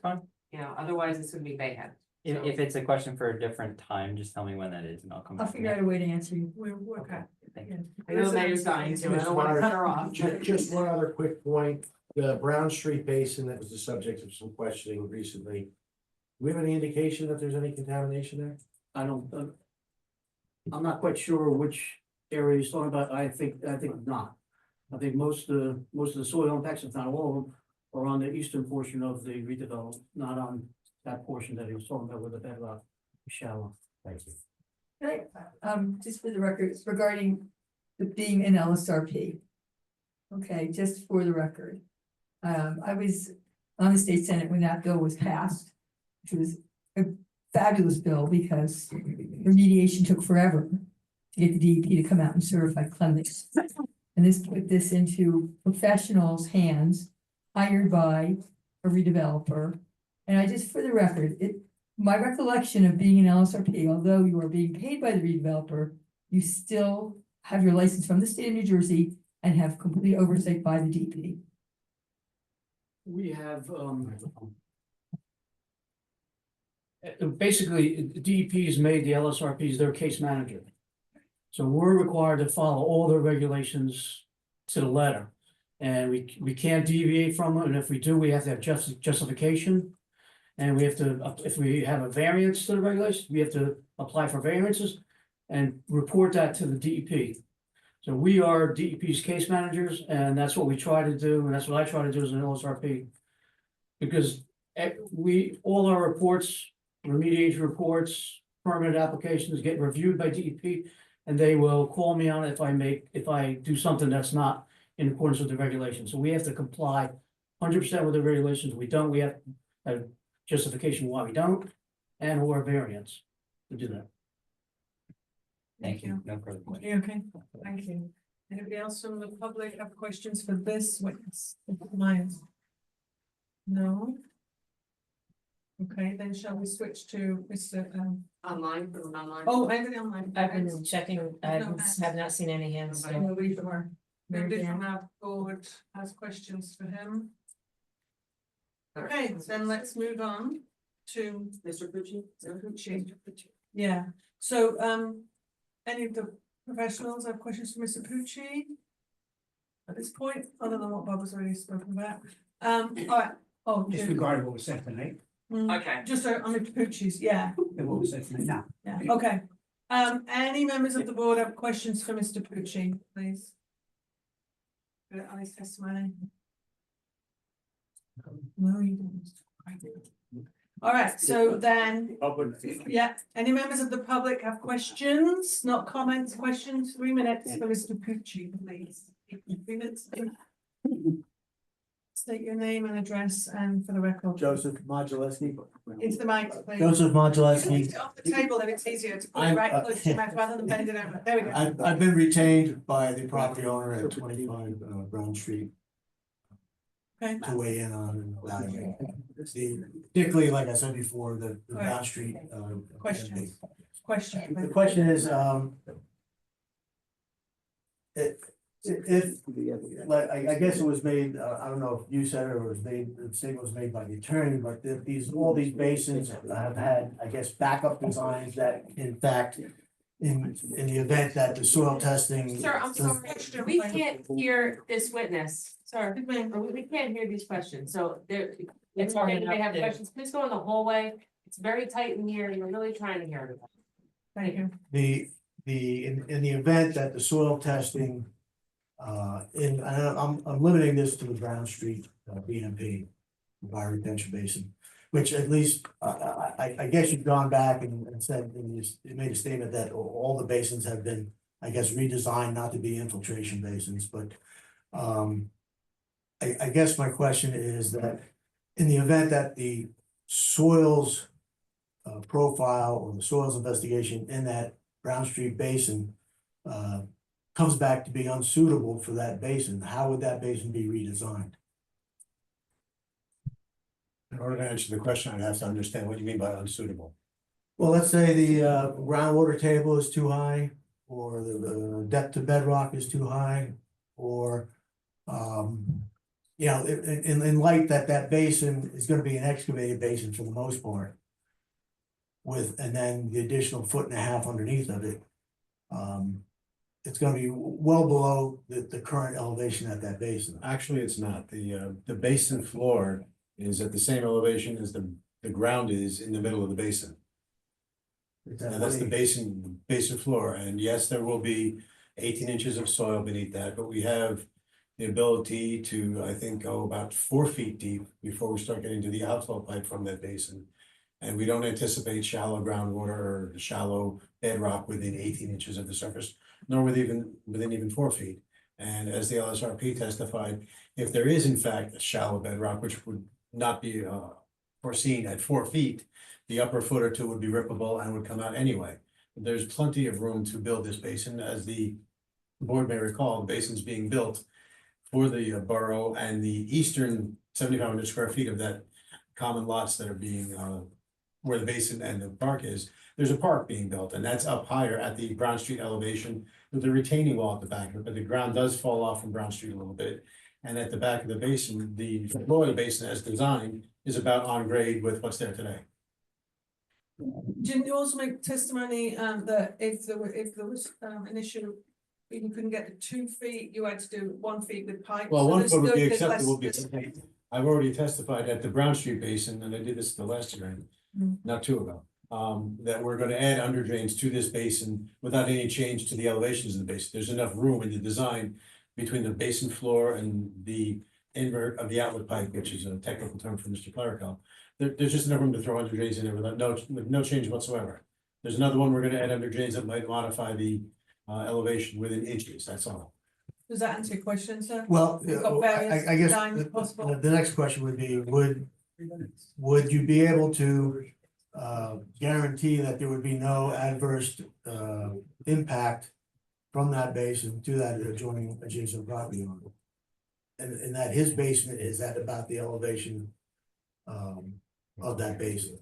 otherwise it's gonna be mayhem. If it's a question for a different time, just tell me when that is and I'll come I'll back. figure out a way to answer you. We're okay. Thank you. I know Mayor's dying, so I don't wanna cut her off. Just one other quick point, the Brown Street Basin, that was the subject of some questioning recently. Do we have any indication that there's any contamination there? I don't, I'm not quite sure which area you're talking about. I think not. I think most of the soil impacts, if not all of them, are on the eastern portion of the redevelopment, not on that portion that he was talking about with the bedrock shallow. Thank you. Just for the record, it's regarding being an LSRP. Okay, just for the record. I was on the state senate when that bill was passed, which was a fabulous bill because remediation took forever to get the DEP to come out and certify cleanliness. And this put this into professionals' hands, hired by a redeveloper. And I just, for the record, my recollection of being an LSRP, although you are being paid by the redeveloper, you still have your license from the state of New Jersey and have complete oversight by the DEP. We have, basically, DEP has made the LSRPs their case manager. So we're required to follow all the regulations to the letter. And we can't deviate from them, and if we do, we have to have justification. And we have to, if we have a variance to the regulations, we have to apply for variances and report that to the DEP. So we are DEP's case managers, and that's what we try to do, and that's what I try to do as an LSRP. Because all our reports, remediation reports, permit applications get reviewed by DEP, and they will call me on it if I do something that's not in accordance with the regulations. So we have to comply 100% with the regulations. We don't, we have a justification why we don't, and or variance to do that. Thank you. No further questions. You okay? Thank you. Anybody else from the public have questions for this witness? Myers? No? Okay, then shall we switch to Mr. Online, put it online. Oh, anybody online? I've been checking, I have not seen any hands, so. Nobody from our. Nobody from our board has questions for him. Okay, then let's move on to Mr. Pucci? Yeah, so any of the professionals have questions for Mr. Pucci? At this point, other than what Bob has already spoken about. All right, Just regarding what was said tonight, Okay. Just on Mr. Pucci's, yeah, and what was said tonight now. yeah, okay. Any members of the board have questions for Mr. Pucci, please? Put it on his testimony. No, you didn't. I did. All right, so then, yeah, any members of the public have questions, not comments, questions? 3 minutes for Mr. Pucci, please. 3 minutes. State your name and address and for the record. Joseph Modulewski. Into the mic, please. Joseph Modulewski. Put it off the table if it's easier to put it I'm, right close to your mouth rather than bend it over. There we go. I've been retained by the property owner at 25 Brown Street Okay. to weigh in on particularly, like I said before, the Brown Street. Question. The question is, if, like, I guess it was made, I don't know if you said it or it was made, the statement was made by the attorney, but all these basins have had, I guess, backup designs that in fact, in the event that the soil testing. Sir, I'm sorry, we can't hear this witness, sorry, we can't hear these questions, so there, if hard they enough have to- questions, please go in the hallway. It's very tight in here, and we're really trying to hear everybody. Thank you. In the event that the soil testing. I'm limiting this to the Brown Street, BMP, Environment Retention Basin. Which at least, I guess you've gone back and said, and you made a statement that all the basins have been, I guess, redesigned not to be infiltration basins, but. I guess my question is that in the event that the soils. Profile or the soils investigation in that Brown Street Basin. Comes back to be unsuitable for that basin, how would that basin be redesigned? In order to answer the question, I'd have to understand what you mean by unsuitable. Well, let's say the groundwater table is too high, or the depth to bedrock is too high, or you know, in light that basin is gonna be an excavated basin for the most part. And then the additional 1.5 feet underneath of it. It's gonna be well below the current elevation at that basin. Actually, it's not. The basin floor is at the same elevation as the ground is in the middle of the basin. And that's the basin floor. And yes, there will be 18 inches of soil beneath that, but we have the ability to, I think, go about 4 feet deep before we start getting to the outflow pipe from that basin. And we don't anticipate shallow groundwater or shallow bedrock within 18 inches of the surface, nor within even 4 feet. And as the LSRP testified, if there is in fact a shallow bedrock, which would not be foreseen at 4 feet, the upper foot or two would be rippable and would come out anyway. There's plenty of room to build this basin. As the board may recall, the basin's being built for the borough, and the eastern 7,500 square feet of that common lots that are being where the basin and the park is, there's a park being built, and that's up higher at the Brown Street elevation with the retaining wall at the back of it, but the ground does fall off from Brown Street a little bit. And at the back of the basin, the floor of the basin as designed is about on grade with what's there today. Didn't you also make testimony that if there was an issue, you couldn't get to 2 feet, you had to do 1 feet with pipe? Well, So 1 there's foot would no- be there's less- acceptable there's- because I've already testified at the Brown Street Basin, and I did this the last hearing, not too ago. That we're gonna add under drains to this basin without any change to the elevations of the basin. There's enough room in the design between the basin floor and the invert of the outlet pipe, which is a technical term for Mr. Clerical. There's just enough room to throw under drains in there with no change whatsoever. There's another one we're gonna add under drains that might modify the elevation within inches, that's all. Does that answer your question, sir? Well, You've got various I guess designs possible. the next question would be, would you be able to guarantee that there would be no adverse impact from that basin to that adjoining adjacent property owner? And that his basement is at about the elevation of that basin?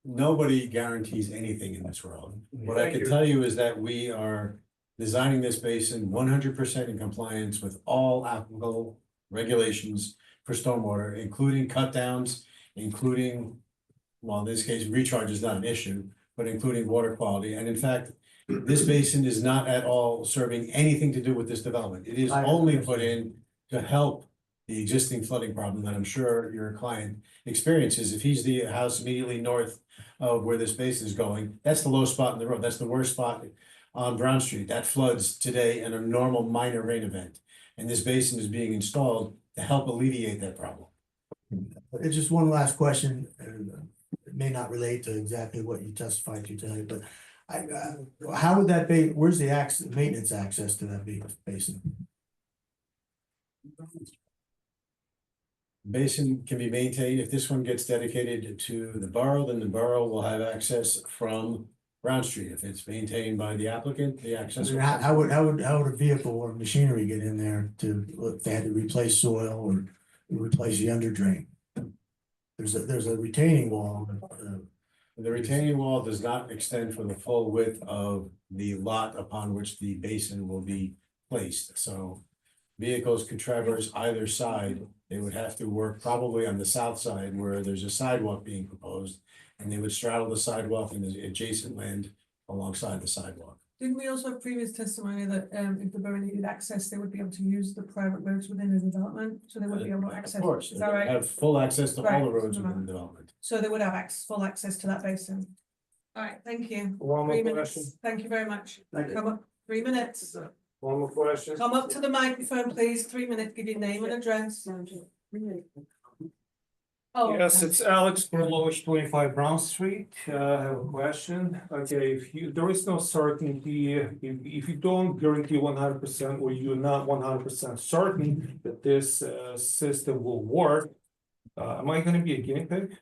Nobody guarantees anything in this world. What I can tell you is that we are designing this basin 100% in compliance with all applicable regulations for stormwater, including cut downs, including, well, in this case, recharge is not an issue, but including water quality. And in fact, this basin is not at all serving anything to do with this development. It is only put in to help the existing flooding problem that I'm sure your client experiences. If he's the house immediately north of where this basin is going, that's the low spot in the road. That's the worst spot on Brown Street. That floods today in a normal minor rain event. And this basin is being installed to help alleviate that problem. It's just one last question, and it may not relate to exactly what you testified to tonight, but how would that be, where's the maintenance access to that basin? Basin can be maintained, if this one gets dedicated to the borough, then the borough will have access from Brown Street. If it's maintained by the applicant, the access. How would a vehicle or machinery get in there if they had to replace soil or replace the under drain? There's a retaining wall. The retaining wall does not extend for the full width of the lot upon which the basin will be placed, so vehicles could traverse either side. They would have to work probably on the south side where there's a sidewalk being proposed, and they would straddle the sidewalk in the adjacent land alongside the sidewalk. Didn't we also have previous testimony that if the borough needed access, they would be able to use the private roads within the development, so they would be able to access? Of course, Is that right? have full access to all Right. the roads within the development. So they would have full access to that basin. All right, thank you. One more 3 minutes. question. Thank you very much. Thank you. Come up, 3 minutes. One more question. Come up to the microphone, please. 3 minutes, give your name and address. Oh, Yes, okay. it's Alex Berlovich, 25 Brown Street. I have a question. Okay, there is no certainty, if you don't guarantee 100% or you're not 100% certain that this system will work, am I gonna be a guinea pig?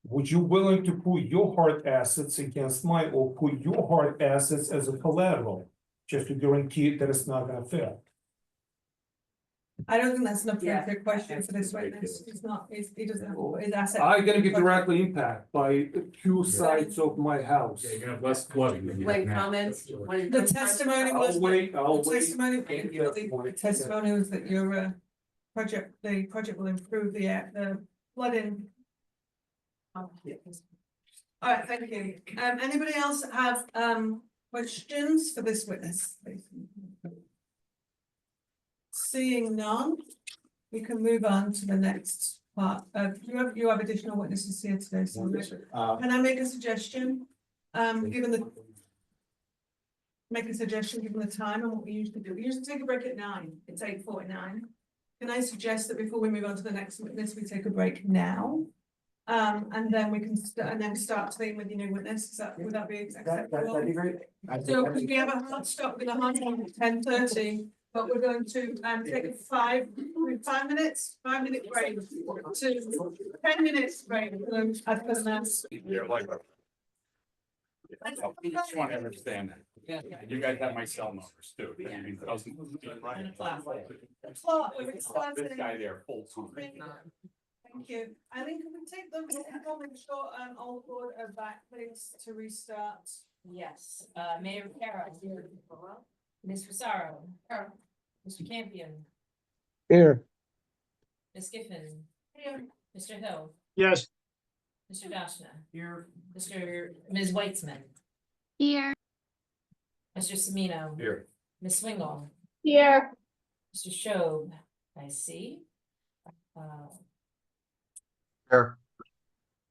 Would you willing to put your hard assets against mine or put your hard assets as a collateral? Just to guarantee that it's not gonna fail? I don't think that's an appropriate question for this witness. He's not, he doesn't have his asset. I'm gonna be directly impacted by two sides of my house. Yeah, you're gonna have less flooding. than you have now. comments? The testimony was. I'll wait. The testimony was that your the project will improve the flooding. All right, thank you. Anybody else have questions for this witness, please? Seeing none, we can move on to the next part. You have additional witnesses here today, so can I make a suggestion? Given the time and what we usually do, we usually take a break at 9. It's 8:49. Can I suggest that before we move on to the next witness, we take a break now? And then we can start today with your new witness. Would that be acceptable? That'd be great. So could we have a hard stop with a hard stop at 10:30, but we're going to take a 5 minute break to 10 minutes break. As per the mass. Yeah, like. I just want to understand that. You guys have my cell numbers too. I mean, it doesn't- This guy there, full time. Thank you. I think we take the short old board back, please, to restart. Yes, Mayor Carroll. Ms. Rosaro. Mr. Campion. Here. Ms. Giffen. Here. Mr. Hill. Yes. Mr. Dashna. Here. Ms. Weitzman. Here. Mr. Semino. Here. Ms. Swingle. Here. Mr. Shob, I see. Here.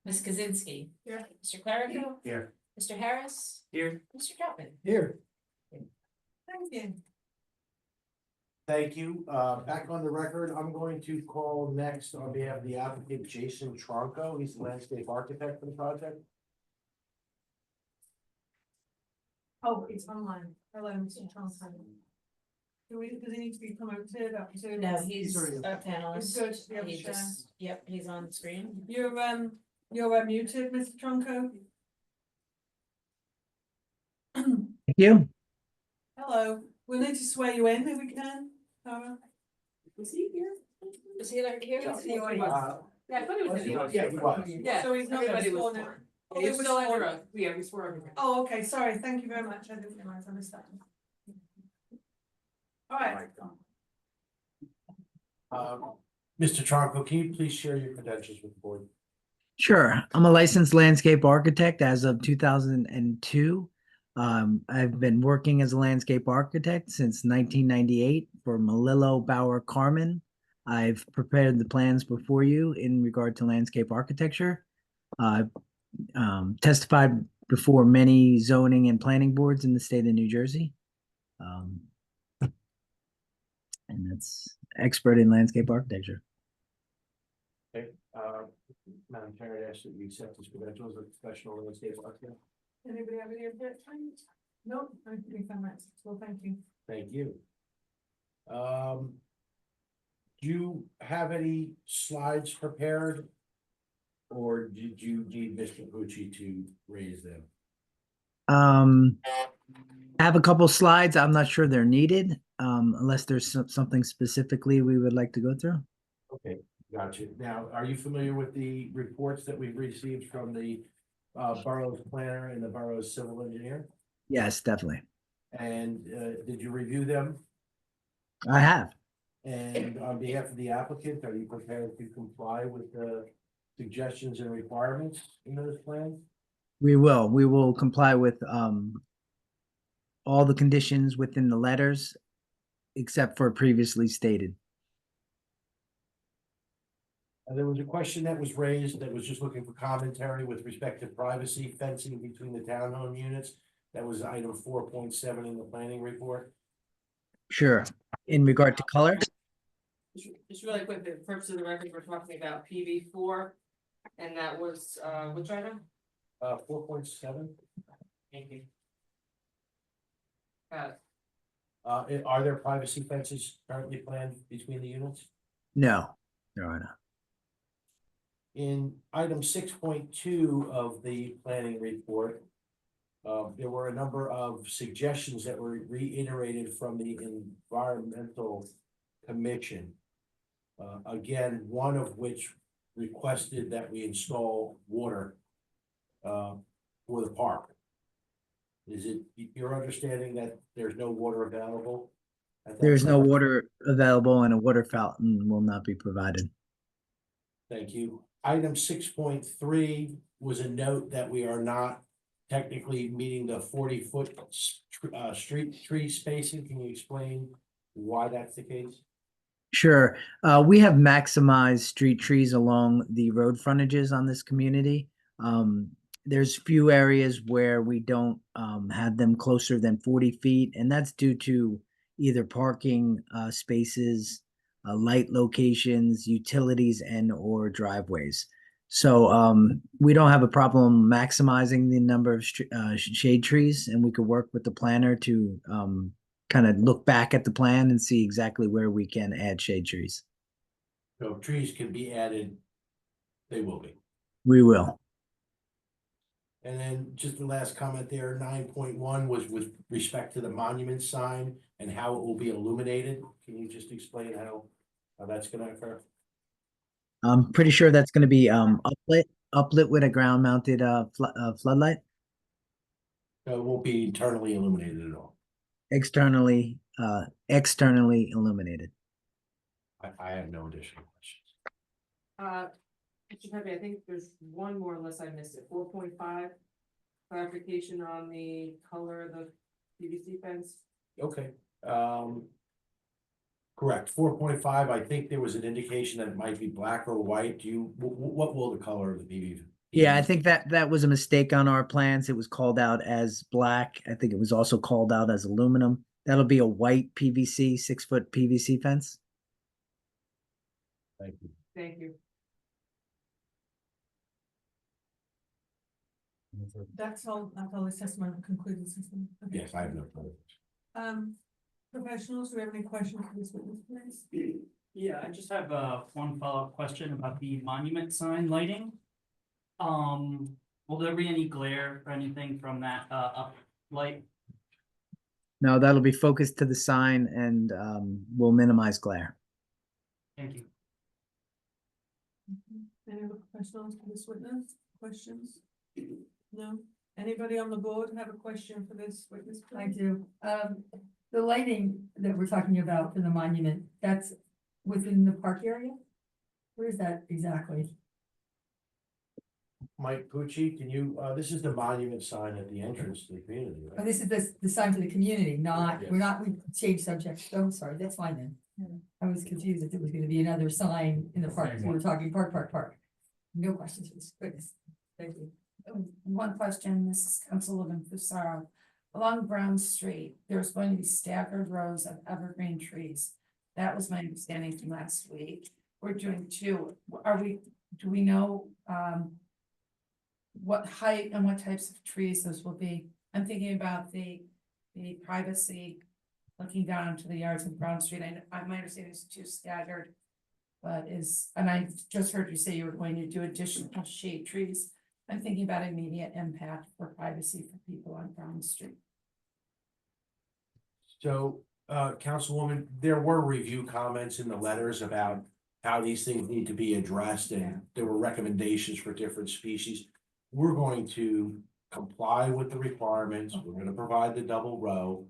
Ms. Kaczynski. Here. Mr. Clerico. Here. Mr. Harris. Here. Mr. Troutman. Here. Thank you. Thank you. Back on the record, I'm going to call next on behalf of the applicant, Jason Tronco. He's the landscape architect for the project. Oh, it's online. Hello, Mr. Johnson. Does he need to be promoted up to? No, he's a He's panelist. good to be able to He share. just, yep, he's on the screen. You're muted, Mr. Tronco. Thank you. Hello, we'll need to swear you in if we can. Tara. Is he here? Is he like here? Yeah, He already he was. was. Yeah, I thought he was in the audience. Yeah, he was. Yeah, So he's not everybody gonna was sworn in. sworn. Oh, He he was was still sworn under in. us. Yeah, we swore everything. Oh, okay, sorry, thank you very much, I didn't realize, I missed that. All right, Mr. Tronco, can you please share your credentials with the board? Sure. I'm a licensed landscape architect as of 2002. I've been working as a landscape architect since 1998 for Malillo Bauer Carmen. I've prepared the plans before you in regard to landscape architecture. I've testified before many zoning and planning boards in the state of New Jersey. And that's expert in landscape architecture. Okay, Madam Chair, I ask that you accept his credentials as professional landscape architect. Anybody have any objections? No, I think I'm right, well, thank you. Thank you. Do you have any slides prepared? Or did you need Mr. Pucci to raise them? I have a couple slides. I'm not sure they're needed, unless there's something specifically we would like to go through. Okay, got you. Now, are you familiar with the reports that we've received from the borough's planner and the borough's civil engineer? Yes, definitely. And did you review them? I have. And on behalf of the applicant, are you prepared to comply with the suggestions and requirements in those plans? We will comply with all the conditions within the letters, except for previously stated. There was a question that was raised that was just looking for commentary with respect to privacy fencing between the townhome units. That was item 4.7 in the planning report. Sure. In regard to color? Just really quick, the purpose of the record, we're talking about PV4, and that was, which item? 4.7. Thank you. Are there privacy fences currently planned between the units? No, there are not. In item 6.2 of the planning report, there were a number of suggestions that were reiterated from the environmental commission. Again, one of which requested that we install water for the park. Is it your understanding that there's no water available? There's no water available and a water fountain will not be provided. Thank you. Item 6.3 was a note that we are not technically meeting the 40-foot street tree spacing. Can you explain why that's the case? Sure. We have maximized street trees along the road frontages on this community. There's few areas where we don't have them closer than 40 feet, and that's due to either parking spaces, light locations, utilities, and or driveways. So we don't have a problem maximizing the number of shade trees, and we could work with the planner to kind of look back at the plan and see exactly where we can add shade trees. So if trees can be added, they will be. We will. And then just the last comment there, 9.1 was with respect to the monument sign and how it will be illuminated. Can you just explain how that's gonna occur? I'm pretty sure that's going to be uplit with a ground mounted floodlight. So it won't be internally illuminated at all. Externally illuminated. I have no additional questions. Mr. Pepe, I think there's one more unless I missed it, 4.5. Clarification on the color of the PVC fence. Okay, correct, 4.5, I think there was an indication that it might be black or white. Do you, what will the color of the PVC? Yeah, I think that was a mistake on our plans. It was called out as black. I think it was also called out as aluminum. That'll be a white PVC, 6-foot PVC fence. Thank you. Thank you. That's all this testimony concluded. Yes, I have no further. Professionals, do we have any questions for this witness, please? Yeah, I just have one follow-up question about the monument sign lighting. Will there be any glare or anything from that up light? No, that'll be focused to the sign and will minimize glare. Thank you. Any other professionals for this witness? Questions? No? Anybody on the board have a question for this witness? I do. The lighting that we're talking about for the monument, that's within the park area? Where is that exactly? Mike Pucci, can you, this is the monument sign at the entrance to the community, Oh, right? this is the sign to the community, not, Yes. we changed subjects, oh, I'm sorry, that's fine then. I was confused if there was gonna be another sign in the park, we were talking park. No questions, for this witness, thank you. One question, this is Councilwoman Fusaro. Along Brown Street, there's going to be staggered rows of evergreen trees. That was my understanding from last week. We're doing two. Do we know, what height and what types of trees those will be? I'm thinking about the privacy, looking down into the yards of Brown Street. My understanding is two staggered. And I just heard you say you were going to do additional shade trees. I'm thinking about immediate impact for privacy for people on Brown Street. So, Councilwoman, there were review comments in the letters about how these things need to be addressed, and there were recommendations for different species. We're going to comply with the requirements, we're gonna provide the double row,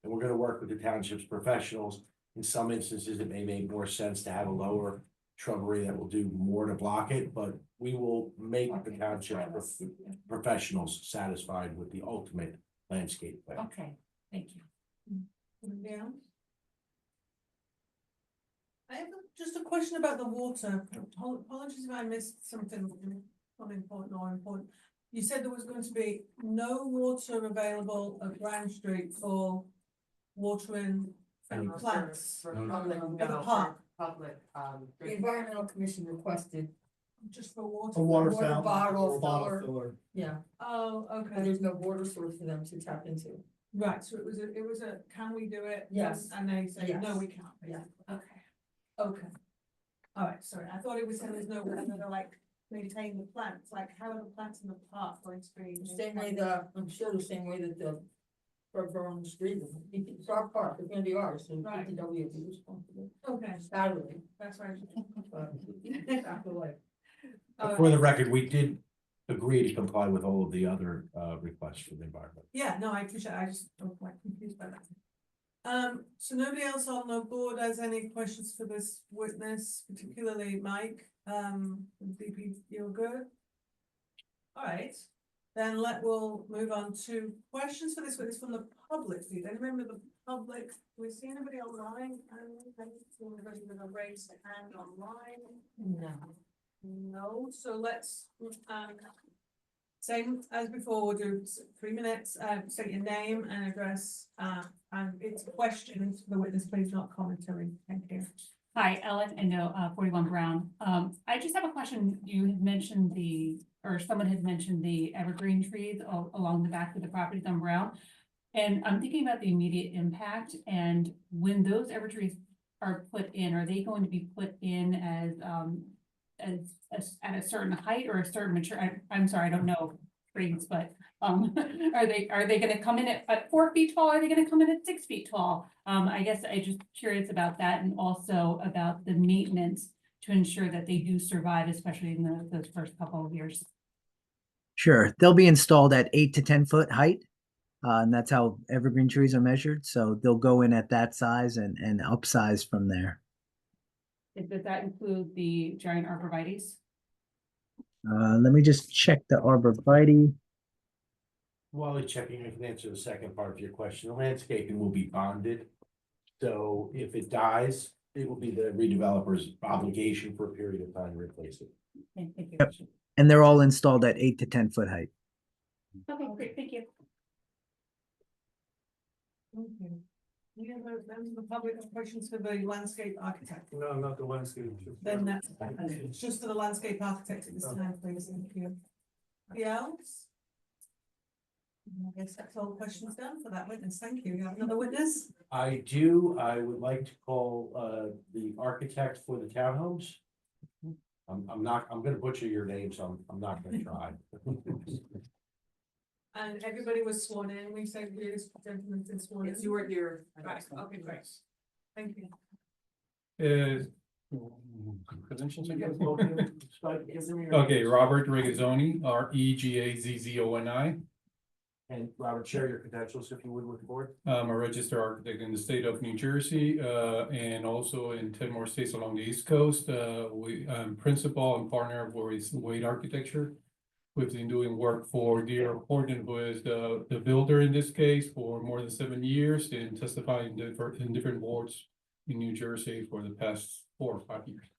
and we're gonna work with the township's professionals. In some instances, it may make more sense to have a lower shrubbery that will do more to block it, but we will make the township professionals satisfied with the ultimate landscape plan. Okay, thank you. Anybody else? I have just a question about the water. Apologies if I missed something unimportant or important. You said there was going to be no water available at Brown Street for watering any plants. For For public, the no, park, for public, The drinking environmental commission requested, just for water. A water Water fountain bottle or a bottle filler. filler. yeah, Oh, but okay, there's no water source for them to tap into. right, so it was a, can we do it? Yes. And they said, no, Yes. we can't. Yeah. Okay. Okay. All right, sorry, I thought it was saying there's no way to like maintain the plants, like how are the plants in the park going to be? Same way I'm sure the same way that the shrubs are on the street, it's our park, it's gonna be ours, so Right. DPW will be responsible. Okay, Saturday, that's right. but after like. But for the record, we did agree to comply with all of the other requests from the environment. Yeah, no, I appreciate it. I just am quite confused by that. So nobody else on the board has any questions for this witness, particularly Mike, DP, you're good? All right, then we'll move on to questions for this witness from the public. Do you remember the public? Do we see anybody online? I see anybody with a raised hand online? No. No, so let's, same as before, we'll do 3 minutes, state your name and address, and it's questions for the witness, please, not commentary, thank you. Hi, Ellen, I know, 41 Brown. I just have a question. You had mentioned or someone had mentioned the evergreen trees along the back of the properties on Brown. And I'm thinking about the immediate impact, and when those evergreens are put in, are they going to be put in as at a certain height or a certain I'm sorry, I don't know trees, but are they gonna come in at 4 feet tall? Are they gonna come in at 6 feet tall? I guess I just curious about that, and also about the maintenance to ensure that they do survive, especially in those first couple of years. Sure, they'll be installed at 8 to 10 foot height. And that's how evergreen trees are measured. So they'll go in at that size and upsize from there. Does that include the giant arborvitaes? Let me just check the arborvitae. While you're checking, I can answer the second part of your question. The landscaping will be bonded. So if it dies, it will be the redeveloper's obligation for a period of time to replace it. Thank you. Yep. And they're all installed at 8 to 10 foot height. Okay, great, thank you. Okay. Any other members of the public have questions for the landscape architect? No, not the landscape. Then it's just for the landscape architect at this time, please, thank you. Anybody else? I guess that's all questions done for that witness, thank you. You have another witness? I do, I would like to call the architect for the townhomes. I'm gonna butcher your name, so I'm not gonna try. And everybody was sworn in, we said this gentleman's been sworn in. Yes, you were here. Right, okay, great. Thank you. Credentials again? Okay, Robert Regazzoni, Regazzoni. And Robert, share your credentials if you would with the board. I'm a registered architect in the state of New Jersey, and also in 10 more states along the East Coast. I'm principal and partner with Wade Architecture. We've been doing work for D.R. Horton, who is the builder in this case, for more than 7 years and testifying in different boards in New Jersey for the past 4 or 5 years.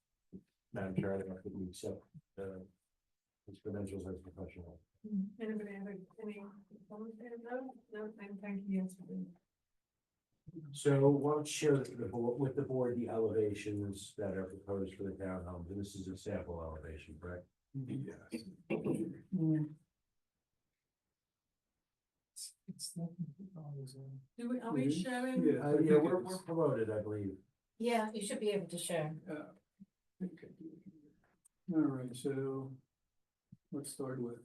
Madam Chair, I think we accept, his credentials as professional. Anybody have any comments there? No, thank you. So why don't you share with the board the elevations that are proposed for the townhomes, and this is a sample elevation, correct? Yes. Are we sharing? Yeah, we're promoted, I believe. Yeah, you should be able to share. All right, so let's start with.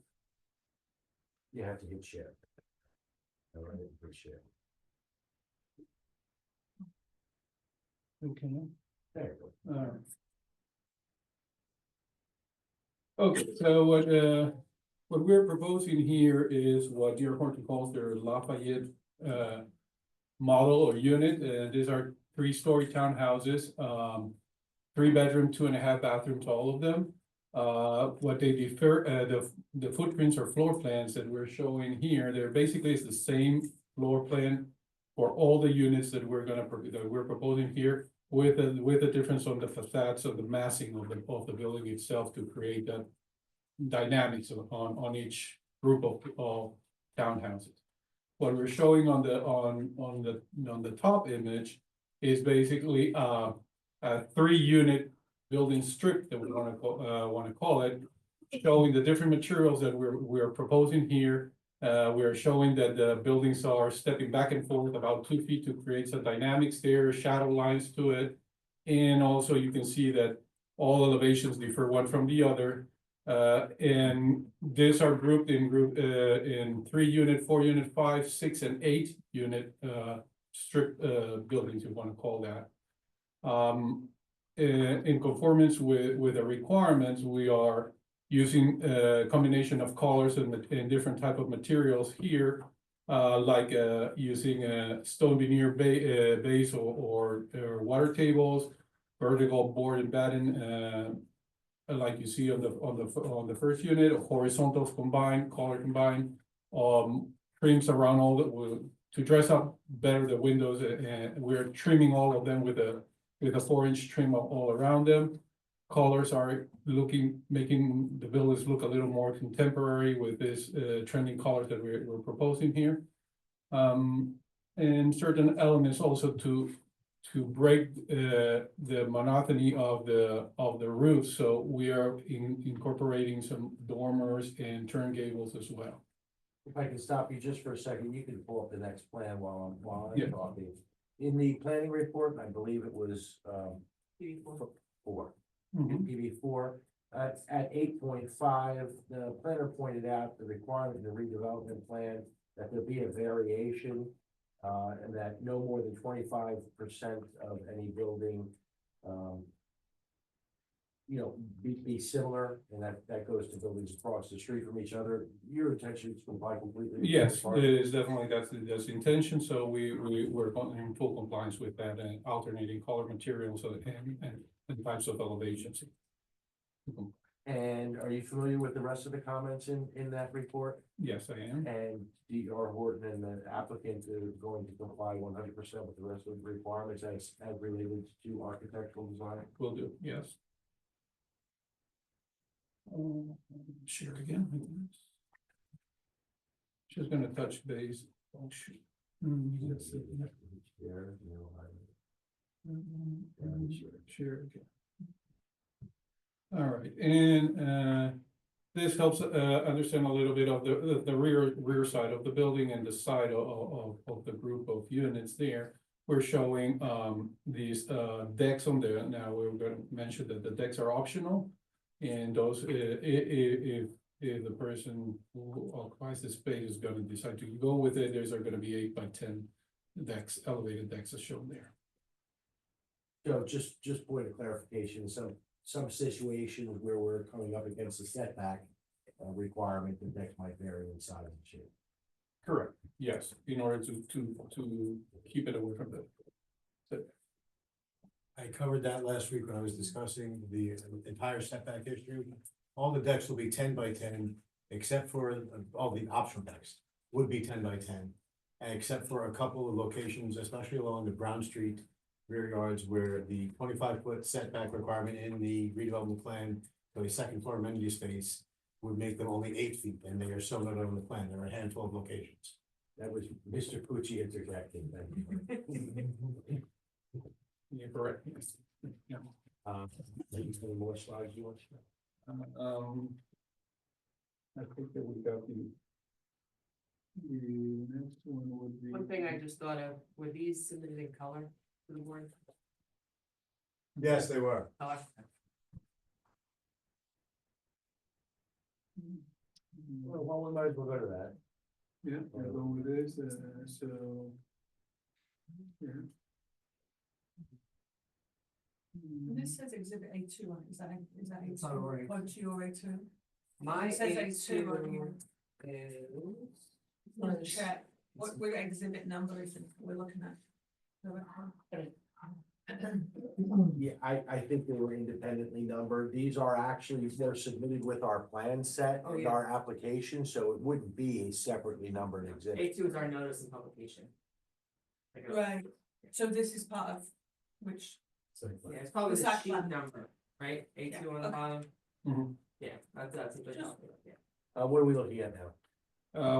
You have to hit share. All right, hit share. Okay. There you go. Okay, so what we're proposing here is what D.R. Horton calls their Lafayette model or unit. These are 3-story townhouses, 3-bedroom, 2.5 bathrooms, all of them. What they differ, the footprints or floor plans that we're showing here, they're basically it's the same floor plan for all the units that we're proposing here, with a difference on the facades of the massing of the building itself to create that dynamics on each group of townhouses. What we're showing on the top image is basically a 3-unit building strip that we want to call it, showing the different materials that we're proposing here. We're showing that the buildings are stepping back and forth about 2 feet to create some dynamics there, shadow lines to it. And also you can see that all elevations differ one from the other. And these are grouped in 3-unit, 4-unit, 5, 6, and 8-unit strip buildings, you want to call that. In conformance with the requirements, we are using a combination of colors and different type of materials here, like using a stone veneer base or water tables, vertical board and batten, like you see on the first unit, horizontals combined, color combined, trims around all to dress up better the windows, and we're trimming all of them with a 4-inch trim all around them. Colors are making the buildings look a little more contemporary with this trending colors that we're proposing here. And certain elements also to break the monotony of the roof. So we are incorporating some dormers and turn gables as well. If I can stop you just for a second, you can pull up the next plan while I'm Yeah. talking. In the planning report, I believe it was 4. Mhm. PV4, at 8.5, the planner pointed out the requirement in the redevelopment plan that there be a variation. And that no more than 25% of any building, be similar, and that goes to buildings across the street from each other. Your intention is to comply completely? with Yes, this part? it is definitely, that's the intention, so we're in full compliance with that and alternating color materials and types of elevations. And are you familiar with the rest of the comments in that report? Yes, I am. And D.R. Horton and the applicant are going to comply 100% with the rest of the requirements as related to architectural design? Will do, yes. Share again. She's gonna touch base. Oh, shoot. Yes. Share again. All right, and this helps understand a little bit of the rear side of the building and the side of the group of units there. We're showing these decks on there. Now we're going to mention that the decks are optional, and those if the person who occupies the space is going to decide to go with it, there's going to be 8 by 10 decks, elevated decks as shown there. So just point of clarification, some situations where we're coming up against a setback requirement, the deck might vary in size and shape. Correct, yes, in order to keep it away from the. I covered that last week when I was discussing the entire setback issue. All the decks will be 10 by 10 except for all the optional text, would be 10 by 10. And except for a couple of locations, especially along the Brown Street rear yards where the 25-foot setback requirement in the redevelopment plan for the second floor amenity space would make them only 8 feet, and they are so noted on the plan. There are a handful of locations. That was Mr. Pucci interjecting. Yeah, correct. Yeah. Any more slides you want to show? I think that we got the next one would be. One thing I just thought of, were these submitted in color to the board? Yes, they were. Color? Well, we might as well go to that. Yeah, we'll go with this, so. Yeah. This says exhibit A2, is that It's not right. A2, 1, 2, or A2? My It says A2 on here. is. Want to check what exhibit number is it we're looking at? Yeah, I think they were independently numbered. These are actually, they're submitted with our plan set Oh, and yeah. our application, so it wouldn't be a separately numbered exhibit. A2 is our notice of publication. Right, so this is part of which, Yeah, it's probably The the site sheet plan. number, right? A2 Yeah, on the okay. bottom. Mhm. Yeah, that's a good. Sure. Yeah. What are we looking at now?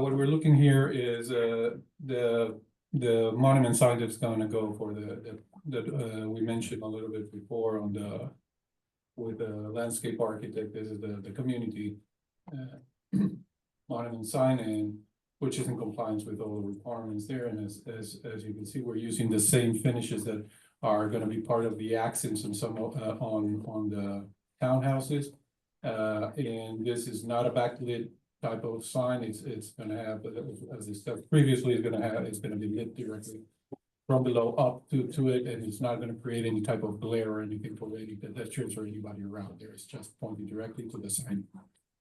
What we're looking here is the monument sign that's gonna go for that we mentioned a little bit before on the. With the landscape architect, this is the community monument sign, and which is in compliance with all the requirements there, and as you can see, we're using the same finishes that are gonna be part of the accents and some on the townhouses. And this is not a backlit type of sign, it's gonna have, as discussed previously, it's gonna be lit directly from below up to it, and it's not gonna create any type of glare or anything for any pedestrians or anybody around there, it's just pointing directly to the sign.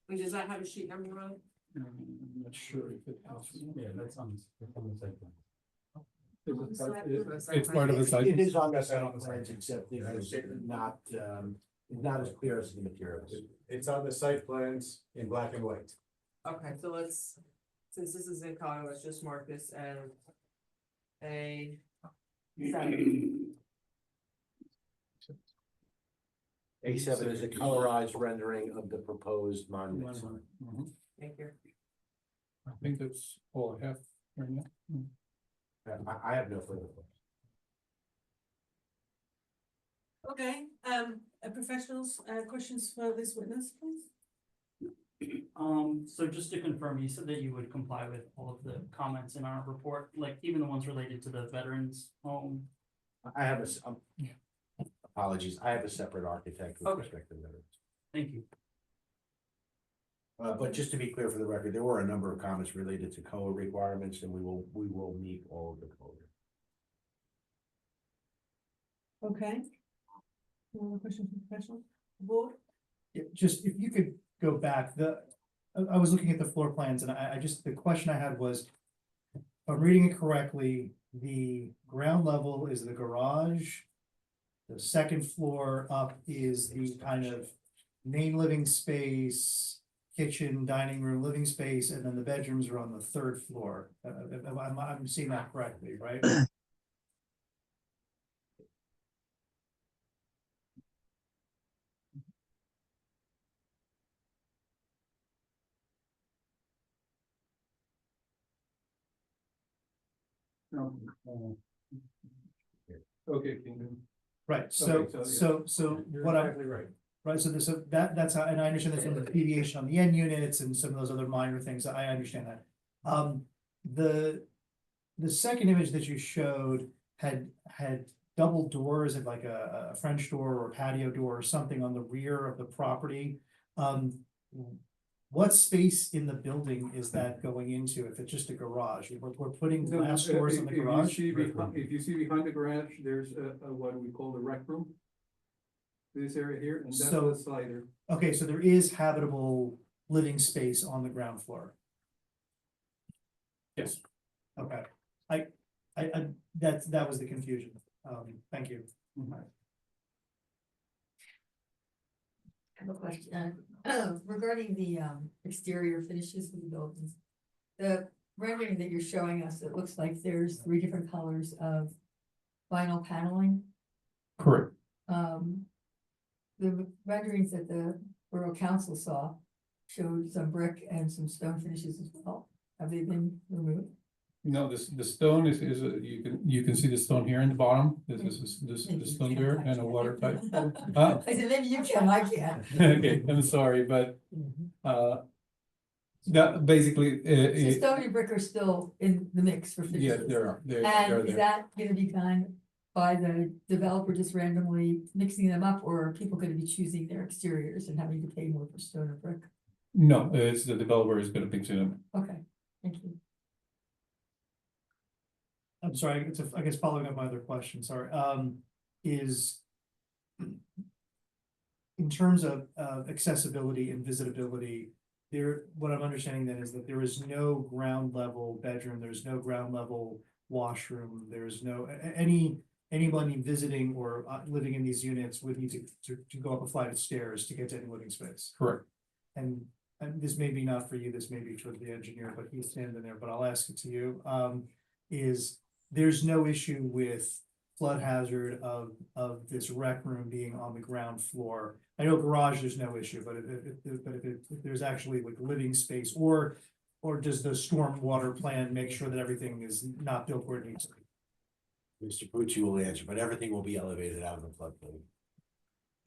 Wait, does that have a sheet number on it? I'm not sure if it has. Yeah, that's on the site plan. It's part of the site. It is on the site plans, except it is not as clear as the materials. It's on the site plans in black and white. Okay, so let's, since this is in color, let's just mark this as A. 7. A7 is a colorized rendering of the proposed monument sign. Mhm. Thank you. I think that's all I have right now. I have no further questions. okay, professionals, questions for this witness, please? So just to confirm, you said that you would comply with all of the comments in our report, like even the ones related to the veterans home? I have apologies, I have a separate architect with Okay. respect to that. Thank you. But just to be clear for the record, there were a number of comments related to code requirements, and we will meet all of the code. Okay. Any more questions from professionals? Board? Yeah, just if you could go back, I was looking at the floor plans and I just, the question I had was. If I'm reading it correctly, the ground level is the garage. The second floor up is the kind of main living space, kitchen, dining room, living space, and then the bedrooms are on the third floor. I'm seeing that correctly, right? Okay. Kingdom. Right, so Okay, so, You're what I'm, exactly right. right, so that's how, and I understand there's some deviation on the end units and some of those other minor things, I understand that. The second image that you showed had double doors and like a French door or patio door or something on the rear of the property. What space in the building is that going into, if it's just a garage? We're putting glass doors in the garage? If you see behind the garage, there's what we call the rec room. This area here, and that's So- the slider. Okay, so there is habitable living space on the ground floor. Yes. Okay, that was the confusion. Thank you. I have a question, Regarding the exterior finishes of the buildings. The rendering that you're showing us, it looks like there's 3 different colors of vinyl paneling. Correct. The renderings that the Borough Council saw showed some brick and some stone finishes as well. Have they been removed? No, the stone is, you can see the stone here in the bottom, the stone there and a water pipe. I said, maybe you can, I can't. Okay, I'm sorry, but, that basically, So stone and brick are still in the mix for yeah, finishes. they're And is there. that gonna be done by the developer just randomly mixing them up, or are people gonna be choosing their exteriors and having to pay more for stone or brick? No, it's the developer is gonna pick it up. Okay, thank you. I'm sorry, it's I guess following up my other question, sorry, is. In terms of accessibility and visibility, what I'm understanding then is that there is no ground level bedroom, there's no ground level washroom, there's no, anybody visiting or living in these units would need to go up a flight of stairs to get to any living space. Correct. And this may be not for you, this may be for the engineer, but he's standing there, but I'll ask it to you, is there's no issue with flood hazard of this rec room being on the ground floor. I know garage, there's no issue, but if there's actually like living space, or does the stormwater plan make sure that everything is not built where it needs to be? Mr. Pucci will answer, but everything will be elevated out of the floodplain.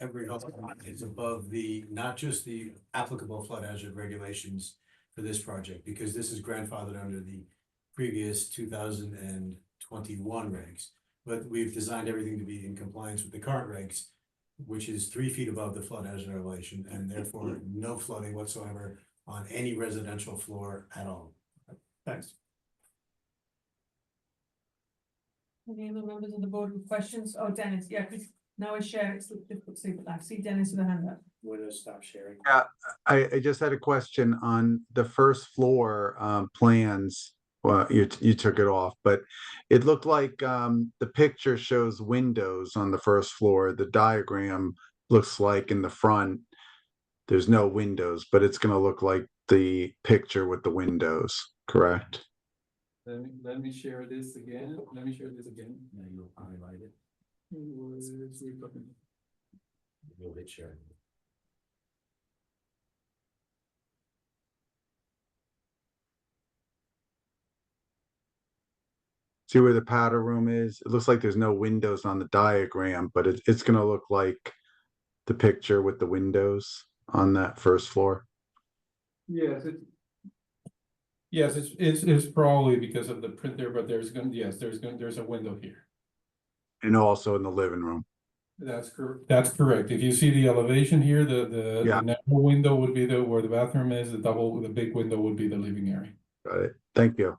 Every home is above not just the applicable flood hazard regulations for this project, because this is grandfathered under the previous 2021 regs. But we've designed everything to be in compliance with the current regs, which is 3 feet above the flood hazard elevation, and therefore no flooding whatsoever on any residential floor at all. Thanks. Any other members of the board with questions? Oh, Dennis, yeah, because now I share, it's difficult to see, but I see Dennis with a hand up. We're gonna stop sharing. Yeah, I just had a question on the first floor plans. Well, you took it off, but it looked like the picture shows windows on the first floor. The diagram looks like in the front, there's no windows, but it's gonna look like the picture with the windows, correct? Let me share this again. Let me share this again. Now you'll highlight it. Where is it? You'll hit share. See where the powder room is? It looks like there's no windows on the diagram, but it's gonna look like the picture with the windows on that first floor. Yes, it's probably because of the print there, but there's a window here. And also in the living room. That's correct. If you see the elevation here, the narrow window would be where the bathroom is, the big window would be the living area. Got it. Thank you.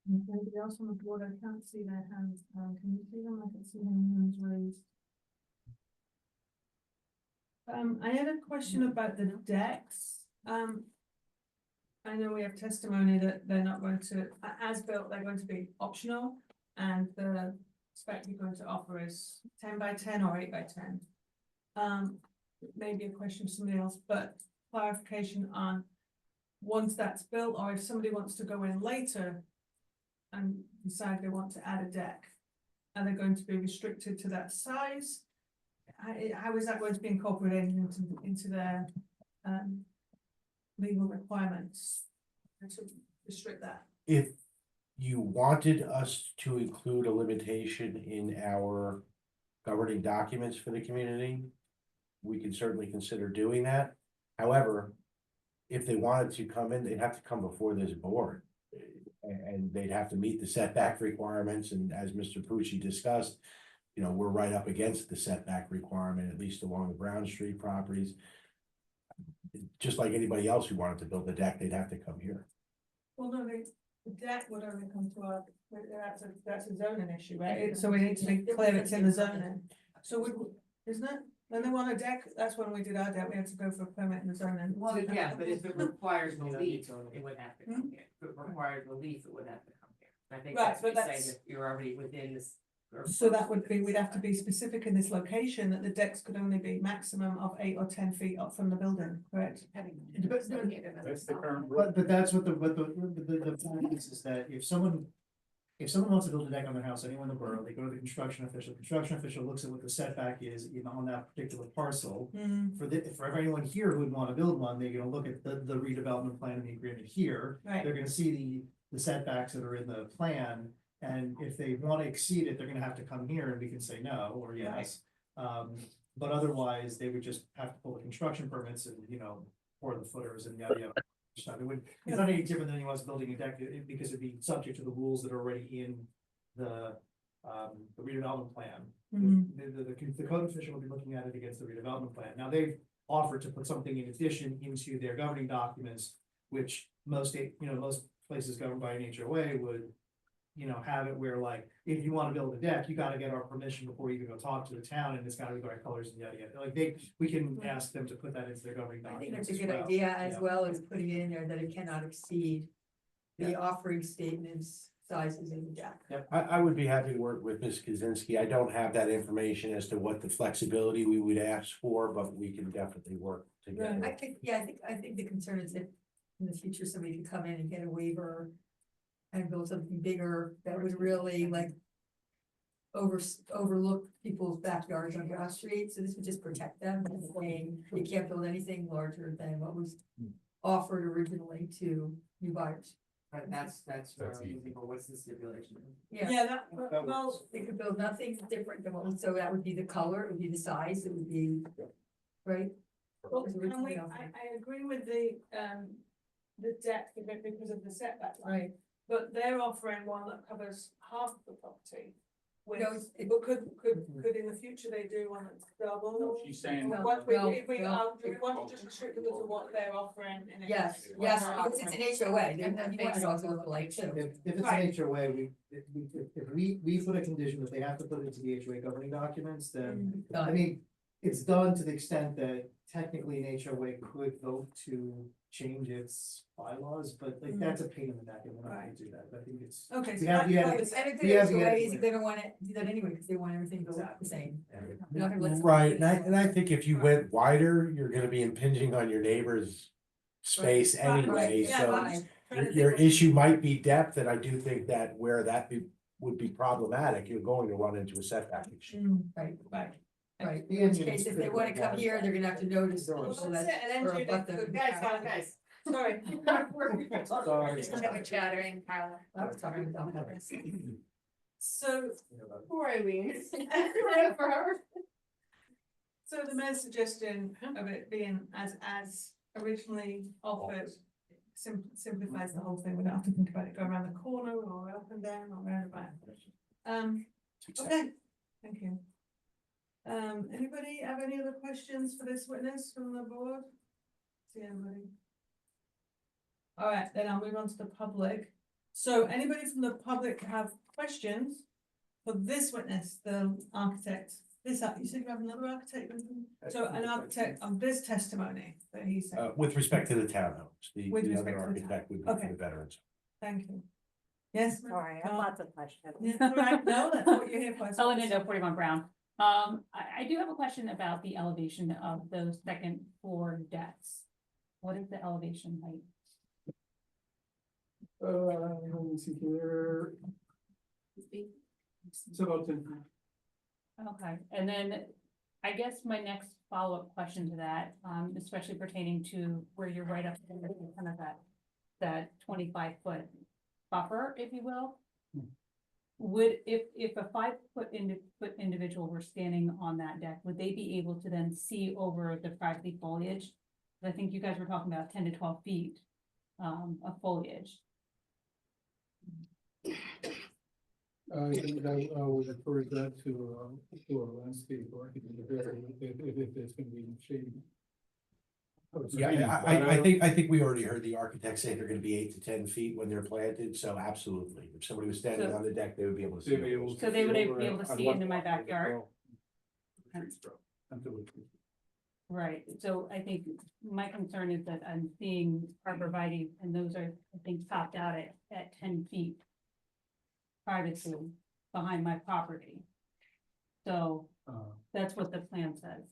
Anybody else on the board? I can't see their hands. Can you see them? I can see them hands raised. I had a question about the decks. I know we have testimony that they're not going to, as built, they're going to be optional, and the spec you're going to offer is 10 by 10 or 8 by 10. Maybe a question for somebody else, but clarification on once that's built, or if somebody wants to go in later and decide they want to add a deck, are they going to be restricted to that size? How is that going to be incorporated into their legal requirements to restrict that? If you wanted us to include a limitation in our governing documents for the community, we can certainly consider doing that. However, if they wanted to come in, they'd have to come before this board. And they'd have to meet the setback requirements, and as Mr. Pucci discussed, you know, we're right up against the setback requirement, at least along the Brown Street properties. Just like anybody else who wanted to build a deck, they'd have to come here. Well, no, the deck would only come to our, that's a zoning issue, right? So we need to make clear it's in the zoning. So isn't it? When they want a deck, that's when we did our deck, we had to go for a permit in the zoning. Well, yeah, but if it requires relief, it would have to come here. If it requires relief, it would have to come here. I think Right, that's what but you're saying, if you're already within this So that would be, we'd have to be specific in this location that the decks could only be maximum of 8 or 10 feet up from the building, correct? That's the current. But that's what the point is that if someone wants to build a deck on their house, anyone in the borough, they go to the construction official looks at what the setback is, on that particular parcel. Mm, For anyone here who would want to build one, they're gonna look at the redevelopment plan and the agreement here. right, They're gonna see the setbacks that are in the plan, and if they want to exceed it, they're gonna have to come here and we can say no or yes. But otherwise, they would just have to pull the construction permits and, pour the footers and yada yada. Stuff. It's not any different than anyone else building a deck, because it'd be subject to the rules that are already in the redevelopment plan. Mhm. The code official will be looking at it against the redevelopment plan. Now, they've offered to put something in addition into their governing documents, which most places governed by an HOA would, have it where, like, if you want to build a deck, you gotta get our permission before you can go talk to the town, and it's gotta be the right colors and yada yada. Like, we can ask them to put that into their governing I think documents that's a as good well. idea, as Yeah. well as putting it in there that it cannot exceed the offering statements sizes in the deck. I would be happy to work with Ms. Kaczynski. I don't have that information as to what the flexibility we would ask for, but we can definitely work together. I think the concern is that in the future, somebody could come in and get a waiver and build something bigger that would really overlook people's backyards on Grass Street, so this would just protect them, and saying you can't build anything larger than what was offered originally to new buyers. Right, that's where I'm thinking, well, what's the stipulation? yeah, well, They could build nothing different than what was, so that would be the color, it would be the size, it would be, right? well, Was can originally we, offered. I agree with the depth of it because of the setback line. Right. But they're offering one that covers half of the property. With, No, it's- but could in the future they do one that's double? She's saying. No. What, No, if we, no. do we want to just restrict them to what they're offering in it? Yes, because it's an HOA, they're not based off of like, so. If it's Right. an HOA, if we put a condition that they have to put it into the HOA governing documents, then, I mean, it's done to the extent that technically an HOA could vote to change its bylaws, but like, that's a pain in the neck, and we're not gonna do that, I think it's. Okay. We so have- we that have- covers- And if We the have the HOAs, edit. they don't wanna do that anyway, because they want everything to go the same. They're not gonna let- Right, and I think if you went wider, you're gonna be impinging on your neighbor's space Right, right, anyway, yeah, so I'm just trying to your think of- issue might be depth, and I do think that where would be problematic, you're going to run into a setback issue. Right, right. Right, The in which engine case, is if they critical wanna come water here, they're gonna have to notice. Well, so that's that's- it, and or then abut them. guys, sorry. Sorry. Chattering, Carla. I was talking about that. So, Poor Eileen. so the mayor's suggestion of it being as originally offered simplifies the whole thing, we don't have to think about it, go around the corner or up and down or round about. Okay, thank you. Anybody have any other questions for this witness from the board? See anybody? All right, then I'll move on to the public. So anybody from the public have questions for this witness, the architect? You said you have another architect, so an architect on this testimony that he said. With respect to the townhomes, With the respect other to the architect would be Okay. for the veterans. Thank you. Yes. Sorry, I have lots of questions. Yeah, all right, no, that's what you're here for. Ellen Indo, 41 Brown. I do have a question about the elevation of those second floor decks. What is the elevation height? Let me see here. It's about 10 feet. Okay, and then I guess my next follow-up question to that, especially pertaining to where you're right up in kind of that 25-foot buffer, if you will. Would, if a 5-foot individual were standing on that deck, would they be able to then see over the privacy foliage? I think you guys were talking about 10 to 12 feet of foliage. I think I would encourage that to a landscape architect if it's gonna be shady. Yeah, I think we already heard the architect say they're gonna be 8 to 10 feet when they're planted, so absolutely. If somebody was standing So- on the deck, they would be able to see. They'd be able it. So they would be able to see into my backyard? Right, so I think my concern is that I'm seeing arborvitae, and those are, I think, topped out at 10 feet privacy. behind my property. So that's what the plan says.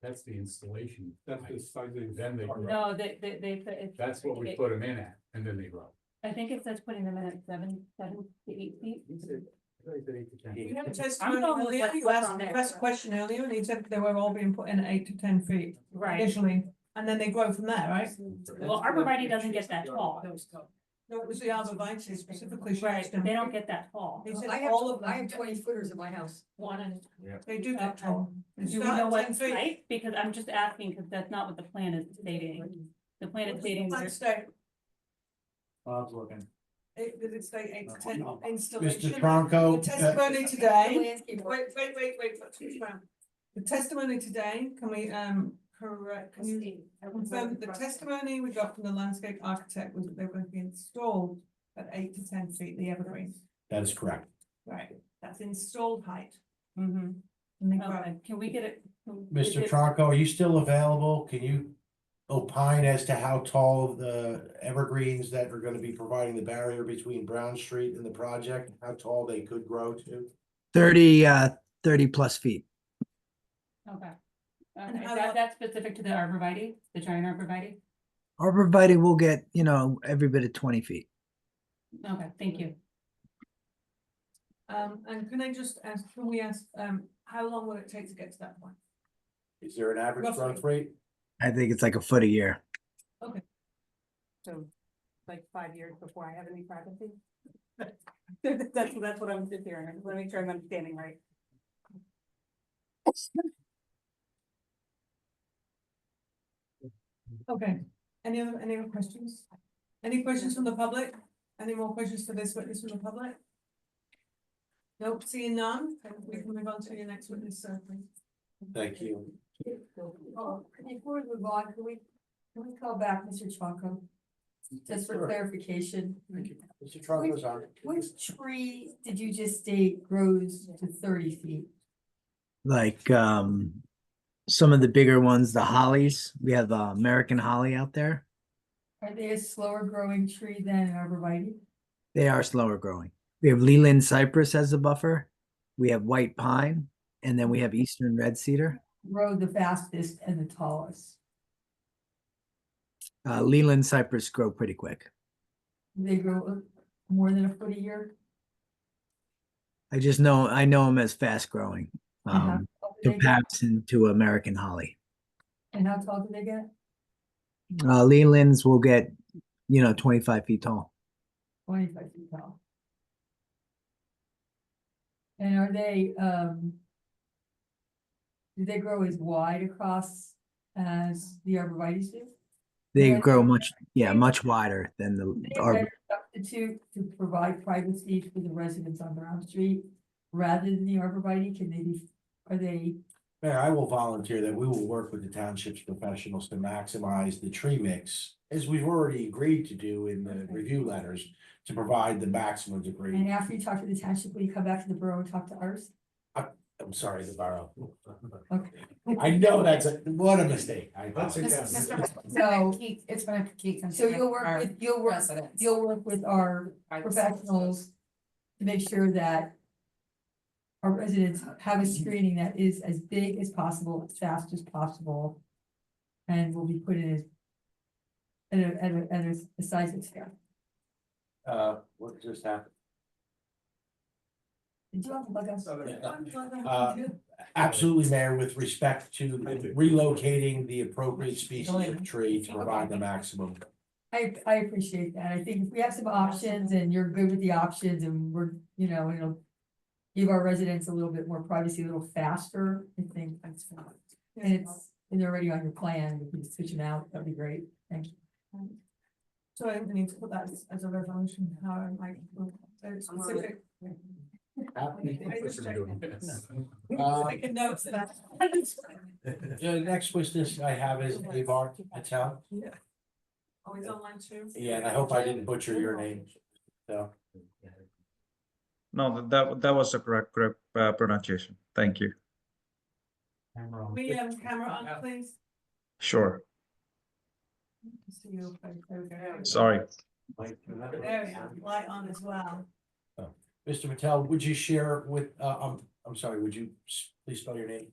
That's the installation. That's the sizing. Then they grow. No, they. That's what we put them in at, and then they grow. I think it says putting them in at 7 to 8 feet. We had a I'm testimony going with earlier, you what's asked, on you there. asked a question earlier, and he said they were all being put in at 8 to 10 feet Right. initially, and then they grow from there, right? Well, arborvitae doesn't get that tall. No, it was the arborvitae specifically. she Right, asked him. they don't get that tall. He said I have, all of I have them, 20 footers in my house. One and. they do get tall. They Do we start know at what 10 feet. height? Because I'm just asking, because that's not what the plan is stating. The plan is stating. I'd say, Bob's looking. did it say 8 to 10 installation? Mr. Tronco, The testimony today, Landscape. wait, the testimony today, can we, correct, can you confirm that the testimony we got from the landscape architect was that they were going to be installed at 8 to 10 feet, the evergreens, that is correct. right, that's installed height. Mm-hmm. And they grow. Okay, can we get it? Mr. it- Tronco, are you still available? Can you opine as to how tall the evergreens that are gonna be providing the barrier between Brown Street and the project, how tall they could grow to? 30 plus feet. Okay. And Okay, how that's specific to the arborvitae, the giant arborvitae? Arborvitae will get, every bit of 20 feet. Okay, thank you. And can I just ask, can we ask, how long will it take to get to that point? Is there an average Roughly. growth rate? I think it's like a foot a year. So, like 5 years before I have any privacy? That's what I'm just hearing. Let me make sure I'm understanding right. Okay, any other questions? Any questions from the public? Any more questions for this witness from the public? Nope, seeing none, then we can move on to your next witness, sir, please. Thank you. Oh, before we move on, can we call back Mr. Tronco? Just for clarification. Thank you. Mr. Tronco's on. Which tree did you just state grows to 30 feet? Like some of the bigger ones, the hollies. We have American holly out there. Are they a slower growing tree than an arborvitae? They are slower growing. We have Leland cypress as a buffer. We have white pine, and then we have eastern red cedar. Grow the fastest and the tallest. Leland cypress grow pretty quick. They grow more than a foot a year. I know them as fast growing. And how tall do they get? Comparison to American holly. And how tall do they get? Lelands will get, 25 feet tall. 25 feet tall. And are they, do they grow as wide across as the arborvitae do? They Yeah. grow much wider than the They better substitute to provide privacy for the residents on Brown Street rather than the arborvitae, are they? Mayor, I will volunteer that we will work with the township's professionals to maximize the tree mix, as we've already agreed to do in the review letters, to provide the maximum And degree. after you talk to the township, will you come back to the borough and talk to ours? I'm sorry, the borough. Okay. I know what a mistake. I That's apologize. So, It's gonna keep. so you'll work with our professionals to make sure that our residents have a screening that is as big as possible, as fast as possible, and will be put in at a size that's fair. What just happened? Did you want to bug us? Absolutely, Mayor, with respect to relocating the appropriate species of tree to provide the maximum. I appreciate that. I think if we have some options and you're good with the options and we're, it'll give our residents a little bit more privacy, a little faster, I think that's fine. And they're already on your plan, we can switch them out, that'd be great, thank you. So I need to put that as a resolution, how I might, specific. Making notes of that. The next witness I have is Avar Patel. Yeah. Oh, he's online too? Yeah, and I hope I didn't butcher your name, so. No, that was a correct pronunciation. Thank you. We have camera on, please. Sure. See your face, there we go. Sorry. There we go, light on as well. Mr. Patel, would you share with, I'm sorry, would you please spell your name?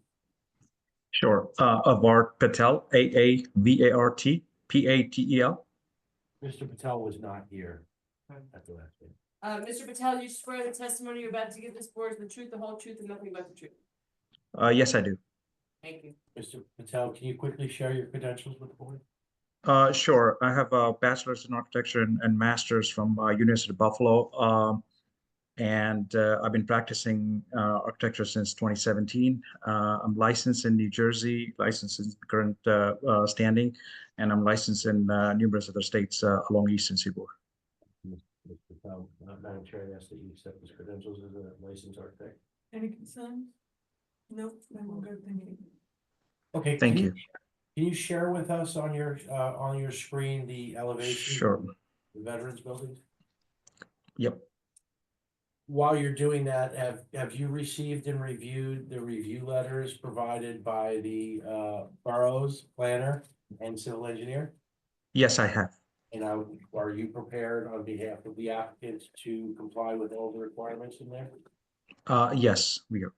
Sure. Avart Patel, AAVART, PATEL. Mr. Patel was not here at the last meeting. Mr. Patel, you swear the testimony you're about to give this board is the truth, the whole truth, and nothing but the truth. Yes, I do. Thank you. Mr. Patel, can you quickly share your credentials with the board? Sure. I have a bachelor's in architecture and master's from University of Buffalo. And I've been practicing architecture since 2017. I'm licensed in New Jersey, licensed in current standing, and I'm licensed in numerous other states along Eastern Seaboard. Mr. Patel, Madam Chair, I ask that you accept his credentials as a licensed architect. Any concerns? Nope, then we'll go, thank you. Okay. Thank you. Can you share with us on your screen the elevation? Sure. of The Veterans Building? Yep. While you're doing that, have you received and reviewed the review letters provided by the borough's planner and civil engineer? Yes, I have. And are you prepared on behalf of the applicant to comply with all the requirements in there? Yes, we are.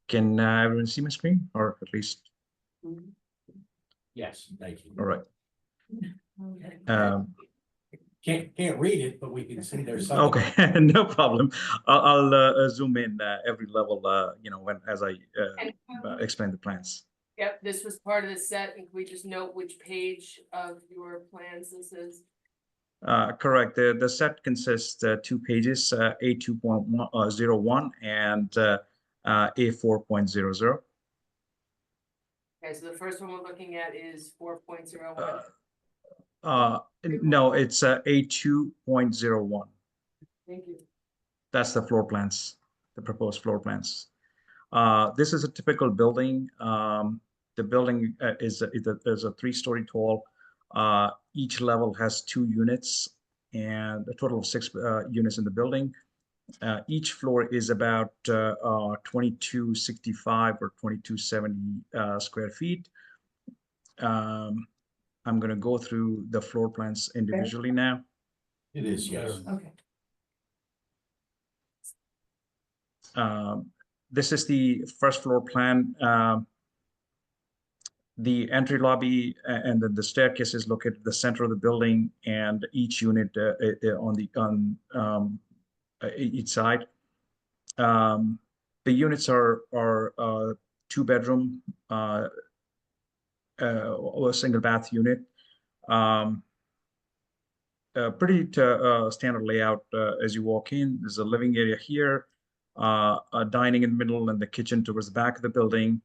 Can everyone see my screen, or at least? Yes, thank you. All right. Can't read it, but we can see there's something. Okay, no problem. I'll zoom in every level, as I explain the plans. Yep, this was part of the set, and can we just note which page of your plans this is? Correct. The set consists 2 pages, A2.01 and A4.00. Okay, so the first one we're looking at is 4.01. No, it's A2.01. Thank you. That's the floor plans, the proposed floor plans. This is a typical building. The building is a 3-story tall. Each level has 2 units and a total of 6 units in the building. Each floor is about 2265 or 2270 square feet. I'm going to go through the floor plans individually now. It is, yes. Okay. This is the first floor plan. The entry lobby and then the staircase is located at the center of the building, and each unit on each side. The units are 2-bedroom, a single bath unit. Pretty standard layout as you walk in. There's a living area here, a dining in the middle, and the kitchen towards the back of the building.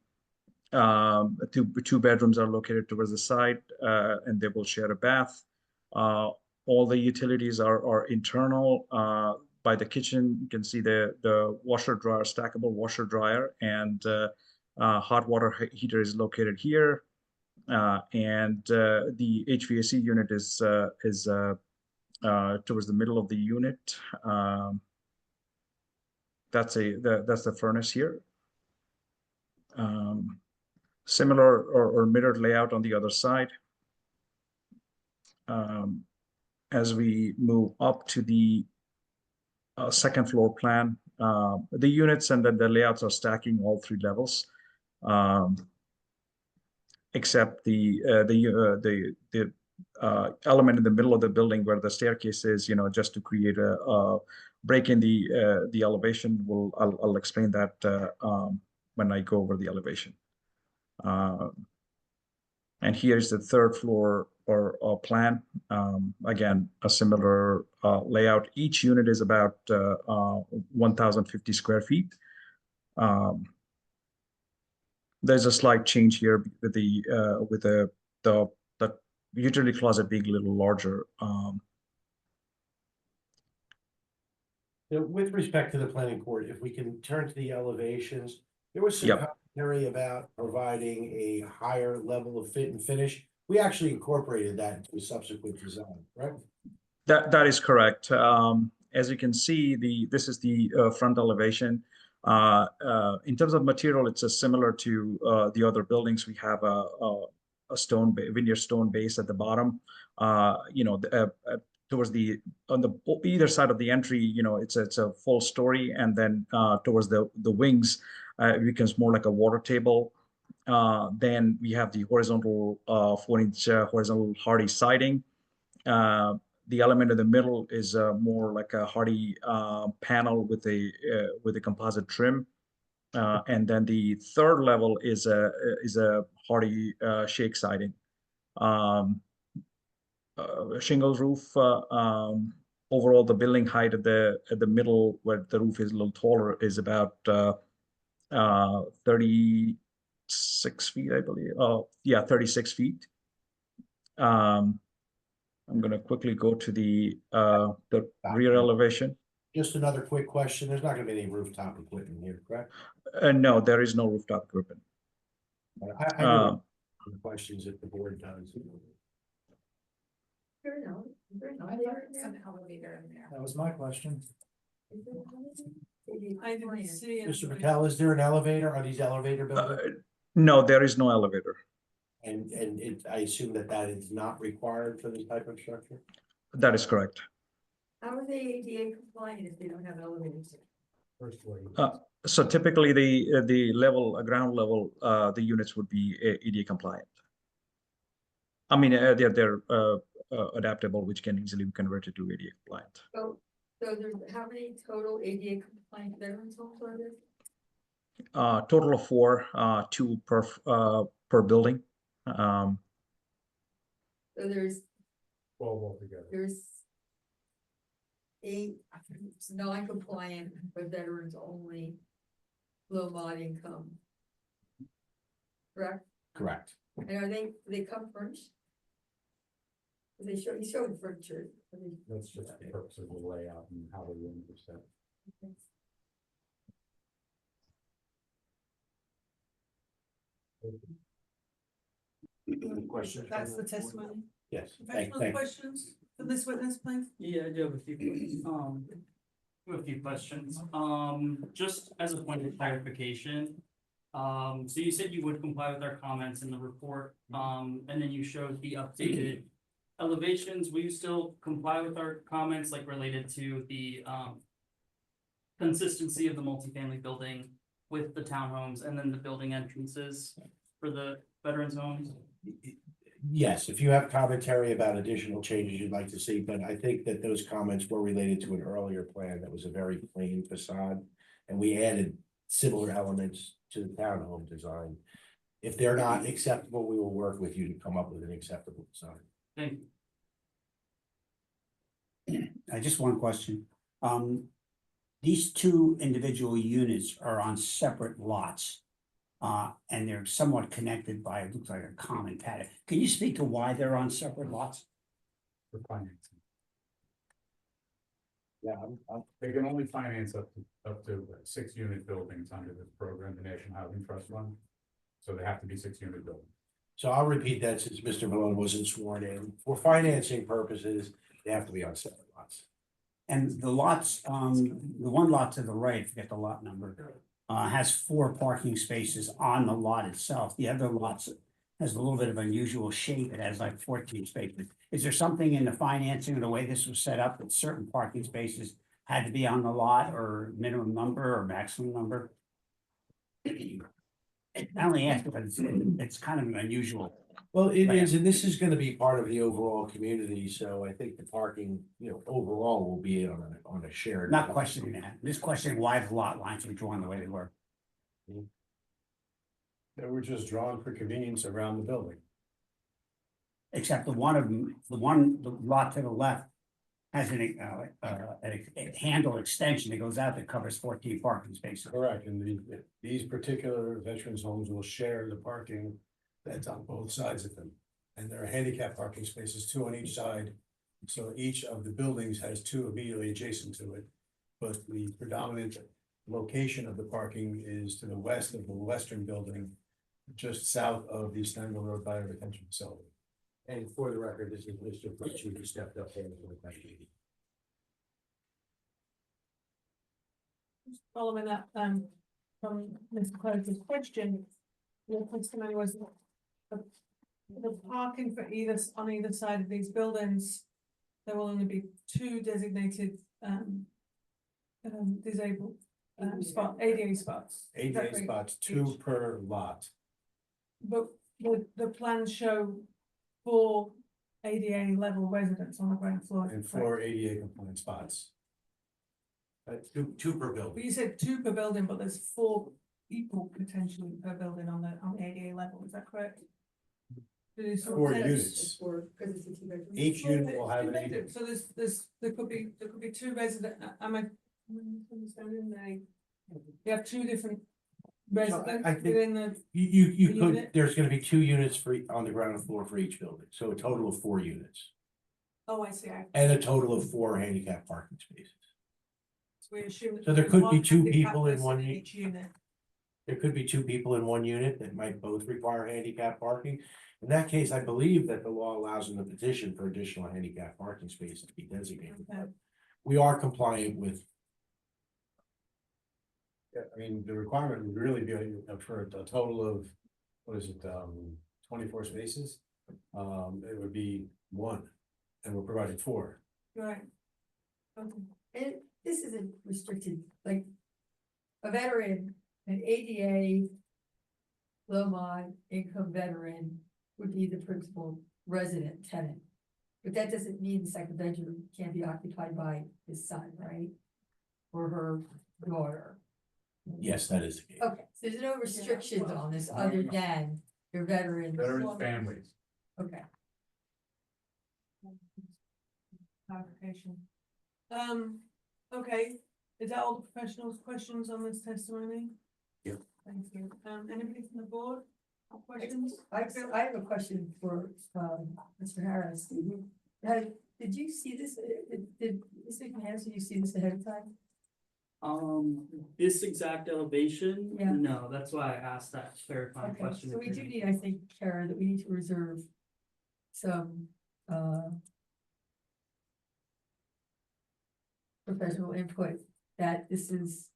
2 bedrooms are located towards the side, and they will share a bath. All the utilities are internal. By the kitchen, you can see the washer dryer, stackable washer dryer, and hot water heater is located here. And the HVAC unit is towards the middle of the unit. That's the furnace here. Similar or mirrored layout on the other side. As we move up to the second floor plan, the units and then the layouts are stacking all 3 levels, except the element in the middle of the building where the staircase is, just to create a break in the elevation. I'll explain that when I go over the elevation. And here's the third floor or plan. Again, a similar layout. Each unit is about 1,050 square feet. There's a slight change here with the utility closet being a little larger. With respect to the planning board, if we can turn to the elevations, there was some commentary about providing a higher level of fit and finish. We actually incorporated that into the subsequent design, right? That is correct. As you can see, this is the front elevation. In terms of material, it's similar to the other buildings. We have a veneer stone base at the bottom. Towards the on the either side of the entry, it's a full story, and then towards the wings, it becomes more like a water table. Then we have the horizontal 4-inch horizontal hardy siding. The element in the middle is more like a hardy panel with a composite trim. And then the third level is a hardy shake siding. Shingles roof. Overall, the building height at the middle, where the roof is a little taller, is about 36 feet, I believe. Oh, yeah, 36 feet. I'm going to quickly go to the rear elevation. Just another quick question. There's not gonna be any rooftop equipment here, correct? No, there is no rooftop equipment. I have questions if the board does. Some elevator in there. That was my question. I didn't see it. Mr. Patel, is there an elevator? Are these elevator buildings? No, there is no elevator. And I assume that is not required for this type of structure? That is correct. How are they ADA compliant if they don't have elevators? First floor. So typically, the level, ground level, the units would be ADA compliant. I mean, they're adaptable, which can easily be converted to ADA compliant. So there's how many total ADA compliant veterans homes are there? Total of 4, 2 per building. So there's 12 altogether. There's 8 non-compliant for veterans only, low mod income. Correct? Correct. And they come furnished? He showed furniture. That's just the purpose of the layout and how the rooms are set. Questions? That's the testimony. Yes. Professional questions for this witness, please? Yeah, I do have a few questions. Just as a point of clarification. So you said you would comply with our comments in the report, and then you showed the updated elevations. Will you still comply with our comments, like related to the consistency of the multifamily building with the townhomes and then the building entrances for the veterans homes? Yes, if you have commentary about additional changes you'd like to see, but I think that those comments were related to an earlier plan that was a very plain facade. And we added similar elements to the townhome design. If they're not acceptable, we will work with you to come up with an acceptable design. Thank you. I just one question. These 2 individual units are on separate lots. And they're somewhat connected by, it looks like a common paddock. Can you speak to why they're on separate lots? For financing. Yeah, They can only finance up to 6-unit buildings under this program, the National Housing Trust Fund. So they have to be 6-unit buildings. So I'll repeat that since Mr. Malone wasn't sworn in. For financing purposes, they have to be on separate lots. And the lots, the one lot to the right, forget the lot number, has 4 parking spaces on the lot itself. The other lots has a little bit of unusual shape. It has like 14 spaces. Is there something in the financing or the way this was set up that certain parking spaces had to be on the lot, or minimum number or maximum number? I only ask because it's kind of an unusual. Well, it is, and this is gonna be part of the overall community, so I think the parking, overall will be on a shared. Not questioning that, just questioning why the lot lines were drawn the way they were. They were just drawn for convenience around the building. Except the one of them, the lot to the left has a handle extension that goes out that covers 14 parking spaces. Correct, and these particular veterans homes will share the parking that's on both sides of them. And there are handicap parking spaces, 2 on each side. So each of the buildings has 2 immediately adjacent to it. But the predominant location of the parking is to the west of the western building, just south of the Stangle Road Fire Detention Facility. And for the record, this is Mr. Pritchard who stepped up there for the question. Following that, from Mr. Clerk's question, your testimony was the parking for on either side of these buildings, there will only be 2 designated, disabled, ADA spots. Is that ADA correct? spots, 2 per lot. But the plans show 4 ADA level residents on the ground floor. And correct? 4 ADA compliant spots. Two per But building. you said 2 per building, but there's 4 people potentially per building on the ADA level, is that correct? There's 4 units. Each unit will have an ADA. So there could be 2 resident, am I understanding you have 2 different residents I think within the, You could, unit? there's gonna be 2 units on the ground floor for each building, so a total of 4 units. oh, I see, And a total of 4 handicap parking spaces. so we assume. that So there there's could be one 2 handicap people in person one Each unit. There could be 2 people in one unit that might both require handicap parking. In that case, I believe that the law allows them to petition for additional handicap parking spaces to be designated. Okay. We are compliant with. Yeah, I mean, the requirement would really be for a total of, what is it, 24 spaces? It would be 1, and we're providing 4. Right. Okay. And this isn't restricted, like a veteran, an ADA, low mod income veteran would be the principal resident tenant. But that doesn't mean the second bedroom can't be occupied by his son, right? Or her daughter. Yes, that is the case. Okay, so there's no restrictions on this other than your veterans. Veterans families. Okay. Clarification. Okay, is that all the professionals' questions on this testimony? Yep. Thank you. Anybody from the board? Have questions? I have a question for Mr. Harris. Did you see this, did Mr. Harris, did you see this ahead of time? This exact elevation? Yeah. No, that's why I asked that clarifying Okay, question. so we do need, I think, Kara, that we need to reserve some professional input that this is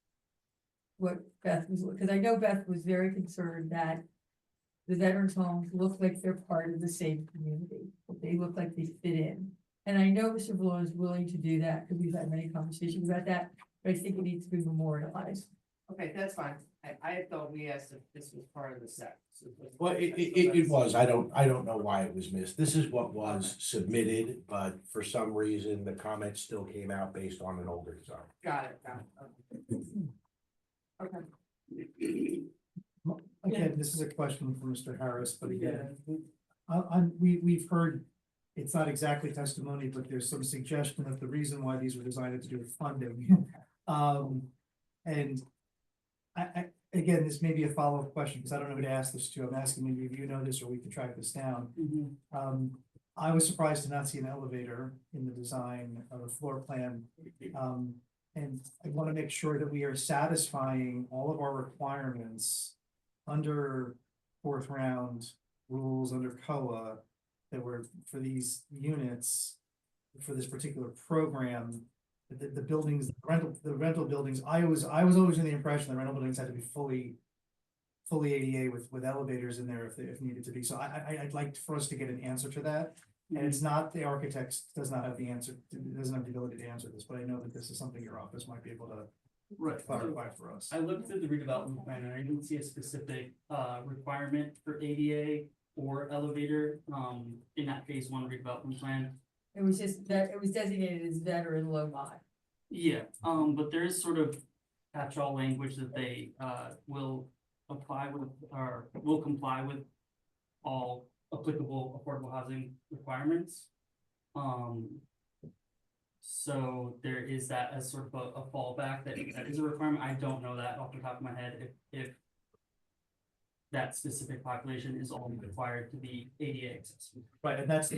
what Beth was, because I know Beth was very concerned that the veterans homes look like they're part of the same community. They look like they fit in. And I know Mr. Valone is willing to do that because we've had many conversations about that, but I think it needs to be memorialized. Okay, that's fine. I thought we asked if this was part of the set. Well, it was, I don't know why it was missed. This is what was submitted, but for some reason, the comments still came out based on an older design. Got it. Okay. Again, this is a question for Mr. Harris, but again, we've heard, it's not exactly testimony, but there's some suggestion of the reason why these were designed to do with funding. And again, this may be a follow-up question, because I don't know who to ask this to. I'm asking maybe if you know this or we can track this down. I was surprised to not see an elevator in the design of a floor plan. And I want to make sure that we are satisfying all of our requirements under 4th round rules under COA that were for these units, for this particular program. The buildings, the rental buildings, I was always in the impression that rental buildings had to be fully ADA with elevators in there if needed to be. So I'd like for us to get an answer to that. And it's not, the architect does not have the answer, doesn't have the ability to answer this, but I know that this is something your office might be able to clarify for us. I looked through the redevelopment plan and I didn't see a specific requirement for ADA or elevator in that phase 1 redevelopment plan. It was just that it was designated as veteran low mod. Yeah, but there is sort of catch-all language that they will apply with or will comply with all applicable affordable housing requirements. So there is that as sort of a fallback that is a requirement. I don't know that off the top of my head if that specific population is only required to be ADA accessible. Right, and that's,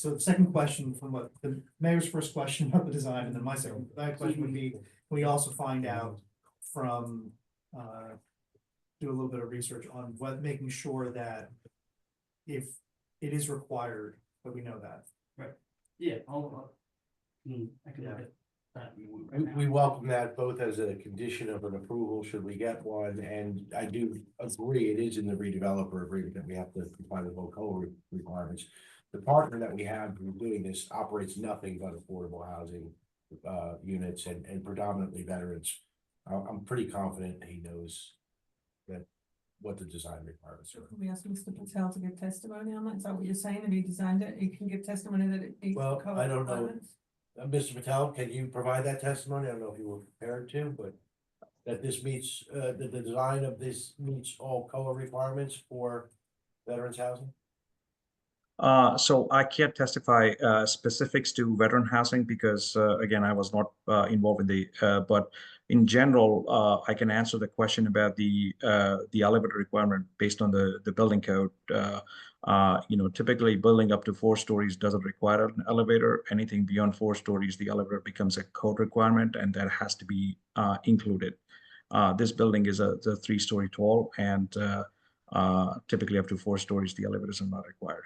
so the second question from what the mayor's first question about the design, and then my second, that question would be, we also find out from, do a little bit of research on making sure that if it is required, that we know that. Right, yeah, I can look at that. We welcome that both as a condition of an approval, should we get one, and I do agree, it is in the redeveloper agreement that we have to comply with local requirements. the partner that we have who's doing this operates nothing but affordable housing units and predominantly veterans. I'm pretty confident he knows that what the design requirements are. Can we ask Mr. Patel to give testimony on that? Is that what you're saying? If he designed it, he can give testimony that it meets the Well, code I don't know. requirements? Mr. Patel, can you provide that testimony? I don't know if you were prepared to, but that this meets, that the design of this meets all COA requirements for veterans housing? So I can't testify specifics to veteran housing because again, I was not involved in the, but in general, I can answer the question about the elevator requirement based on the building code. Typically building up to 4 stories doesn't require an elevator. Anything beyond 4 stories, the elevator becomes a code requirement and that has to be included. This building is a 3-story tall and typically up to 4 stories, the elevators are not required.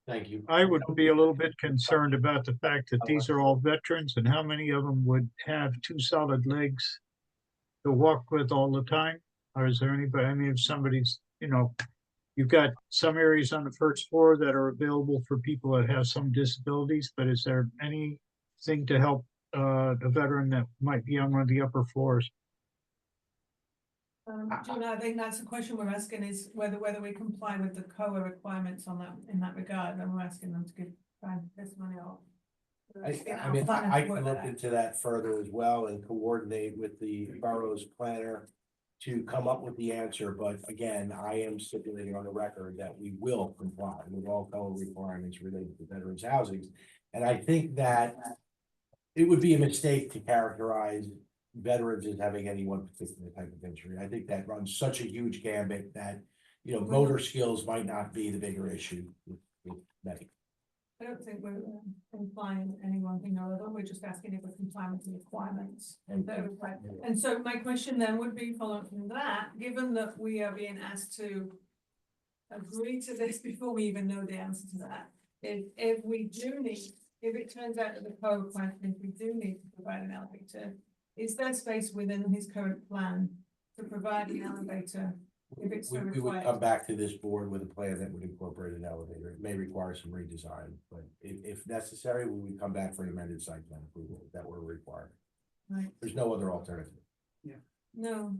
Thank you. I would be a little bit concerned about the fact that these are all veterans and how many of them would have 2 solid legs to walk with all the time? Or is there anybody, I mean, if somebody's, you've got some areas on the first floor that are available for people that have some disabilities, but is there anything to help a veteran that might be on one of the upper floors? June, I think that's the question we're asking is whether we comply with the COA requirements on that, in that regard, and we're asking them to give testimony on. I can look into that further as well and coordinate with the borough's planner to come up with the answer, but again, I am stipulating on the record that we will comply with all COA requirements related to veterans housing. And I think that it would be a mistake to characterize veterans as having any one particular type of injury. I think that runs such a huge gambit that, motor skills might not be the bigger issue with many. I don't think we're implying any one thing or other, we're just asking if we're complying with the requirements. And so my question then would be following from that, given that we are being asked to agree to this before we even know the answer to that, if it turns out that the code requirement, if we do need to provide an elevator, is there space within his current plan to provide an elevator if it's so We would required? come back to this board with a plan that would incorporate an elevator. It may require some redesign, but if necessary, we would come back for an amended site plan approval that were required. Right. There's no other alternative. No.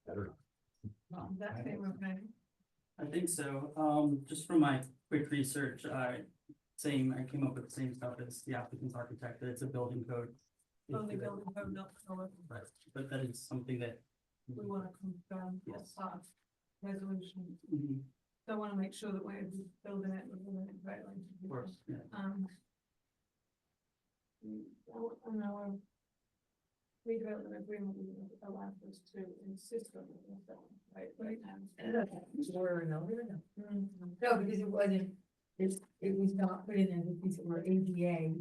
Better. That came okay. I think so. Just from my quick research, I came up with the same stuff as the applicant's architect, that it's a building code. Only building code, not color. Right, but that is something that. We want to confirm as part of resolution. Mhm. So I want to make sure that we're building it within it correctly. Of course, yeah. And our redevelopment agreement allows us to insist on it, right now. No, because it wasn't, it was not put in there because it were ADA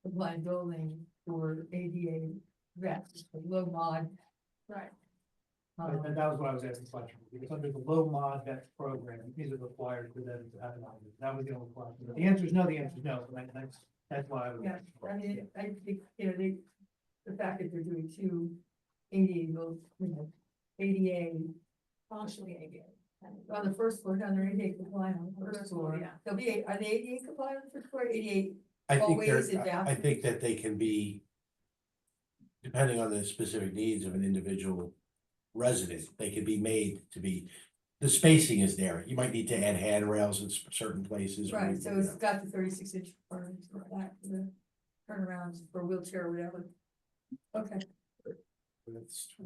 compliant building or ADA reps, low mod. Right. And that was what I was asking question, because under the low mod vet program, these are required for them to have an elevator. That was the only question. But the answer is no, that's why I was. Yeah, I mean, I think, the fact that they're doing 2 ADA, ADA, Partially ADA. on the first floor, down there, ADA compliant on the first floor. Yeah. They'll be, are they ADA compliant on the first floor, ADA? I think Always in bathrooms. I think that they can be, depending on the specific needs of an individual resident, they can be made to be, the spacing is there. You might need to add handrails in certain places. Right, so it's got the 36-inch corners for that, for the turnarounds for wheelchair or whatever. Okay. It's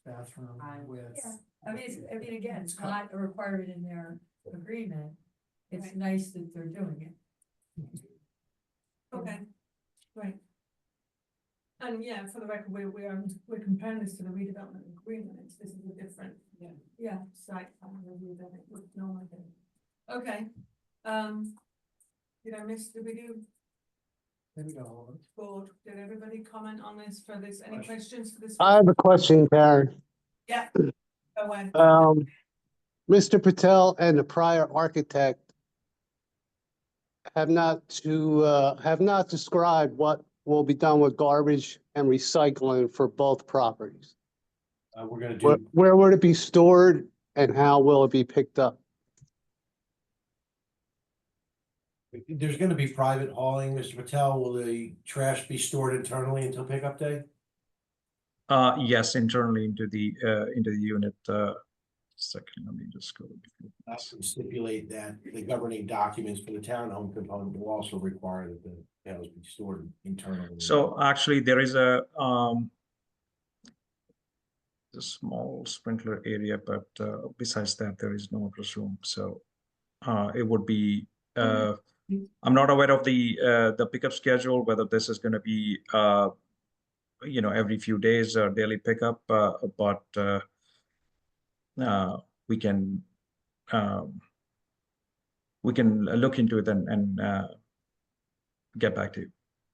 bathroom with. Yeah, I mean, again, it's not a requirement in their agreement. It's nice that they're doing it. Okay, right. And yeah, for the record, we're comparing this to the redevelopment agreement, this is a different, yeah, site plan review than it would normally be. Okay, did we do? Maybe go. Board, did everybody comment on this for this, any questions for this? I have a question, Karen. Yeah, go away. Mr. Patel and the prior architect have not described what will be done with garbage and recycling for both properties. We're gonna do, Where would it be stored and how will it be picked up? There's gonna be private hauling, Mr. Patel. Will the trash be stored internally until pickup day? Yes, internally into the unit. Second, let me just go. I can stipulate that the governing documents for the townhome component will also require that the panels be stored internally. So actually, there is a small sprinkler area, but besides that, there is no other room. So it would be. I'm not aware of the pickup schedule, whether this is going to be every few days or daily pickup, but we can look into it and get back to you.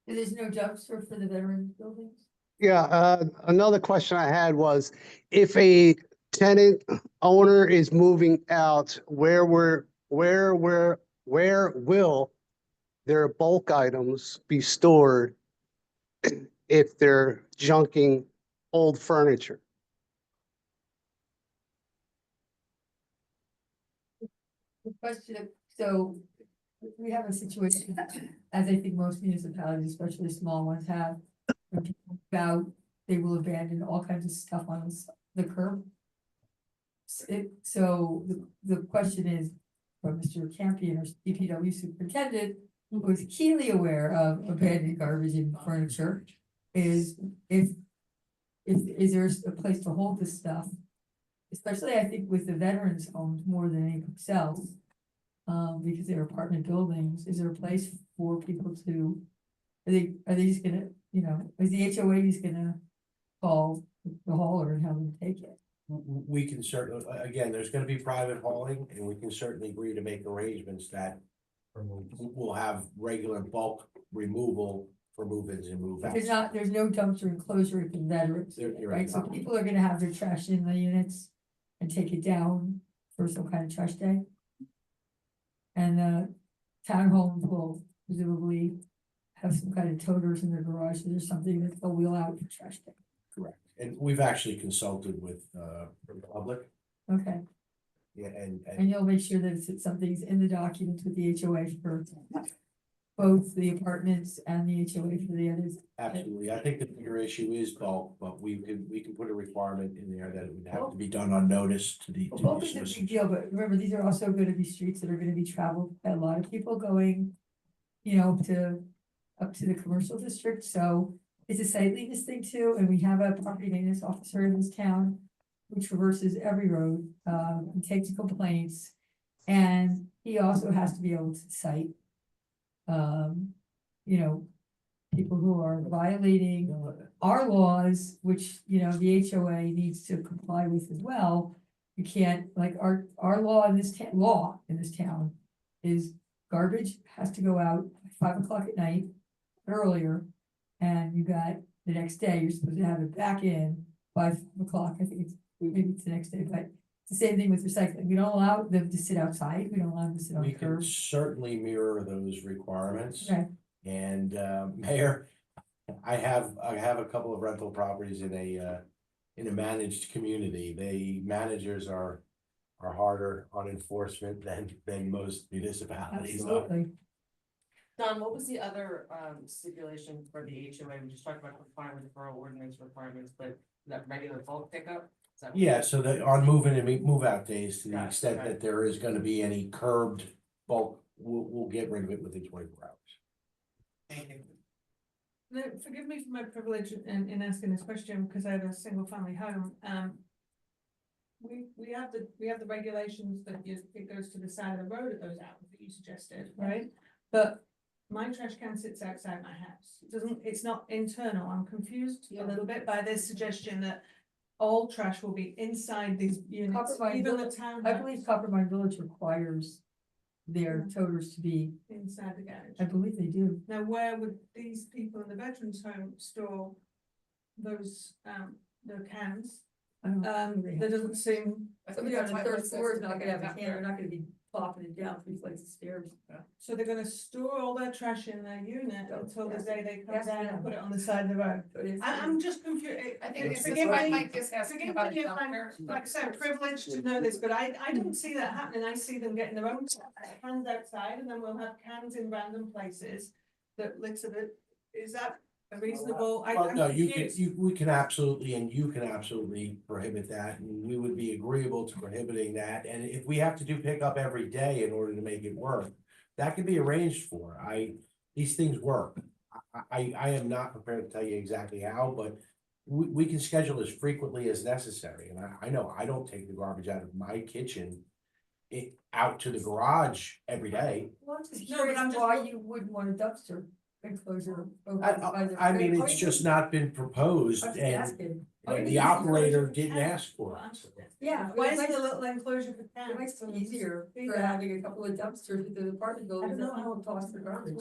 There's no dumpster for the veterans buildings? Yeah, another question I had was, if a tenant owner is moving out, where will their bulk items be stored if they're junking old furniture? The question, so we have a situation, as I think most municipalities, especially small ones, have. When people move out, they will abandon all kinds of stuff on the curb. So the question is, from Mr. Campion, or DPW superintendent, who is keenly aware of abandoned garbage and furniture, is there a place to hold this stuff? Especially, I think, with the veterans homes more than anything else. Because they're apartment buildings, is there a place for people to, are they just gonna, is the HOA just gonna call the hauler and have them take it? We can certainly, again, there's gonna be private hauling, and we can certainly agree to make arrangements that we'll have regular bulk removal for move-ins and move-outs. There's no dumpster enclosure for veterans, You're right? So people are gonna have their trash in the units and take it down for some kind of trash day. And the townhomes will presumably have some kind of toters in their garages or something that they'll wheel out for trash day. Correct. And we've actually consulted with Republic. Okay, Yeah, and you'll make sure that something's in the documents with the HOA for both the apartments and the HOA for the others. absolutely. I think the bigger issue is bulk, but we can put a requirement in there that it would have to be done on notice to the. Bulk is a big deal, but remember, these are also gonna be streets that are gonna be traveled by a lot of people going, up to the commercial district, so it's a sightliness thing too, and we have a property maintenance officer in this town who traverses every road, and takes complaints, and he also has to be able to cite people who are violating our laws, which, the HOA needs to comply with as well. You can't, like, our law in this town is garbage has to go out at 5 o'clock at night, earlier, and you got the next day, you're supposed to have it back in by 5 o'clock. I think maybe it's the next day, but it's the same thing with recycling. We don't allow them to sit outside. We don't allow them to sit on the We can curb. certainly mirror those requirements. Okay. And Mayor, I have a couple of rental properties in a managed community. The managers are harder on enforcement than most municipalities. Absolutely. Don, what was the other stipulation for the HOA? We just talked about complying with the borough ordinance requirements, but that regular bulk pickup? Is that what- Yeah, so that on move-in and move-out days, to the Got it, extent okay. that there is gonna be any curbed bulk, we'll get rid of it within 24 hours. Thank you. No, forgive me for my privilege in asking this question, because I have a single family home, we have the regulations that it goes to the side of the road, it goes out, that you suggested, right? But my trash can sits outside my house, it's not internal. I'm confused a little bit by this suggestion that all trash will be inside these units, Coppermine even the Village- town. I believe Coppermine Village requires their toters to be, Inside the garage. I believe they do. Now, where would these people in the veterans home store those, the cans? I don't know. There doesn't seem. Somebody on the third floor is not gonna have a can, they're not gonna be plopping it down 3 flights of stairs. So they're gonna store all their trash in their unit until the day they come Yes, down yeah. and put it on the side of the road. So it's- I'm just confused. I think it's Forgive what me, Mike is asking forgive about me if I'm, dumpster. like I said, privileged to know this, but I don't see that happening. I see them getting their own cans outside, and then we'll have cans in random places that litter it. Is that a reasonable? Well, I'm no, confused. we can absolutely, and you can absolutely prohibit that, and we would be agreeable to prohibiting that, and if we have to do pickup every day in order to make it work, that can be arranged for, these things work. I am not prepared to tell you exactly how, but we can schedule as frequently as necessary, and I know I don't take the garbage out of my kitchen out to the garage every day. Well, I'm just No, but curious I'm just- why you wouldn't want a dumpster enclosure. I mean, it's just not been proposed, I'm just and asking. the operator didn't ask for it. Yeah. Why is it a little enclosure for cans? It makes it easier See for that? having a couple of dumpsters within the apartment buildings that people toss their garbage.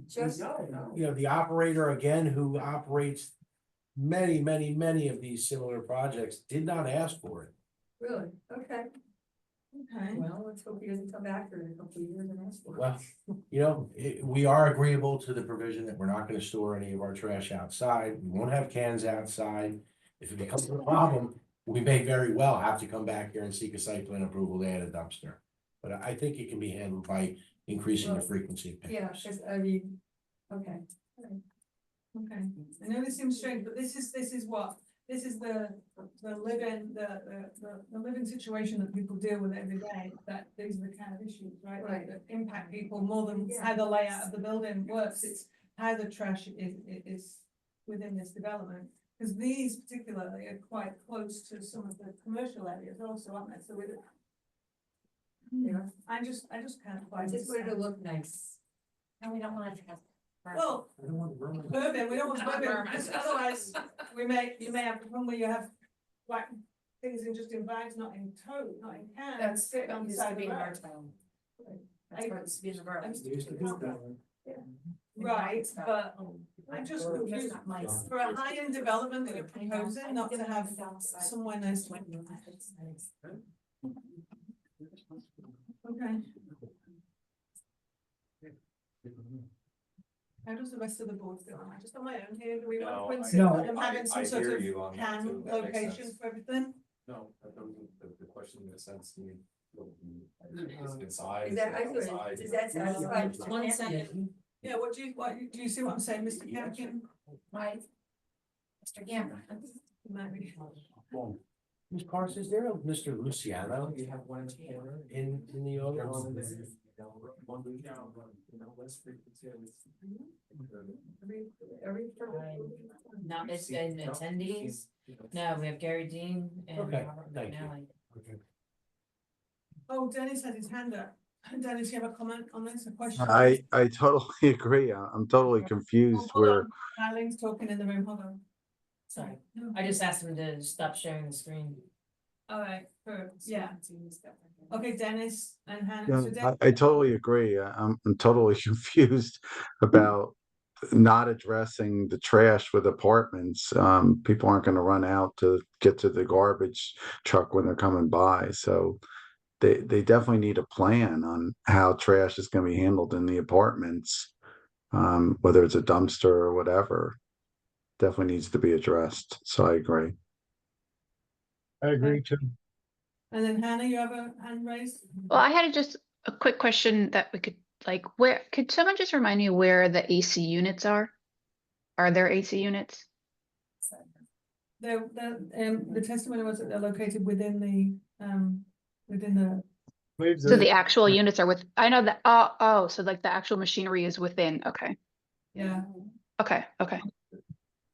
Just, The operator, again, who operates many of these similar projects, did not ask for it. really, okay, Okay. well, let's hope he doesn't come back here in a couple of years and ask for it. Well, we are agreeable to the provision that we're not gonna store any of our trash outside, we won't have cans outside. If it becomes a problem, we may very well have to come back here and seek a site plan approval to add a dumpster. But I think it can be handled by increasing the frequency of Yeah, pickups. cause I mean, okay. Okay, I know this seems strange, but this is what, this is the living situation that people deal with every day, that these are the kind of issues, right? Right. That impact people more than how the layout of the building works, it's how the trash is within this development. Because these particularly are quite close to some of the commercial areas also, aren't they? So with it. Yeah. I just can't I quite. just wanted to understand. look nice. And we don't want to have. Well, bourbon, we don't want bourbon, because otherwise you may have one where you have like things in bags, not in tote, not in cans. That's sitting on the used to side of be the in our road. town. That's what used to be in the borough. They used to do it that way. Right, but I'm just confused, for a high-end development that you're proposing, not to have somewhere nice to. Okay. How does the rest of the board feel? Am I just on my own here? Do we want to insist No, on them having some sort hear of you on that too. can That makes location sense. for everything? No, the question in a sense, to me, is inside. Is that satisfied? 1 second. Yeah, do you see what I'm saying, Mr. Campion? Right. Mr. Gamble. Maybe. Ms. Parsons, is there a Mr. Luciano You have one in the audience? Not, it's in attendees. No, we have Gary Dean and Okay, Robert thank you. McNally. Oh, Dennis had his hand up. Dennis, you have a comment on this, a question? I totally agree. I'm totally confused Hold where, on, Eileen's talking in the room, hold on. Sorry, I just asked him to stop sharing the screen. All right, yeah. Okay, Dennis and Hannah. Yeah, So Dennis- I totally agree. I'm totally confused about not addressing the trash with apartments. People aren't gonna run out to get to the garbage truck when they're coming by, so they definitely need a plan on how trash is gonna be handled in the apartments. Whether it's a dumpster or whatever, definitely needs to be addressed, so I agree. I agree too. And then Hannah, you have a hand raised? Well, I had just a quick question that we could, like, where, could someone just remind me where the AC units are? Are there AC units? The testimony was that they're located within the. So the actual units are with, I know that, so like the actual machinery is within, okay, Yeah, okay.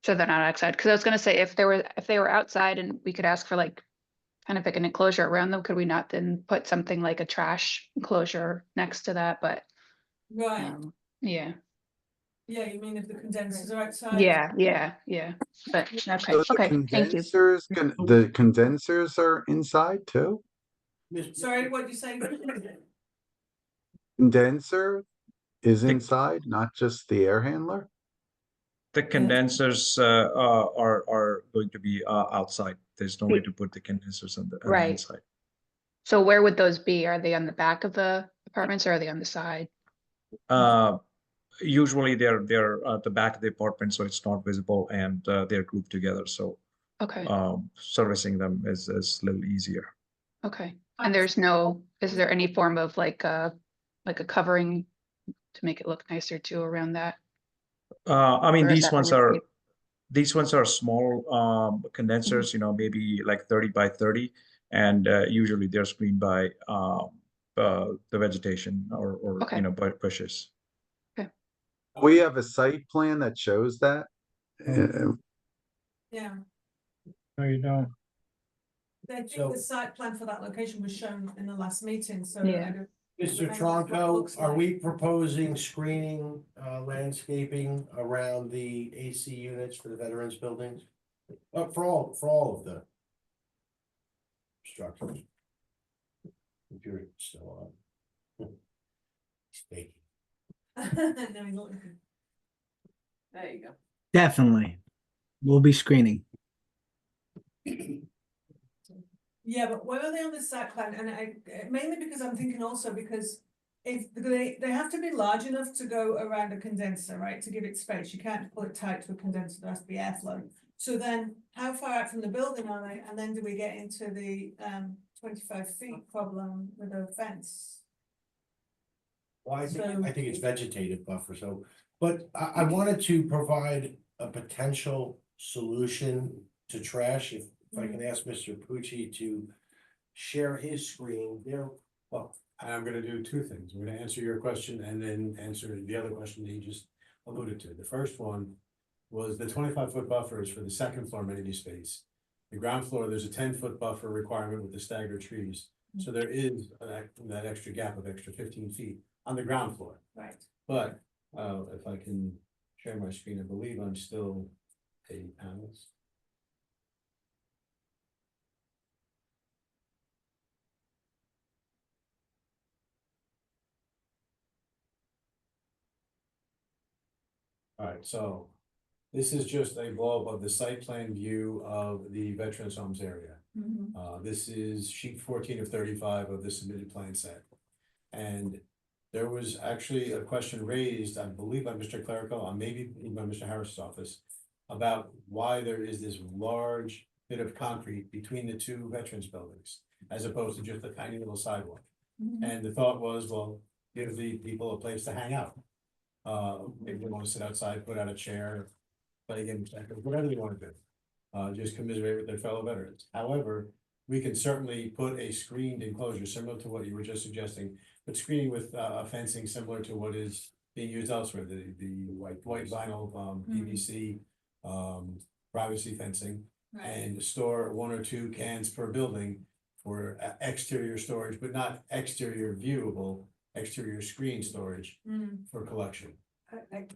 So they're not outside, because I was gonna say, if they were outside and we could ask for like, kind of like an enclosure around them, could we not then put something like a trash enclosure next to that, but, right, yeah. yeah, you mean if the condensers are outside? Yeah, but, So okay, the thank you. the condensers are inside too? Sorry, what'd you say? Condenser is inside, not just the air handler? The condensers are going to be outside. There's no way to put the condensers on the Right. inside. So where would those be? Are they on the back of the apartments or are they on the side? Usually they're at the back of the apartment, so it's not visible, and they're grouped together. So Okay, servicing them is a little easier. okay. And there's no, is there any form of like a covering to make it look nicer too around that? I mean, Or is that landscape? these ones are small condensers, you know, maybe like 30 by 30, and usually they're screened by the vegetation or Okay. you know, by bushes. We have a site plan that shows that. Yeah, No, you don't. I think So- the site plan for that location was shown in the last meeting, so Yeah. I don't. Mr. Depends on what it Tronco, looks are like. we proposing screening, landscaping around the AC units for the veterans buildings? For all of the structures. Computer still on. Speaking. No, he's looking. There you go. Definitely. We'll be screening. Yeah, but where are they on the site plan? And mainly because I'm thinking also because if they have to be large enough to go around a condenser, right? To give it space. You can't pull it tight to a condenser, there has to be airflow. So then how far out from the building are they? And then do we get into the 25 feet problem with a fence? Well, I So- think it's vegetative buffer, so, but I wanted to provide a potential solution to trash, if I can ask Mr. Pucci to share his screen there. Well, I'm gonna do two things. I'm gonna answer your question and then answer the other question that you just alluded to. The first one was the 25-foot buffer is for the second floor amenity space. The ground floor, there's a 10-foot buffer requirement with the staggered trees. So there is that extra gap of extra 15 feet on the ground floor. Right. But if I can share my screen, I believe I'm still a panelist. All right, so this is just a blow up of the site plan view of the Veterans Homes area. This is sheet 14 of 35 of the submitted plan set. And there was actually a question raised, I believe by Mr. Clerico, and maybe even by Mr. Harris's office, about why there is this large bit of concrete between the two veterans buildings, as opposed to just a tiny little sidewalk. And the thought was, well, give the people a place to hang out. Maybe they want to sit outside, put out a chair, play games, whatever they want to do. Just commiserate with their fellow veterans. However, we can certainly put a screened enclosure similar to what you were just suggesting, but screening with fencing similar to what is being used elsewhere, the white vinyl PVC privacy fencing, and store 1 or 2 cans per building for exterior storage, but not exterior viewable, exterior screen storage for collection.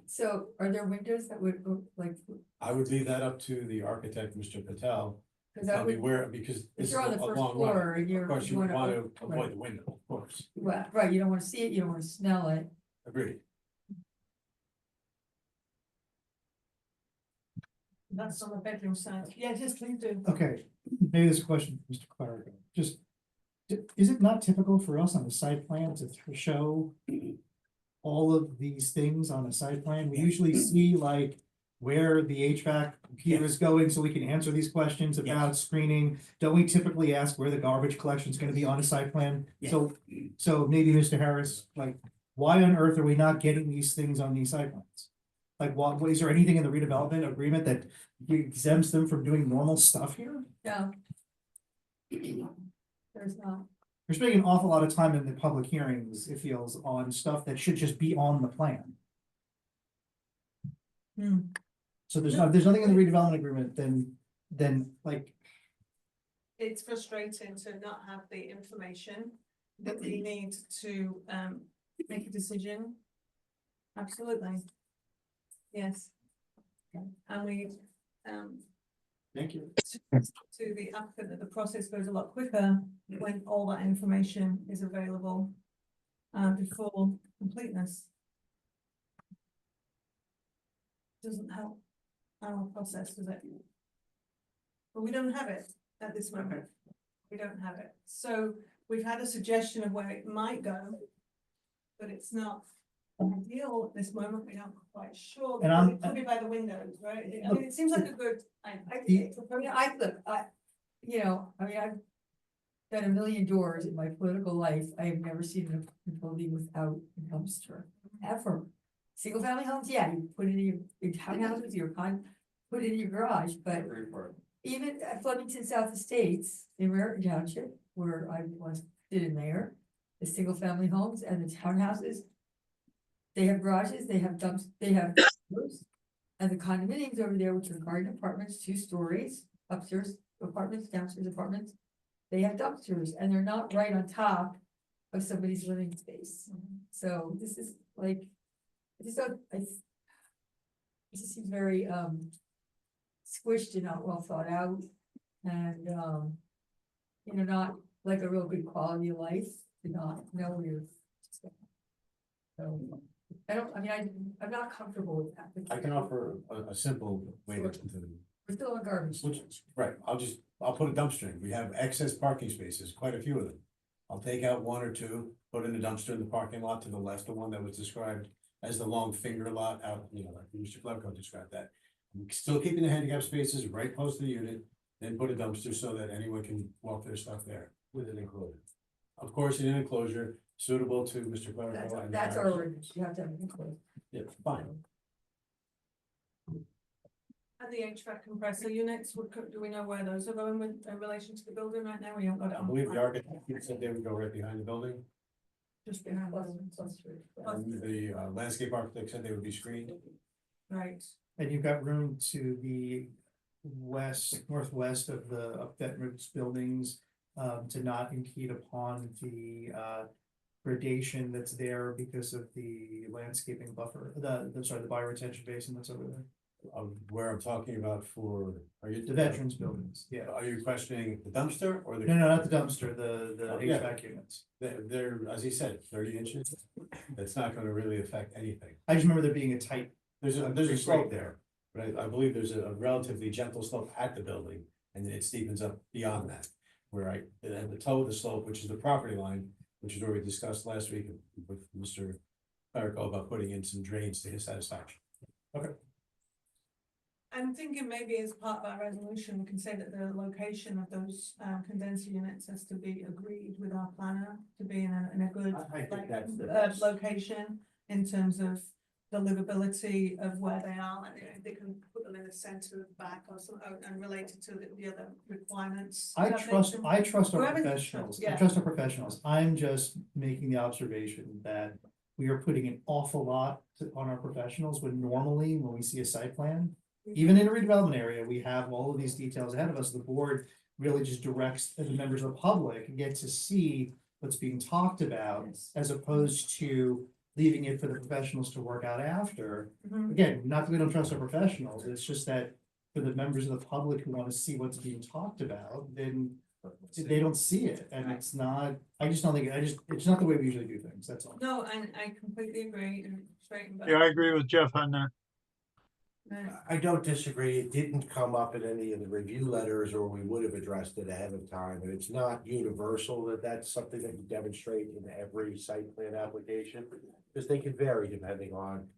So are there windows that would like, I would leave that up to the architect, Mr. Patel. because Tell that me would, where, because if this is you're on the a first long floor, run. you're. Of course, you wanna- want to right. avoid the window, of course. Well, right, you don't wanna see it, you don't wanna smell it. Agreed. That's on the bedroom side. Yeah, just please do. Okay, maybe this is a question for Mr. Clerico. Just, is it not typical for us on the site plan to show all of these things on a site plan? We usually see like where the HVAC heater is going, so we can answer these questions about screening. Don't we typically ask where the garbage collection is gonna be on a site plan? So maybe Mr. Harris, like, why on earth are we not getting these things on these site plans? Like, what, is there anything in the redevelopment agreement that exempts them from doing normal stuff here? No. There's not. We're spending an awful lot of time in the public hearings, it feels, on stuff that should just be on the plan. So there's nothing in the redevelopment agreement, then like, It's frustrating to not have the information that we need to make a decision. Absolutely. Yes. And we thank you. to the applicant that the process goes a lot quicker when all that information is available before completeness. Doesn't help our process, does it? But we don't have it at this moment. We don't have it. So we've had a suggestion of where it might go. But it's not ideal at this moment, we're not quite sure, And I'm- it could be by the windows, right? I mean, it seems like a good, You know, I mean, I've done a million doors in my political life. I have never seen a building without a dumpster, ever. Single family homes, yeah, you put it in your townhouses, put it in your garage, but even at Flemington South Estates in Raritan Township, where I was sitting there, the single family homes and the townhouses, they have garages, they have they have dumpsters. And the condominiums over there, which are garden apartments, 2 stories, upstairs apartments, downstairs apartments, they have dumpsters and they're not right on top of somebody's living space. So this is like, this just seems very squished and not well thought out. And you know, not like a real good quality of life to not know where you're. So I'm not comfortable with that. I can offer a simple way to. We're still on garbage. Right, I'll put a dumpster in. We have excess parking spaces, quite a few of them. I'll take out 1 or 2, put in a dumpster in the parking lot to the left, the one that was described as the long finger lot out, you know, like Mr. Flemko described that. I'm still keeping the handicap spaces right close to the unit, then put a dumpster so that anyone can walk their stuff there with an enclosure. Of course, in an enclosure suitable to Mr. Flemko. That's our ordinance. You have to have it enclosed. Yeah, fine. And the HVAC compressor units, do we know where those are going with, in relation to the building right now? We haven't got it I on. believe the architect said they would go right behind the building. Just behind us. And the landscape architect said they would be screened. Right. And you've got room to the northwest of the Upvet Roots buildings, to not impede upon the gradation that's there because of the landscaping buffer, the bioretention basin that's over there. Where I'm talking about are you? The veterans buildings, yeah. Are you questioning the dumpster or the? No, not the dumpster, the Yeah. HVAC units. They're, as he said, 30 inches. That's not gonna really affect anything. I just remember there being a tight. There's a slope there, but I believe there's a relatively gentle slope at the building, and then it steepens up beyond that. Where at the toe of the slope, which is the property line, which is where we discussed last week with Mr. Clerico about putting in some drains to his satisfaction. Okay. I'm thinking maybe as part of our resolution, we can say that the location of those condenser units has to be agreed with our planner to be in a good I think like, that's the best. location in terms of the livability of where they are, and they can put them in the center of back or something, and related to the other requirements. I Does that make trust sense? our Whoever- professionals. I yeah. trust our professionals. I'm just making the observation that we are putting an awful lot on our professionals when normally when we see a site plan, even in a redevelopment area, we have all of these details ahead of us. The board really just directs the members of the public get to see what's being talked about as opposed to leaving it for the professionals to work out after. Mhm. Again, not that we don't trust our professionals, it's just that for the members of the public who want to see what's being talked about, then they don't see it, and it's not, I just don't think, it's not the way we usually do things, that's all. No, and I completely agree, and straight, but. Yeah, I agree with Jeff on that. I don't disagree. It didn't come up in any of the review letters, or we would have addressed it ahead of time, and it's not universal that that's something that you demonstrate in every site plan application. Because they can vary depending on,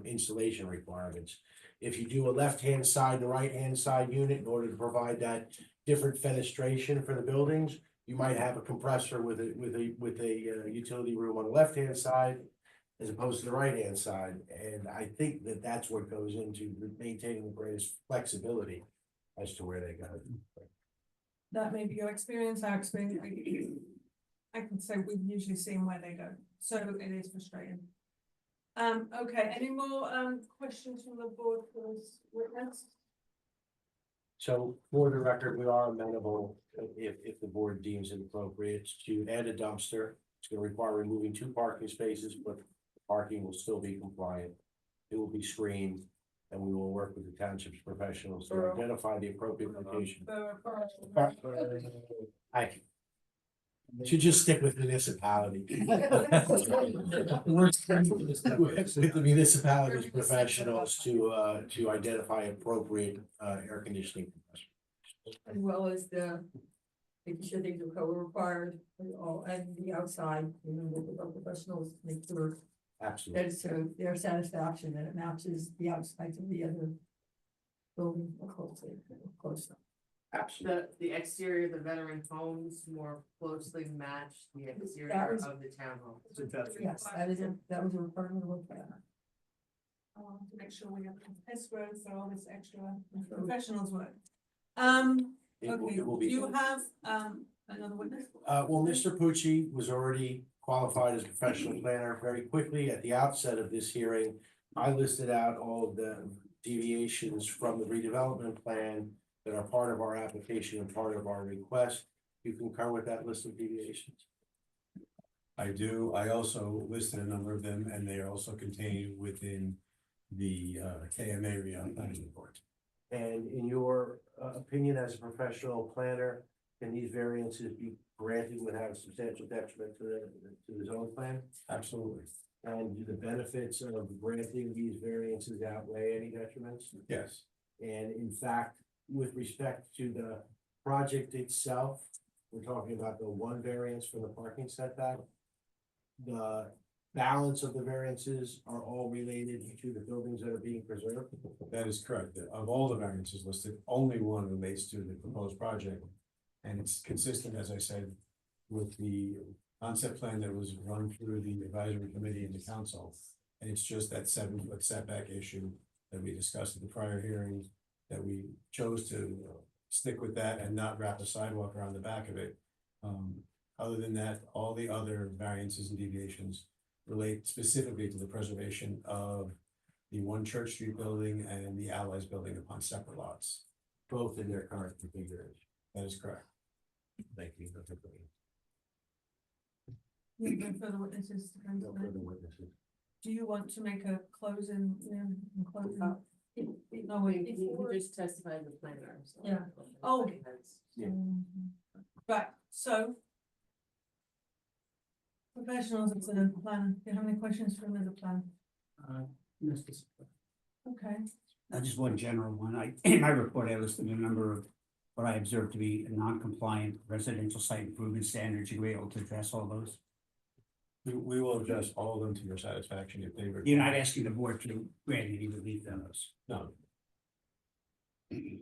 installation requirements. If you do a left-hand side and right-hand side unit in order to provide that different fenestration for the buildings, you might have a compressor with a utility room on the left-hand side as opposed to the right-hand side. And I think that that's what goes into maintaining the greatest flexibility as to where they go. That may be your experience, our experience, I can say we've usually seen where they go, so it is frustrating. Okay, any more questions from the board for this witness? So for the record, we are amenable, if the board deems it appropriate, to add a dumpster. It's gonna require removing 2 parking spaces, but the parking will still be compliant. It will be screened, and we will work with the township's professionals to identify the appropriate location. I should just stick with municipality. With the municipality's professionals to identify appropriate air conditioning. As well as the making sure things are code required, and all, and the outside, you know, with the professionals, make sure Absolutely. that it's to their satisfaction, that it matches the outside of the other building closely. Absolutely. The exterior of the veteran homes more closely match the That exterior was- of the townhomes. Yes, that was a requirement of the plan. I want to make sure we have escrow for all this extra professionals work. Okay, It will do be. you have, another witness? Well, Mr. Pucci was already qualified as a professional planner very quickly at the outset of this hearing. I listed out all of the deviations from the redevelopment plan that are part of our application and part of our request. You concur with that list of deviations? I do. I also listed a number of them and they are also contained within the KMA planning report. And in your opinion as a professional planner, can these variances be granted without a substantial detriment to the zone plan? Absolutely. And do the benefits of granting these variances outweigh any detriments? Yes. And in fact, with respect to the project itself, we're talking about the one variance for the parking setback. The balance of the variances are all related to the buildings that are being preserved. That is correct. Of all the variances listed, only one relates to the proposed project. And it's consistent, as I said, with the concept plan that was run through the advisory committee and the council. And it's just that 7-foot setback issue that we discussed at the prior hearing, that we chose to stick with that and not wrap a sidewalk around the back of it. Other than that, all the other variances and deviations relate specifically to the preservation of the One Church Street building and the Allies building upon separate lots. Both in their current configuration. That is correct. Thank you. You have no further witnesses to come No tonight? further witnesses. Do you want to make a closing, closing? No, we just testified the planner. So. Yeah. Oh. Yeah. Right, so. Professionals of the plan, do you have any questions for him as a plan? Okay, Just one general one. In my report, I listed a number of what I observed to be non-compliant residential site improvement standards. You were able to address all those? We will address all of them to your satisfaction if they were. You're not asking the board to grant any relief on those? No. okay,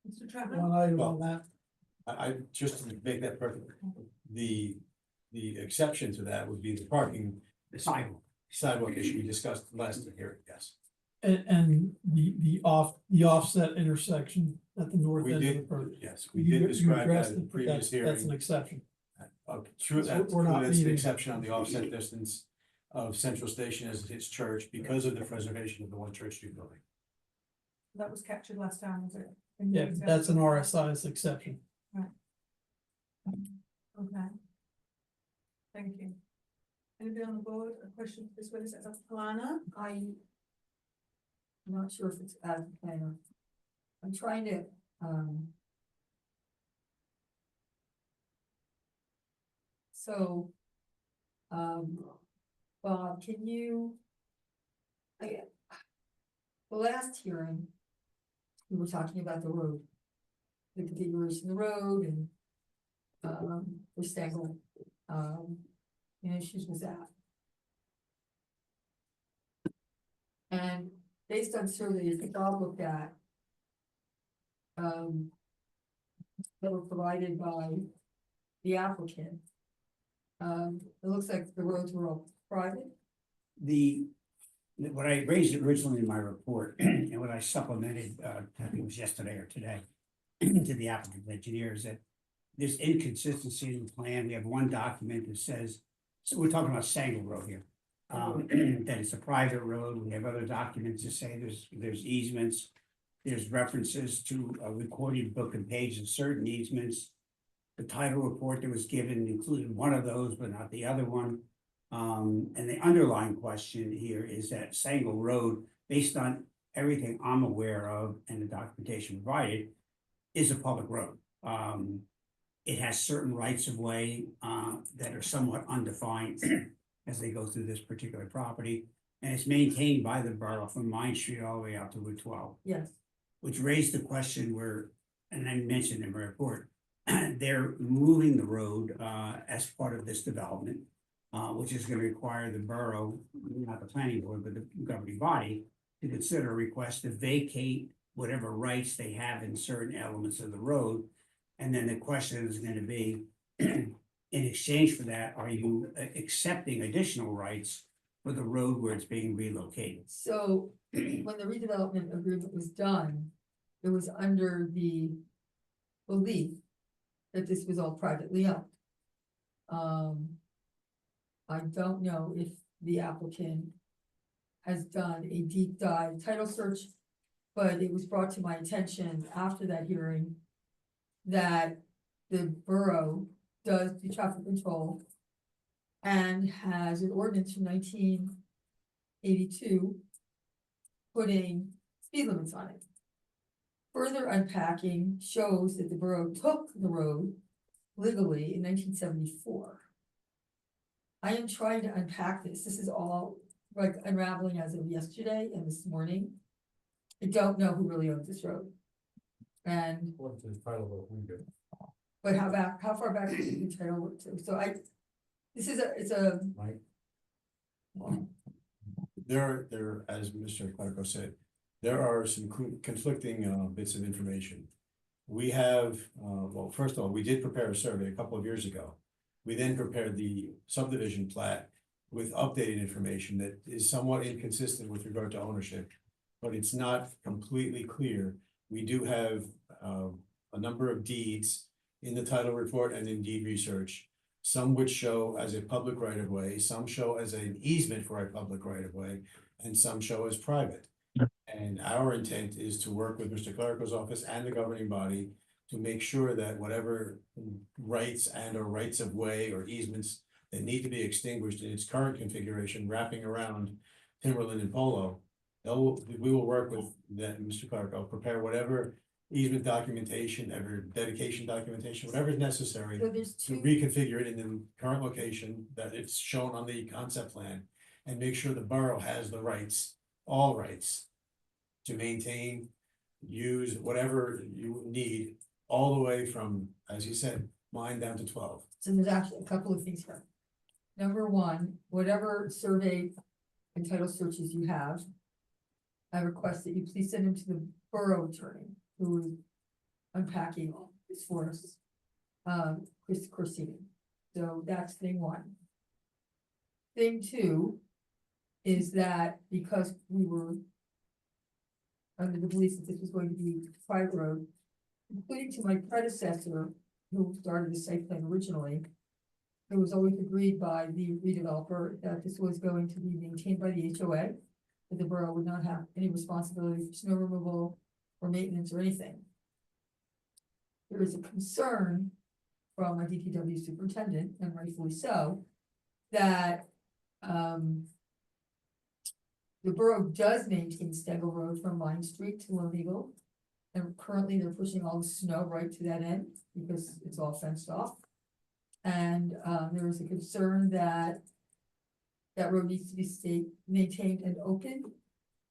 Mr. Chapman? Well, I just to make that perfect, the exception to that would be the parking. The sidewalk Issue we discussed last hearing, yes. And the offset intersection at the north We end of the did, project. yes, we did describe that in the That's previous an hearing. exception. True, So we're not that's the meeting- exception on the offset distance of Central Station as its church because of the preservation of the One Church Street building. That was captured last time, was it? Yeah, that's an RSI's exception. Okay. Thank you. Anybody on the board, a question for this witness as a planner? I'm not sure if it's as a planner. I'm trying to, so, Bob, can you? The last hearing, we were talking about the road. The configuration of the road and, the Stengel, issues with that. And based on surveys that Bob looked at, that were provided by the applicant, it looks like the roads were all private. What I raised originally in my report and what I supplemented, I think it was yesterday or today, to the applicant engineer is that there's inconsistency in the plan. We have one document that says, so we're talking about Sangle Road here. That it's a private road. We have other documents that say there's easements. There's references to a recorded book and page of certain easements. The title report that was given included one of those, but not the other one. And the underlying question here is that Sangle Road, based on everything I'm aware of and the documentation provided, is a public road. It has certain rights of way that are somewhat undefined as they go through this particular property. And it's maintained by the borough from Mine Street all the way out to Route 12. Yes. Which raised the question where and I mentioned in my report, they're moving the road as part of this development, which is gonna require the borough, not the planning board, but the governing body, to consider a request to vacate whatever rights they have in certain elements of the road. And then the question is gonna be, in exchange for that, are you accepting additional rights for the road where it's being relocated? So when the redevelopment agreement was done, it was under the belief that this was all privately owned. I don't know if the applicant has done a deep dive title search, but it was brought to my attention after that hearing that the borough does do traffic control and has an ordinance from 1982 putting speed limits on it. Further unpacking shows that the borough took the road legally in 1974. I am trying to unpack this. This is all like unraveling as of yesterday and this morning. I don't know who really owns this road. And, What's the title of we do? but how far back is the title work to? So it's a, Mike? There, as Mr. Clarko said, there are some conflicting bits of information. We have, well, first of all, we did prepare a survey a couple of years ago. We then prepared the subdivision plat with updated information that is somewhat inconsistent with regard to ownership, but it's not completely clear. We do have a number of deeds in the title report and in deed research, some which show as a public right of way, some show as an easement for a public right of way, and some show as private. And our intent is to work with Mr. Clerico's office and the governing body to make sure that whatever rights and or rights of way or easements that need to be extinguished in its current configuration, wrapping around Timberland and Polo, we will work with that, Mr. Clerico, prepare whatever easement documentation, ever dedication documentation, whatever is necessary so there's to two, reconfigure it in the current location that it's shown on the concept plan and make sure the borough has the rights, all rights, to maintain, use whatever you need, all the way from, as you said, mine down to 12. so there's actually a couple of things here. Number one, whatever survey and title searches you have, I request that you please send them to the borough attorney who is unpacking all this for us, Chris Corsini. So that's thing one. Thing two is that because we were under the belief that this was going to be a private road, including to my predecessor, who started the site plan originally, it was always agreed by the redeveloper that this was going to be maintained by the HOA, that the borough would not have any responsibility for snow removal or maintenance or anything. There is a concern from our DPW superintendent, and rightfully so, that the borough does maintain Stengel Road from Line Street to Lone Eagle. And currently they're pushing all the snow right to that end because it's all fenced off. And there is a concern that that road needs to be maintained and open.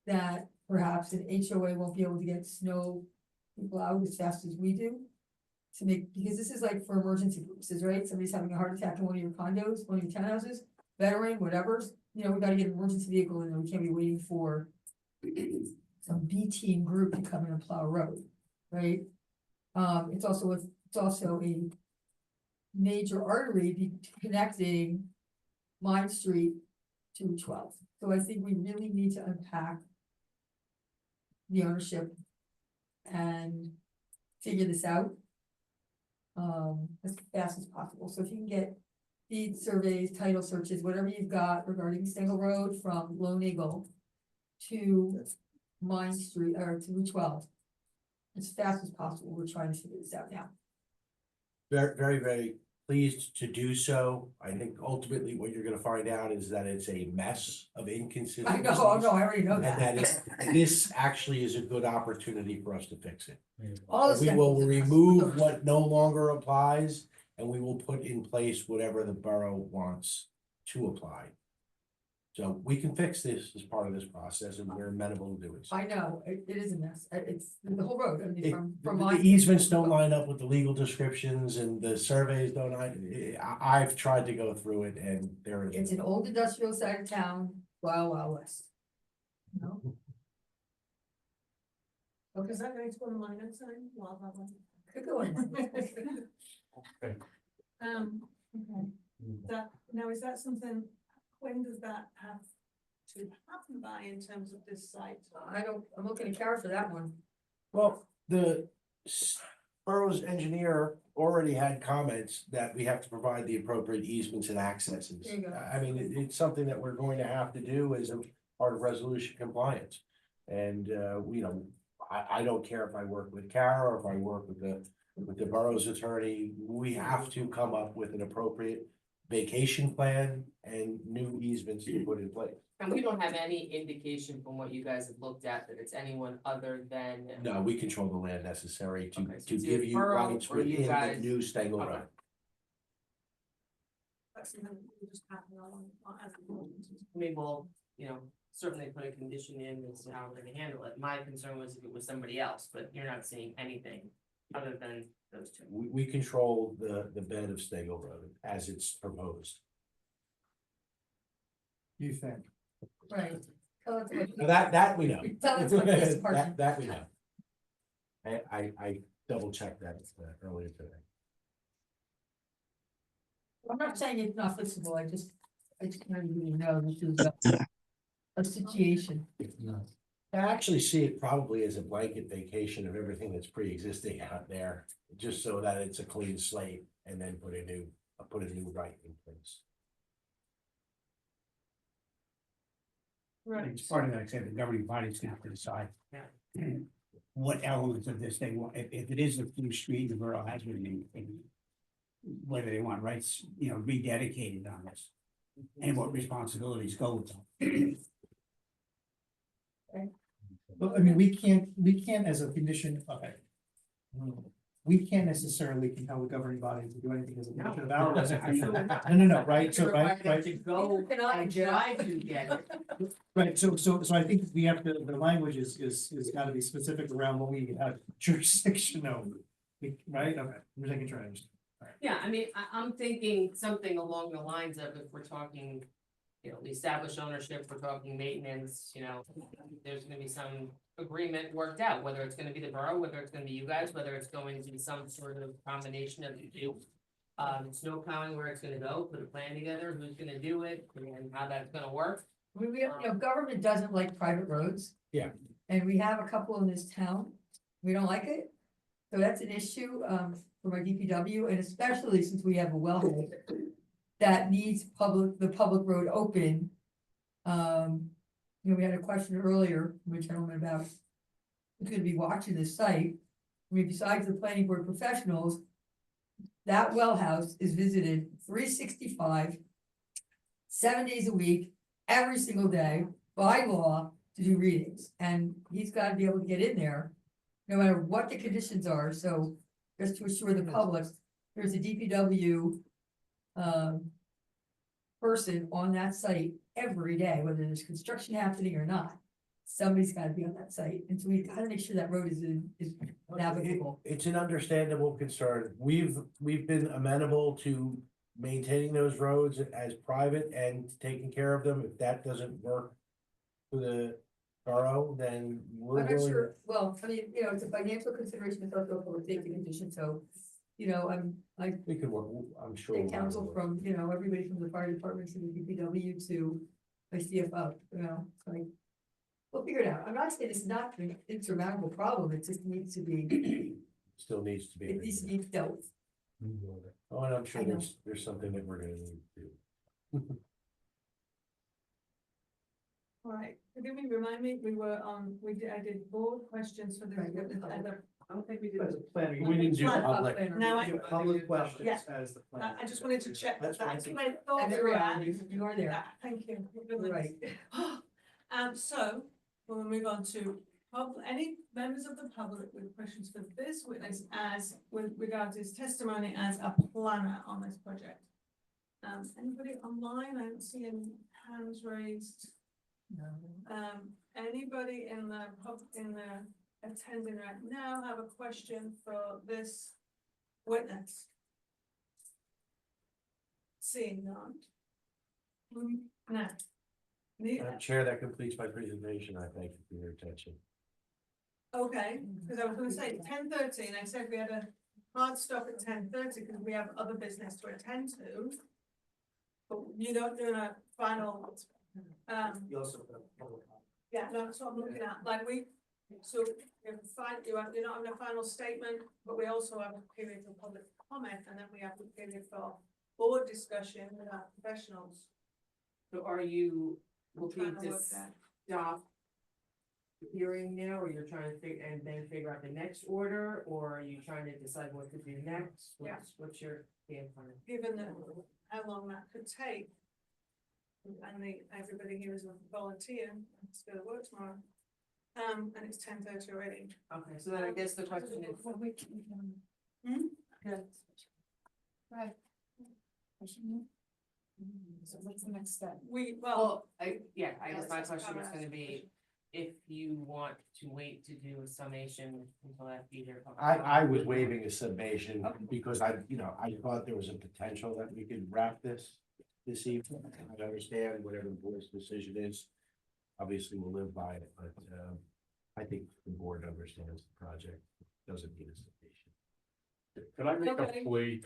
That perhaps an HOA won't be able to get snow people out as fast as we do. To make, because this is like for emergency purposes, right? Somebody's having a heart attack in one of your condos, one of your townhouses, veteran, whatever. You know, we gotta get an emergency vehicle in there. We can't be waiting for some B team group to come in and plow a road, right? It's also a major artery connecting Mine Street to 12. So I think we really need to unpack the ownership and figure this out as fast as possible. So if you can get deed surveys, title searches, whatever you've got regarding Stengel Road from Lone Eagle to Mine Street or to Route 12, as fast as possible. We're trying to figure this out now. Very, very, very pleased to do so. I think ultimately what you're gonna find out is that it's a mess of inconsistencies. I know, I already know And that. this actually is a good opportunity for us to fix it. All this We stuff will is- remove what no longer applies, and we will put in place whatever the borough wants to apply. So we can fix this as part of this process and we're amenable to doing so. I know, it is a mess, it's the whole road, I mean, It- from The my. easements don't line up with the legal descriptions and the surveys don't, I've tried to go through it and there is. It's an old industrial side of town, Wild West. No? Is that going to go on my next time? Well, that one. Could go in. Okay. Okay. That, now, is that something, when does that have to happen by in terms of this site? I'm looking at Kara for that one. Well, the borough's engineer already had comments that we have to provide the appropriate easements and accesses. There you go. I mean, it's something that we're going to have to do as a part of resolution compliance. And, you know, I don't care if I work with Kara or if I work with the borough's attorney, we have to come up with an appropriate vacation plan and new easements to put in place. And we don't have any indication from what you guys have looked at that it's anyone other than. No, we control the land necessary to, Okay, so to it's give either you borough rights or you within the guys- new Stengel Okay. Road. That's something that will just happen along, not as important. I mean, we'll, you know, certainly put a condition in as to how we're gonna handle it. My concern was if it was somebody else, but you're not seeing anything other than those two. We control the bed of Stengel Road as it's proposed. You think? Right. Tell it to me. Now that we know. Tell it to my police department. That we know. I double checked that earlier today. I'm not saying it's not fixable, I just kind of really know this is a situation. I actually see it probably as a blanket vacation of everything that's pre-existing out there, just so that it's a clean slate and then put a new right in place. Right. It's part of that, like I said, the governing body's gonna have to decide. Yeah. What elements of this they want, if it is a through street, the borough has been whether they want rights, you know, rededicated on this. And what responsibilities go with them. But I mean, we can't as a condition, okay. We can't necessarily compel the governing body to do anything as a condition of our resolution. No, right, so, right, To go and try to get it. Right, so I think we have to, the language is gotta be specific around what we have jurisdiction over. Right, okay, I'm just making sure I understand. Yeah, I mean, I'm thinking something along the lines of if we're talking, you know, the established ownership, we're talking maintenance, you know, there's gonna be some agreement worked out, whether it's gonna be the borough, whether it's gonna be you guys, whether it's going to be some sort of combination of the two. Snow plowing, where it's gonna go, put a plan together, who's gonna do it, and how that's gonna work. I mean, you know, government doesn't like private roads. Yeah. And we have a couple in this town, we don't like it. So that's an issue, for our DPW, and especially since we have a wellhead that needs the public road open. You know, we had a question earlier, from a gentleman about who's gonna be watching this site. I mean, besides the planning board professionals, that well house is visited 365, 7 days a week, every single day, by law, to do readings, and he's gotta be able to get in there, no matter what the conditions are, so just to assure the public, there's a DPW person on that site every day, whether there's construction happening or not. Somebody's gotta be on that site, and so we gotta make sure that road is navigable. It's an understandable concern. We've been amenable to maintaining those roads as private and taking care of them. If that doesn't work for the borough, then we're I'm not willing. sure, well, I mean, you know, it's a financial consideration, it's also a public safety condition, so, you know, I We could work, I'm sure. take we'll work counsel with it. from, you know, everybody from the fire department to the DPW to my CFO, you know, like. We'll figure it out. I'm not saying it's not an insurmountable problem, it just needs to be, Still needs to be. it needs to be dealt with. Oh, and I'm sure I know. there's something that we're gonna need to do. Right, did we remind me, we were on, I did board questions for the other. I don't think we As a planner, We didn't do Plan. public. Now I- You do public questions Yeah. as the plan. I just wanted to check that, That's that's fine. what I thought And we there were we at. are, you are there. Thank you. Right. So, we'll move on to any members of the public with questions for this witness as with regards to his testimony as a planner on this project. Anybody online? I don't see any hands raised. Anybody in the attending right now have a question for this witness? Seeing none. No. Madam Chair, that completes my presentation. I thank you for your attention. Okay, because I was gonna say 10:30, and I said we had a hard stop at 10:30 because we have other business to attend to. But you don't do a final, You also put public comment. yeah, no, that's what I'm looking at, like so we have you're not having a final statement, but we also have a period for public comment, and then we have a period for board discussion with our professionals. So are you looking Trying to to work that. stop the hearing now, or you're trying to figure out the next order, or are you trying to decide what to do next? Yeah. What's your game plan? Given that how long that could take. And everybody here is a volunteer, it's gonna work tomorrow. And it's 10:30 already. Okay, so then I guess the question is. Hmm? Good. Right. So what's the next step? Well, I guess my Yes, question is I'll gonna ask be, if you want to wait to do a summation until after either. I was waiving a summation because I thought there was a potential that we could wrap this evening. I understand whatever the board's decision is. Obviously, we'll live by it, but I think the board understands the project, doesn't need a summation. Could I make Okay. a plea,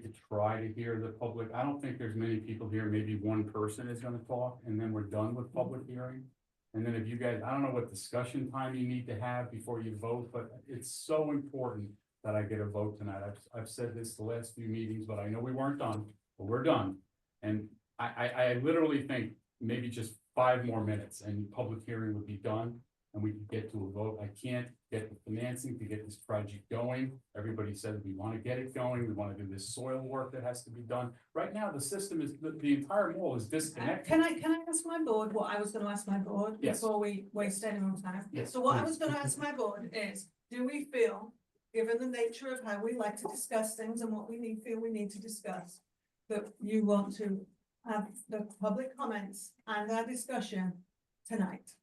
to try to hear the public? I don't think there's many people here, maybe one person is gonna talk, and then we're done with public hearing. And then if you guys, I don't know what discussion time you need to have before you vote, but it's so important that I get a vote tonight. I've said this the last few meetings, but I know we weren't done, but we're done. And I literally think maybe just 5 more minutes and public hearing would be done and we could get to a vote. I can't get the financing to get this project going. Everybody said we want to get it going. We want to do this soil work that has to be done. Right now, the system is, the entire mall is disconnected. Can I ask my board what I was gonna ask my board Yes. before we waste anyone's time? Yes, So what I please. was gonna ask my board is, do we feel, given the nature of how we like to discuss things and what we feel we need to discuss, that you want to have the public comments and our discussion tonight?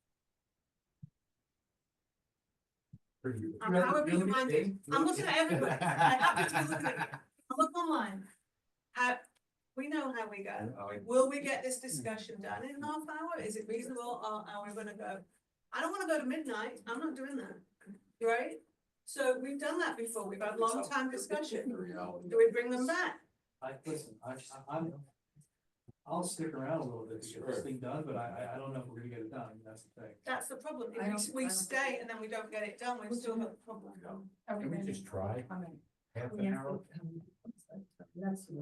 How are you minded? I'm looking at everybody. I happen to be looking at you. I look online. We know how we go. Will we get this discussion done in half hour? Is it reasonable, or are we gonna go? I don't wanna go to midnight. I'm not doing that, right? So we've done that before. We've had long time discussion. Do we bring them back? I'll stick around a little bit to get this thing done, but I don't know if we're gonna get it done, that's the thing. That's the problem. I don't- If we stay and then we don't get it done, we've still got the problem. Can we just try? Half an hour?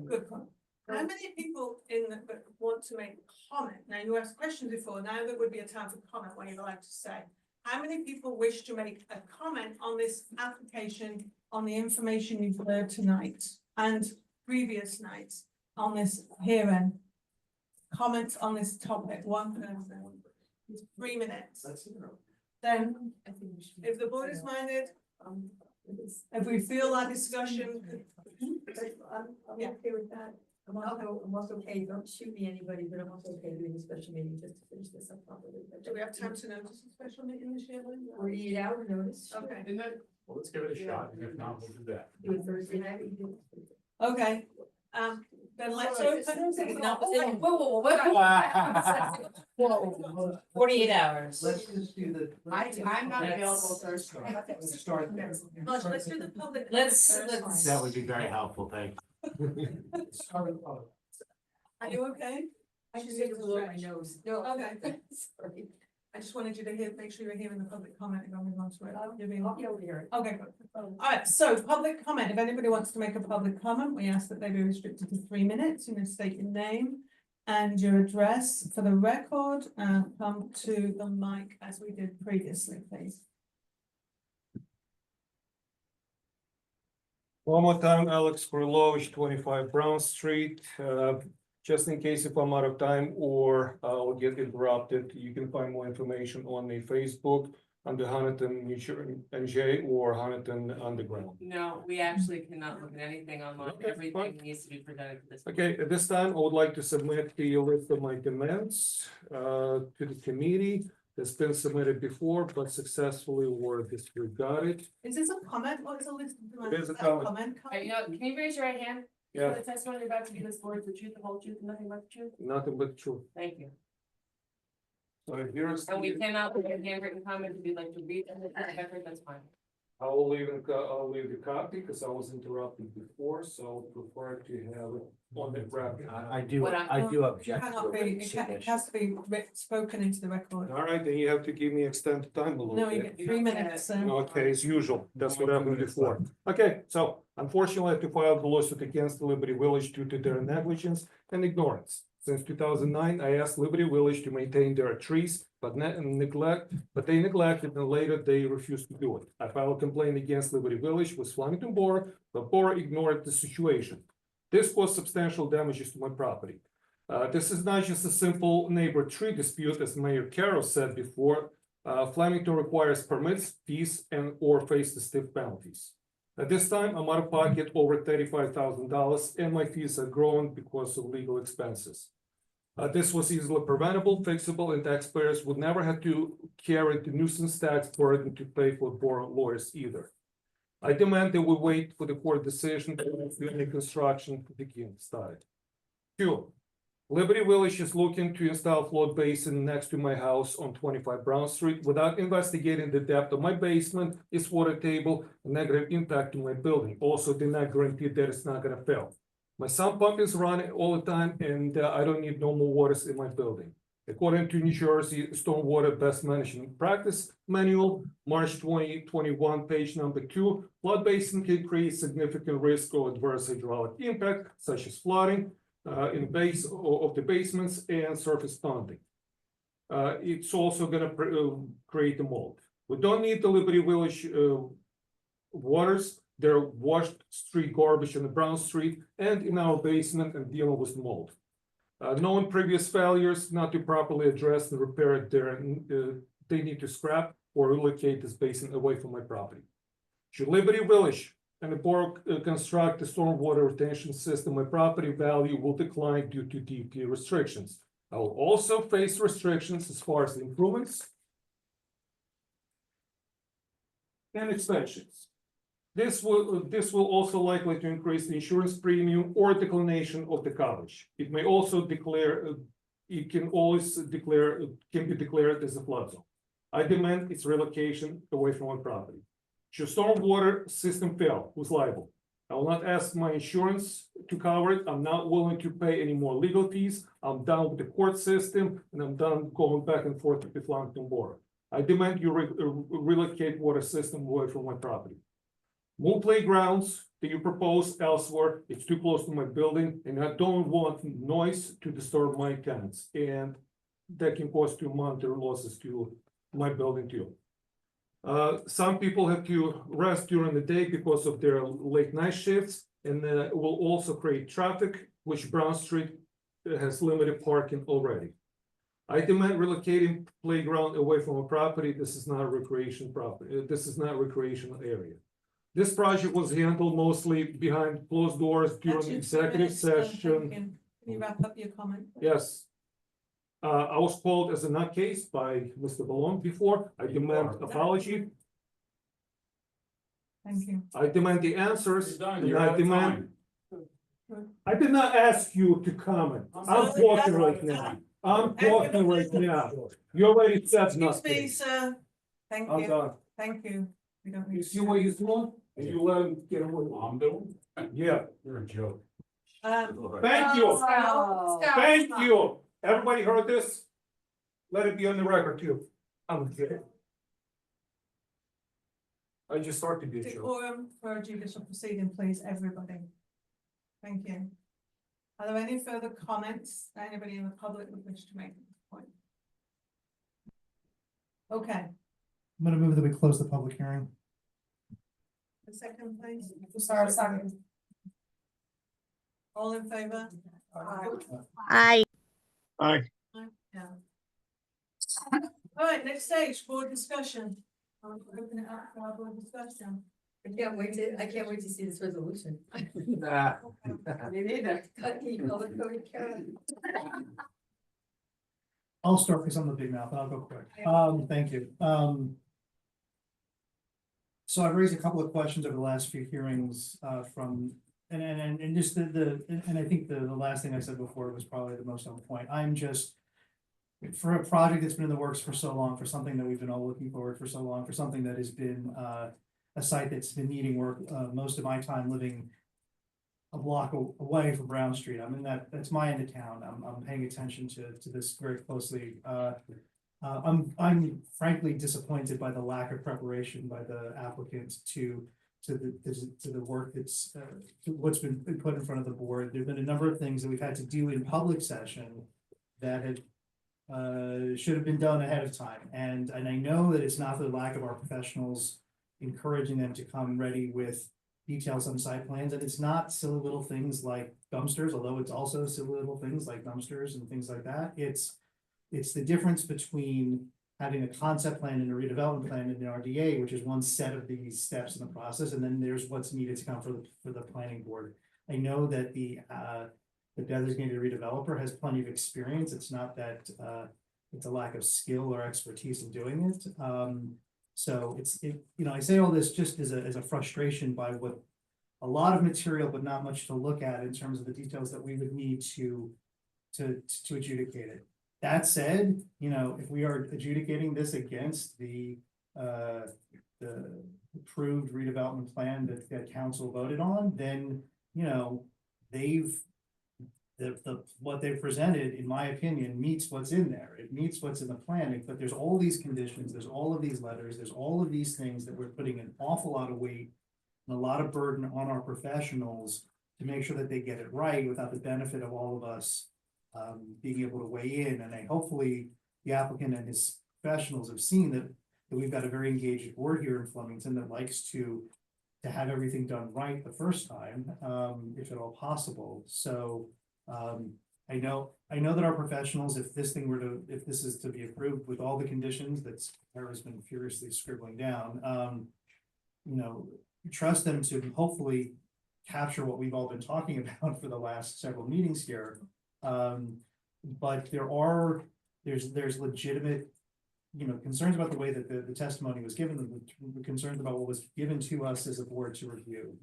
Good point. How many people that want to make a comment? Now, you asked questions before, now there would be a time for comment when you're allowed to say. How many people wish to make a comment on this application, on the information you've heard tonight and previous nights on this hearing? Comments on this topic, one person, 3 minutes. Then, if the board is minded, if we feel our discussion. I'm okay with that. I'm also okay, don't shoot me anybody, but I'm also okay doing a special meeting just to finish this up properly. Do we have time to notice a special meeting this year, Lynn? 48-hour notice. Okay. Well, let's give it a shot, and if not, we'll do that. Do it Thursday night. we do it. Okay, then let's open. Whoa, 48 hours. Let's just do the. I'm not available Thursday. Start there. Let's do the public. Let's- first. That would be very helpful, thank you. Start with the public. Are you okay? I just need to blow my nose. No, Okay. sorry. I just wanted you to make sure you're hearing the public comment and going on to it. You're being- I'll be over here. Okay, good. All right, so public comment, if anybody wants to make a public comment, we ask that they be restricted to 3 minutes, state your name and your address for the record, and come to the mic as we did previously, please. One more time, Alex Kurlovich, 25 Brown Street. Just in case if I'm out of time or I'll get interrupted, you can find more information on the Facebook. under Huntington NJ or Huntington Underground. No, we actually cannot look at anything online. Okay, Everything fine. needs to be presented to this. Okay, at this time, I would like to submit the list of my demands to the committee. That's been submitted before, but successfully were disregarded. Is this a comment? What is a list of demands? It is a that comment. Can you raise your right hand? Yeah. The testimony you're about to give this board, the truth, the whole truth, and nothing but the truth? Nothing but true. Thank you. So here's. And we cannot put a handwritten comment if you'd like to read them, that's fine. I'll leave the copy because I was interrupted before, so prefer to have it on the record. I do object. Cannot be, it has to be spoken into the record. All right, then you have to give me extended time a little bit. No, you get 3 minutes. Okay, as usual, that's what happened before. Okay, so unfortunately, I have to file the lawsuit against the Liberty Village due to their negligence and ignorance. Since 2009, I asked Liberty Village to maintain their trees, but they neglected and later they refused to do it. I filed a complaint against Liberty Village with Flemington Borough, but Borough ignored the situation. This caused substantial damages to my property. This is not just a simple neighbor tree dispute, as Mayor Carroll said before. Flemington requires permits, fees, and or face the stiff penalties. At this time, I'm out of pocket over $35,000 and my fees are growing because of legal expenses. This was easily preventable, fixable, and taxpayers would never have to carry the nuisance tax burden to pay for borough lawyers either. I demand that we wait for the court decision to any construction begin started. 2. Liberty Village is looking to install flood basin next to my house on 25 Brown Street without investigating the depth of my basement, its water table, and negative impact to my building. Also, did not guarantee that it's not gonna fail. My sump pump is running all the time and I don't need no more waters in my building. According to New Jersey Stormwater Best Management Practice Manual, March 2021, page number 2, flood basin can create significant risk of adverse hydraulic impact, such as flooding in base of the basements and surface ponding. It's also gonna create a mold. We don't need the Liberty Village waters. They're washed street garbage on the Brown Street and in our basement and dealing with mold. Knowing previous failures not to properly address and repair it, they need to scrap or relocate this basin away from my property. Should Liberty Village and the borough construct a stormwater retention system, my property value will decline due to DEP restrictions. I will also face restrictions as far as the improvements and expansions. This will also likely to increase the insurance premium or declination of the coverage. It may also declare, it can be declared as a flood zone. I demand its relocation away from my property. Should stormwater system fail, who's liable? I will not ask my insurance to cover it. I'm not willing to pay any more legal fees. I'm done with the court system and I'm done going back and forth with the Flemington Borough. I demand you relocate water system away from my property. Move playgrounds that you propose elsewhere, it's too close to my building, and I don't want noise to disturb my tenants, and that can cause monetary losses to my building too. Some people have to rest during the day because of their late night shifts, and it will also create traffic, which Brown Street has limited parking already. I demand relocating playground away from a property. This is not a recreation property. This is not a recreational area. This project was handled mostly behind closed doors during the executive session. Can you wrap up your comment? Yes. I was called as a nutcase by Mr. Balone before. I demand apology. Thank you. I demand the answers. And You're I out of demand. time. I did not ask you to comment. I'm talking right now. I'm talking right now. You already said Excuse nothing. me, sir. Thank I'm you. done. Thank you. We don't need You to- see what he's doing? And you let him get away. I'm doing. Yeah. You're a joke. Thank you. Thank you. Everybody heard this? Let it be on the record too. I'm kidding. I just started to be a joke. Decorum for a judicial proceeding, please, everybody. Thank you. Are there any further comments that anybody in the public would wish to make at this point? Okay, I'm gonna move that we close the public hearing. the second, please. Sorry, second. All in favor? Aye. Yeah. All right, next stage, board discussion. I'll open it up for our discussion. I can't wait to see this resolution. Nah. Me neither. Karen. I'll start because I'm the big mouth, and I'll go quick. Thank you. So I've raised a couple of questions over the last few hearings, from, and just and I think the last thing I said before was probably the most on point. I'm just, for a project that's been in the works for so long, for something that we've been all looking forward for so long, for something that has been, a site that's been needing work, most of my time living a block away from Brown Street. I'm in that's my end of town. I'm paying attention to this very closely. I'm frankly disappointed by the lack of preparation by the applicant to the work that's, to what's been put in front of the board. There've been a number of things that we've had to do in public session that had, should have been done ahead of time. And I know that it's not the lack of our professionals encouraging them to come ready with details on site plans, and it's not silly little things like dumpsters, although it's also silly little things like dumpsters and things like that. It's the difference between having a concept plan and a redevelopment plan in the RDA, which is one set of these steps in the process, and then there's what's needed to come for the planning board. I know that the designated redeveloper has plenty of experience. It's not that it's a lack of skill or expertise in doing it. So I say all this just as a frustration by what a lot of material, but not much to look at in terms of the details that we would need to adjudicate it. That said, if we are adjudicating this against the approved redevelopment plan that council voted on, then, what they've presented, in my opinion, meets what's in there. It meets what's in the plan, but there's all these conditions, there's all of these letters, there's all of these things that we're putting an awful lot of weight and a lot of burden on our professionals to make sure that they get it right without the benefit of all of us being able to weigh in. And hopefully the applicant and his professionals have seen that we've got a very engaged board here in Flemington that likes to have everything done right the first time, if at all possible. So I know that our professionals, if this is to be approved with all the conditions that Sarah's been furiously scribbling down, trust them to hopefully capture what we've all been talking about for the last several meetings here. But there's legitimate, concerns about the way that the testimony was given, the concerns about what was given to us as a board to review.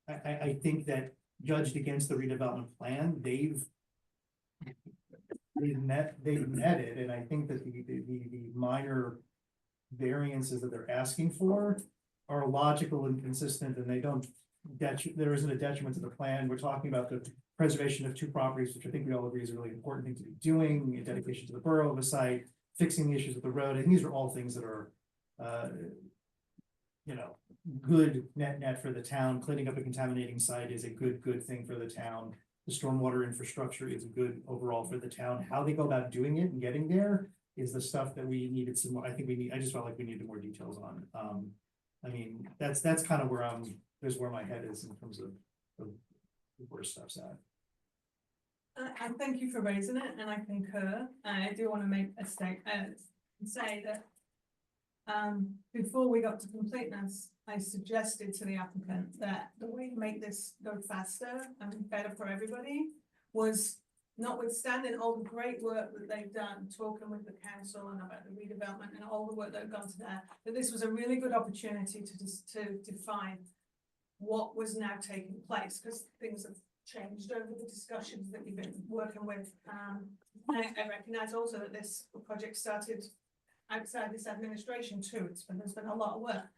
I think that judged against the redevelopment plan, they've met it, and I think that the minor variances that they're asking for are logical and consistent, and they don't there isn't a detriment to the plan. We're talking about the preservation of two properties, which I think we all agree is a really important thing to be doing, a dedication to the borough of a site, fixing the issues with the road, and these are all things that are good net for the town. Cleaning up a contaminating site is a good thing for the town. The stormwater infrastructure is good overall for the town. How they go about doing it and getting there is the stuff that we needed some more. I just felt like we needed more details on. That's kind of where my head is in terms of where stuff's at. I thank you for raising it, and I concur. I do want to make a statement and say that before we got to completeness, I suggested to the applicant that the way to make this go faster and better for everybody was, notwithstanding all the great work that they've done, talking with the council and about the redevelopment and all the work that have gone to that this was a really good opportunity to define what was now taking place, because things have changed over the discussions that we've been working with. I recognize also that this project started outside this administration too. There's been a lot of work.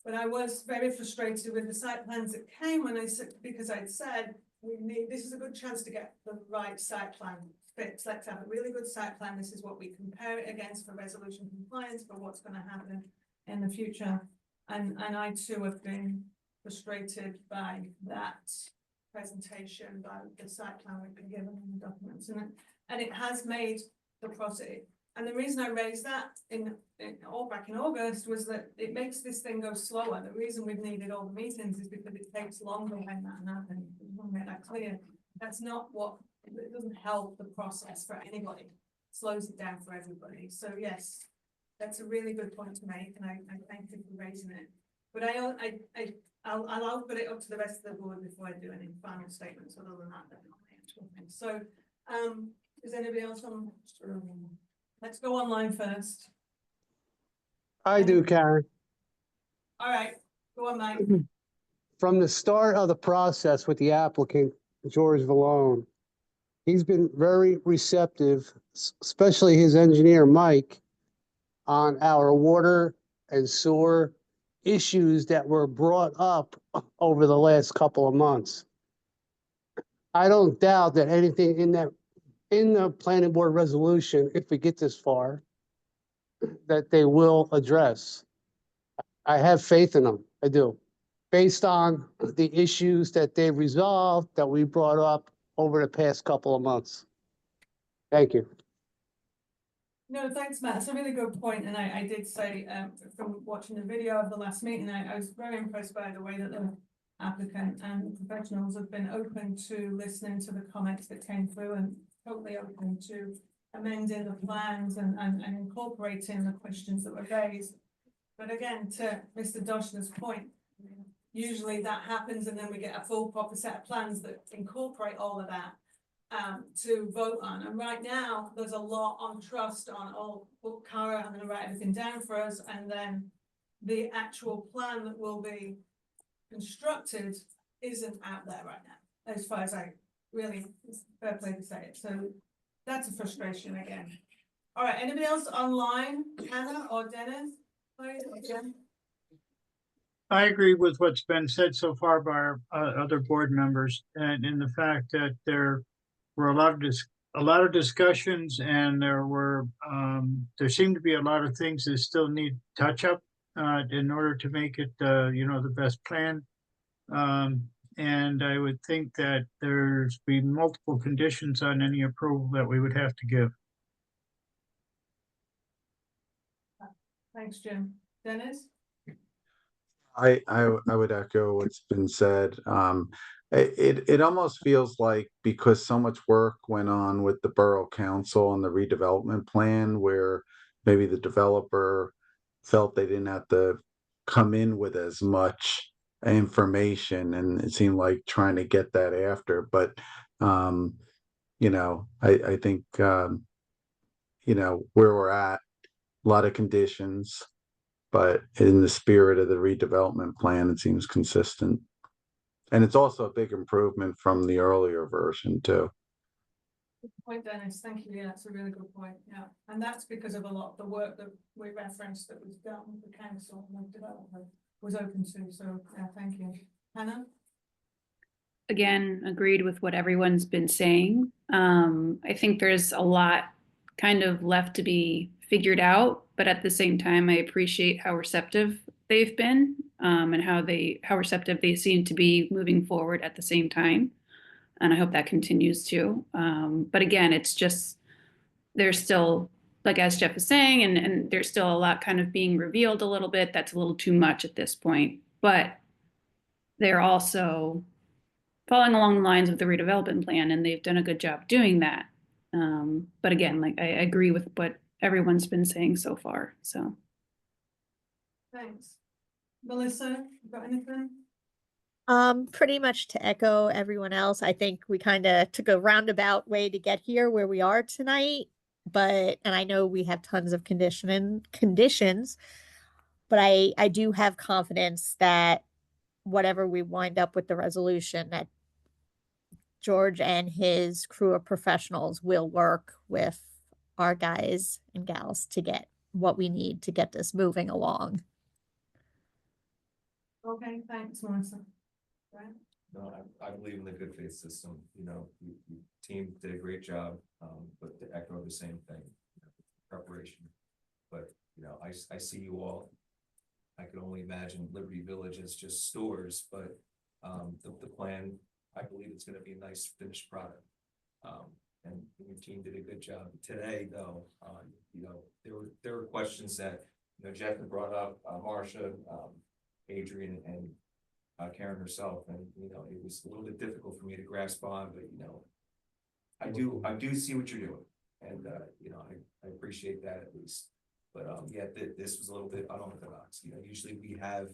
But I was very frustrated with the site plans that came when because I'd said, this is a good chance to get the right site plan fixed. Let's have a really good site plan. This is what we compare it against for resolution compliance, for what's going to happen in the future. And I too have been frustrated by that presentation, by the site plan we've been given in the documents, and it has made the process. And the reason I raised that back in August was that it makes this thing go slower. The reason we've needed all the meetings is because it takes longer when that happens. I want to make that clear. That's not it doesn't help the process for anybody. It slows it down for everybody. So yes, That's a really good point to make, and I thank you for raising it. But I'll put it up to the rest of the board before I do any final statements, other than that, they're not my actual thing. So, is anybody else on? Let's go online first. I do, Karen. All right, go on, Mike. From the start of the process with the applicant, George Vallone, he's been very receptive, especially his engineer, Mike, on our water and sewer issues that were brought up over the last couple of months. I don't doubt that anything in the planning board resolution, if we get this far, that they will address. I have faith in them, I do, based on the issues that they've resolved that we brought up over the past couple of months. Thank you. No, thanks, Matt. It's a really good point, and I did say from watching the video of the last meeting, I was very impressed by the way that the applicant and the professionals have been open to listening to the comments that came through and totally open to amending the plans and incorporating the questions that were raised. But again, to Mr. Doshner's point, usually that happens and then we get a full proper set of plans that incorporate all of that to vote on. And right now, there's a lot on trust on, oh, book Cara, I'm gonna write everything down for us, and then the actual plan that will be constructed isn't out there right now, as far as I really, it's fair play to say it. So that's a frustration again. All right, anybody else online, Anna or Dennis? I agree with what's been said so far by our other board members, and in the fact that there were a lot of discussions, and there seemed to be a lot of things that still need touch up in order to make it the best plan. And I would think that there's been multiple conditions on any approval that we would have to give. Thanks, Jim. Dennis? I would echo what's been said. It almost feels like because so much work went on with the Borough Council and the redevelopment plan, where maybe the developer felt they didn't have to come in with as much information, and it seemed like trying to get that after. But I think where we're at, a lot of conditions, but in the spirit of the redevelopment plan, it seems consistent. And it's also a big improvement from the earlier version too. Good point, Dennis. Thank you. Yeah, that's a really good point. Yeah. And that's because of a lot of the work that we referenced that was done with the council and the development was open to. So yeah, thank you. Hannah? Again, agreed with what everyone's been saying. I think there's a lot kind of left to be figured out, but at the same time, I appreciate how receptive they've been and how receptive they seem to be moving forward at the same time. And I hope that continues too. But again, it's just, there's still, like as Jeff is saying, and there's still a lot kind of being revealed a little bit. That's a little too much at this point, but they're also following along the lines of the redevelopment plan, and they've done a good job doing that. But again, like I agree with what everyone's been saying so far, so. Thanks. Melissa, you got anything? Pretty much to echo everyone else. I think we kind of took a roundabout way to get here where we are tonight, and I know we have tons of conditions, but I do have confidence that whatever we wind up with the resolution, that George and his crew of professionals will work with our guys and gals to get what we need to get this moving along. Okay, thanks, Melissa. Right. No, I believe in the good faith system. The team did a great job, but to echo the same thing, preparation. But I see you all. I could only imagine Liberty Village as just stores, but the plan, I believe it's going to be a nice finished product. And your team did a good job today, though. There were questions that Jeff had brought up, Marcia, Adrian, and Karen herself, and it was a little bit difficult for me to grasp on, but I do see what you're doing, and I appreciate that at least. But, yeah, this was a little bit unorthodox, you know, usually we have,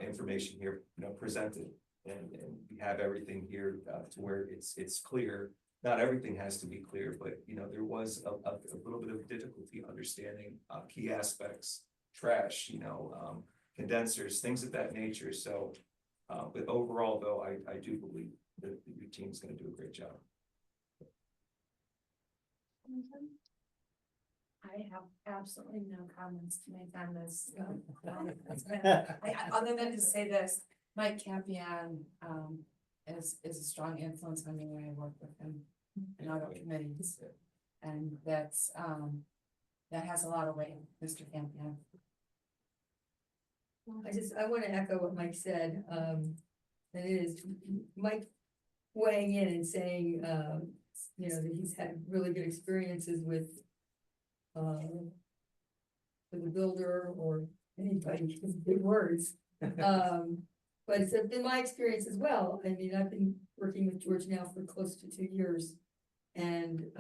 information here, you know, presented. And we have everything here, to where it's clear. Not everything has to be clear, but, you know, there was a little bit of difficulty understanding, key aspects, trash, you know, condensers, things of that nature, so. But overall, though, I do believe that your team's gonna do a great job. I have absolutely no comments to make on this. Other than to say this, Mike Campion, is a strong influence on me when I work with him in other committees. And that's, that has a lot of weight, Mr. Campion. I want to echo what Mike said, and it is Mike weighing in and saying, you know, that he's had really good experiences with a builder or anybody, with big words. But it's been my experience as well. I mean, I've been working with George now for close to 2 years. And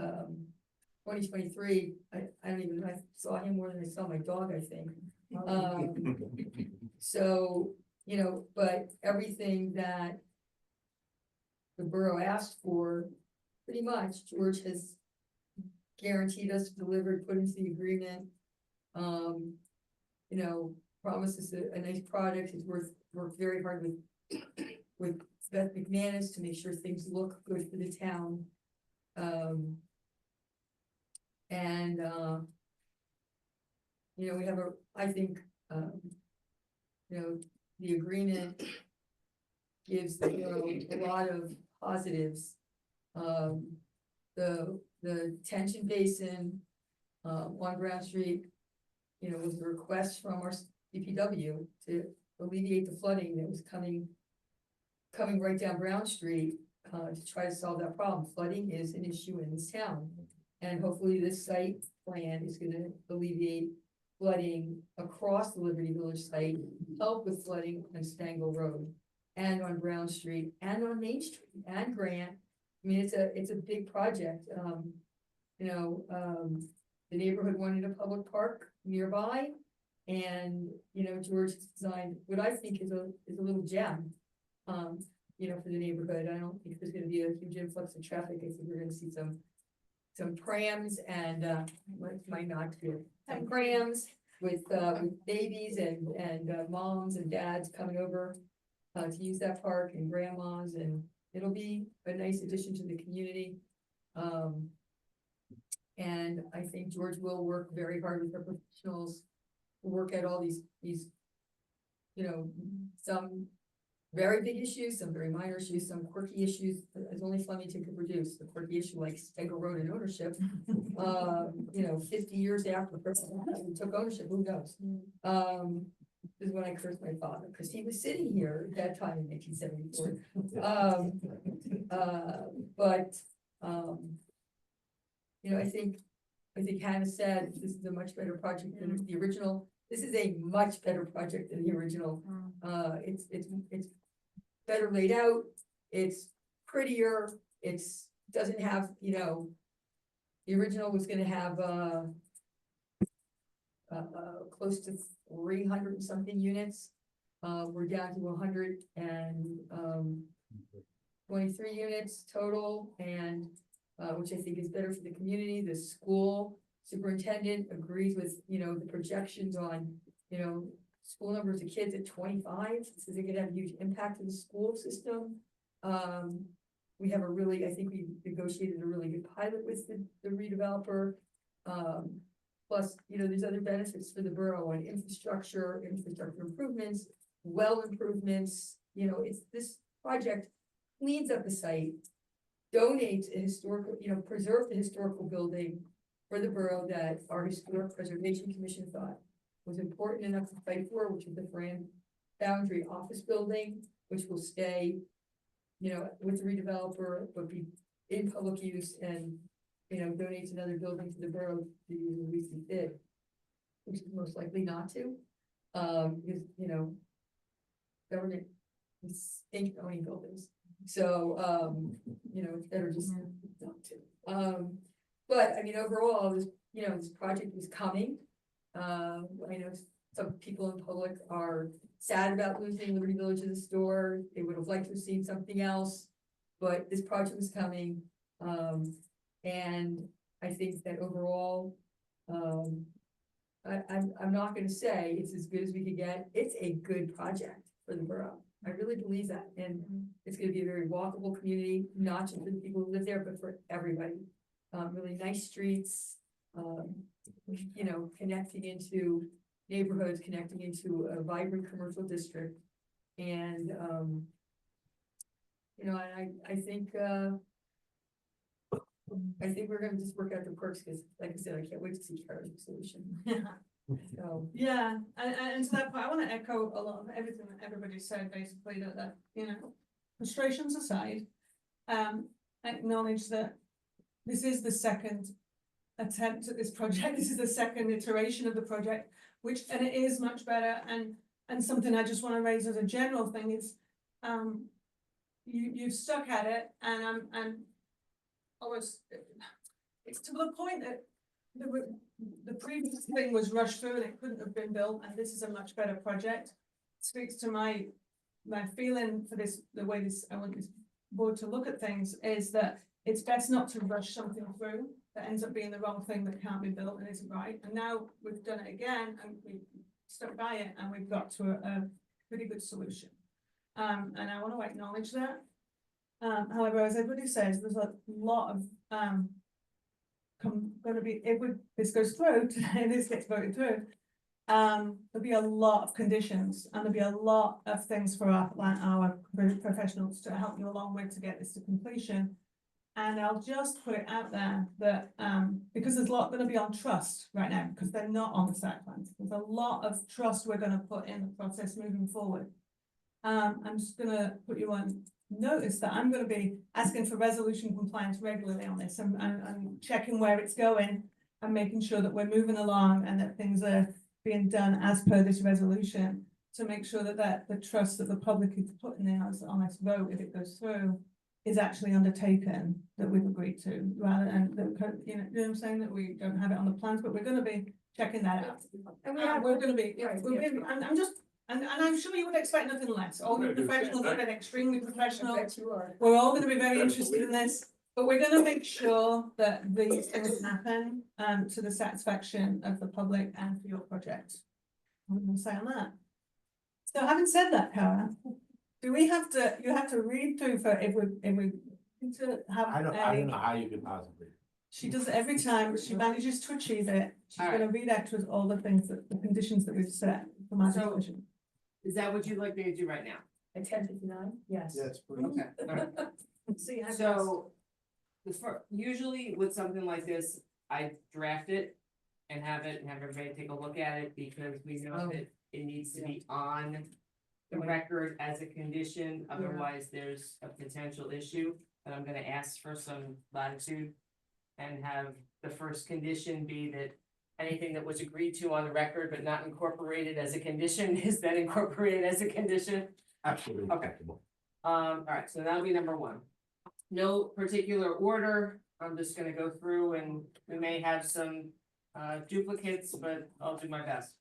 2023, I don't even, I saw him more than I saw my dog, I think. So, you know, but everything that the borough asked for, pretty much, George has guaranteed us, delivered, put into the agreement. You know, promises a nice product. He's worked very hard with Beth McManus to make sure things look good for the town. You know, we have I think, you know, the agreement gives the borough a lot of positives. The detention basin, on Brown Street, you know, was a request from our DPW to alleviate the flooding that was coming right down Brown Street, to try to solve that problem. Flooding is an issue in this town. And hopefully this site plan is gonna alleviate flooding across the Liberty Village site, help with flooding on Stangle Road and on Brown Street and on Main Street and Grant. I mean, it's a big project. You know, the neighborhood wanted a public park nearby. And, you know, George designed what I think is a little gem, you know, for the neighborhood. I don't think there's gonna be a huge influx of traffic. I think we're gonna see some prams and, might not do, some prams with babies and moms and dads coming over to use that park, and grandmas, and it'll be a nice addition to the community. And I think George will work very hard with our professionals, work at all these, you know, some very big issues, some very minor issues, some quirky issues, as only Flemington could produce. The quirky issue like Stegel Road and ownership, you know, 50 years after the person took ownership, who knows? This is when I cursed my father, because he was sitting here at that time in 1974. You know, I think Hannah said this is a much better project than the original. This is a much better project than the original. It's better laid out. It's prettier. Doesn't have, you know, the original was gonna have close to 300 and something units. We're down to 123 units total, and which I think is better for the community. The school superintendent agrees with, you know, the projections on, you know, school numbers of kids at 25, so they're gonna have a huge impact to the school system. We have I think we negotiated a really good pilot with the redeveloper. Plus, you know, there's other benefits for the borough and infrastructure improvements, well improvements. You know, this project cleans up the site, donates a historical, you know, preserve the historical building for the borough that our Historic Preservation Commission thought was important enough to fight for, which is the Fran Foundry office building, which will stay, you know, with the redeveloper, but be in public use, and, you know, donates another building to the borough to use as we see fit, which is most likely not to, because, you know, government is think owning buildings. So, you know, it's better just not to. But I mean, overall, this project was coming. I know some people in public are sad about losing Liberty Village as a store. They would have liked to have seen something else. But this project is coming, and I think that overall, I'm not gonna say it's as good as we could get. It's a good project for the borough. I really believe that, and it's gonna be a very walkable community, not just for the people who live there, but for everybody. Really nice streets, you know, connecting into neighborhoods, connecting into a vibrant commercial district. And, you know, and I think we're gonna just work out the quirks, because like I said, I can't wait to see Kara's solution. So, Yeah, and to that point, I wanna echo a lot of everything that everybody said, basically, that, you know, frustrations aside, acknowledge that this is the second attempt at this project, this is the second iteration of the project, which, and it is much better, and something I just wanna raise as a general thing is, you've stuck at it, and almost, it's to the point that the previous thing was rushed through and it couldn't have been built, and this is a much better project. Speaks to my feeling for this, the way this, I want this board to look at things, is that it's best not to rush something through that ends up being the wrong thing that can't be built and isn't right. And now we've done it again and we've stuck by it and we've got to a pretty good solution. And I want to acknowledge that. However, as everybody says, there's a lot of gonna be, this goes through today, this gets voted through. There'll be a lot of conditions and there'll be a lot of things for our professionals to help you along with to get this to completion. And I'll just put it out there that, because there's a lot gonna be on trust right now, because they're not on the site plans. There's a lot of trust we're gonna put in the process moving forward. I'm just gonna put you on notice that I'm gonna be asking for resolution compliance regularly on this and checking where it's going and making sure that we're moving along and that things are being done as per this resolution to make sure that the trust that the public is putting in us on this vote, if it goes through, is actually undertaken, that we've agreed to, rather than that, you know what I'm saying, that we don't have it on the plans, but we're gonna be checking that out. And we're gonna be, I'm just, and I'm sure you would expect nothing less. All the professionals have been extremely professional. We're all gonna be very interested in this, but we're gonna make sure that these things happen to the satisfaction of the public and for your project. I'm gonna say on that. So having said that, Cara, do we have to, you have to read through for if we to have I don't know how you could possibly. she does it every time, she manages to achieve it. She's gonna read out to us all the things that, the conditions that we've set from our So- discussion. Is that what you'd like me to do right now? at 10:59, yes. Yes, please. Okay, all right. See how it goes. So, usually with something like this, I draft it and have everybody take a look at it, because we know that it needs to be on the record as a condition, otherwise there's a potential issue. And I'm gonna ask for some latitude and have the first condition be that anything that was agreed to on the record but not incorporated as a condition is then incorporated as a condition. Absolutely. Okay. All right, so that'll be number one. No particular order, I'm just gonna go through and we may have some duplicates, but I'll do my best.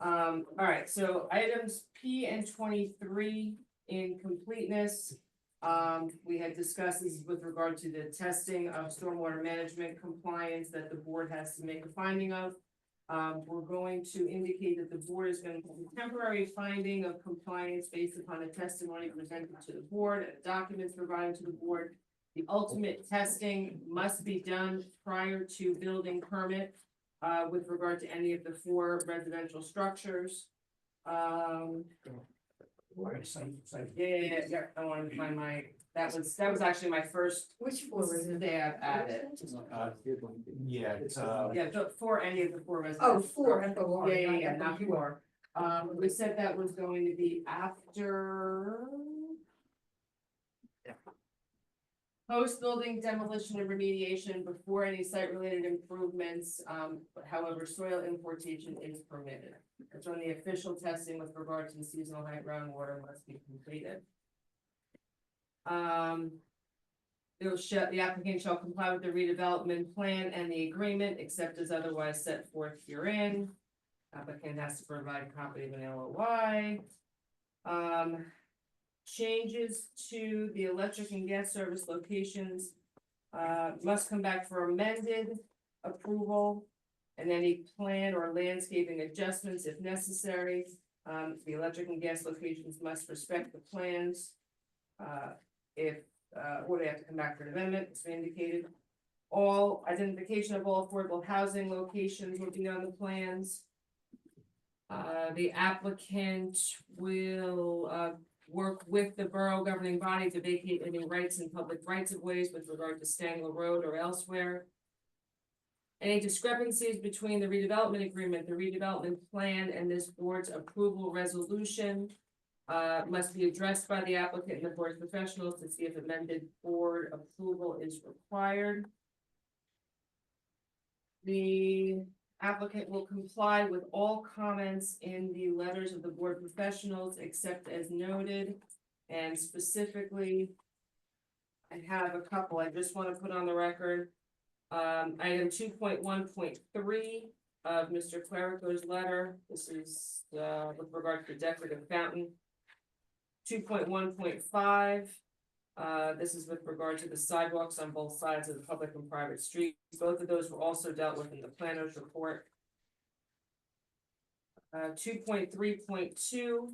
All right, so items P and 23 in completeness. We had discussed this with regard to the testing of stormwater management compliance that the board has to make a finding of. We're going to indicate that the board is going to make a temporary finding of compliance based upon a testimony presented to the board and documents provided to the board. The ultimate testing must be done prior to building permit with regard to any of the 4 residential structures. Yeah, I wanted to find my, that was actually my first. Which floor was it? Stab at it. Yeah, it's Yeah, for any of the 4 Oh, residential. 4 at the one. Yeah, not 4. We said that was going to be after. Post-building demolition and remediation before any site-related improvements, however, soil importation is permitted. That's when the official testing with regard to the seasonal high groundwater must be completed. The applicant shall comply with the redevelopment plan and the agreement, except as otherwise set forth herein. Applicant has to provide a copy of an LOI. Changes to the electric and gas service locations must come back for amended approval. And any plan or landscaping adjustments if necessary. The electric and gas locations must respect the plans. Or they have to come back for an amendment, as indicated. All identification of all affordable housing locations will be on the plans. The applicant will work with the borough governing body to vacate any rights and public rights of ways with regard to Stangler Road or elsewhere. Any discrepancies between the redevelopment agreement, the redevelopment plan, and this board's approval resolution must be addressed by the applicant and the board's professionals to see if amended board approval is required. The applicant will comply with all comments in the letters of the board professionals except as noted. And specifically, I have a couple I just want to put on the record. Item 2.1.3 of Mr. Clerico's letter. This is with regard to the decorative fountain. 2.1.5. This is with regard to the sidewalks on both sides of the public and private streets. Both of those were also dealt with in the planner's report. 2.3.2.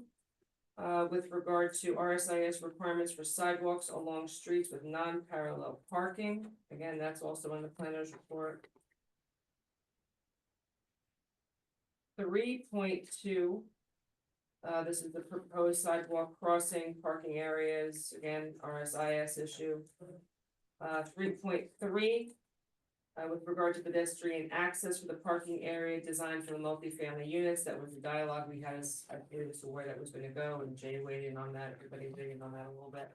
With regard to RSIS requirements for sidewalks along streets with non-parallel parking. Again, that's also in the planner's report. 3.2. This is the proposed sidewalk crossing parking areas, again, RSIS issue. 3.3. With regard to pedestrian access for the parking area designed for the multifamily units, that was the dialogue we had as to where that was gonna go, and Jay weighed in on that, everybody weighed in on that a little bit.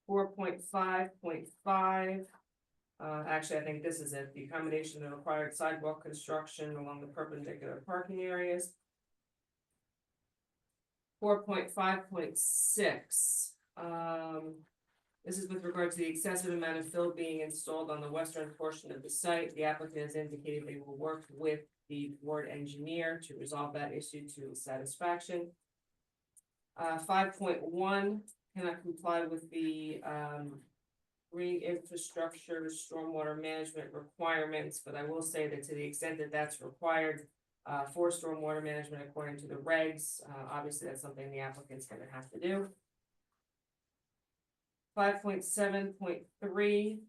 4.5.5, actually, I think this is it, the accommodation of required sidewalk construction along the perpendicular parking areas. 4.5.6, this is with regard to the excessive amount of fill being installed on the western portion of the site. The applicant has indicated they will work with the board engineer to resolve that issue to satisfaction. 5.1 cannot comply with the green infrastructure stormwater management requirements, but I will say that to the extent that that's required for stormwater management according to the regs, obviously that's something the applicant's gonna have to do. 5.7.3.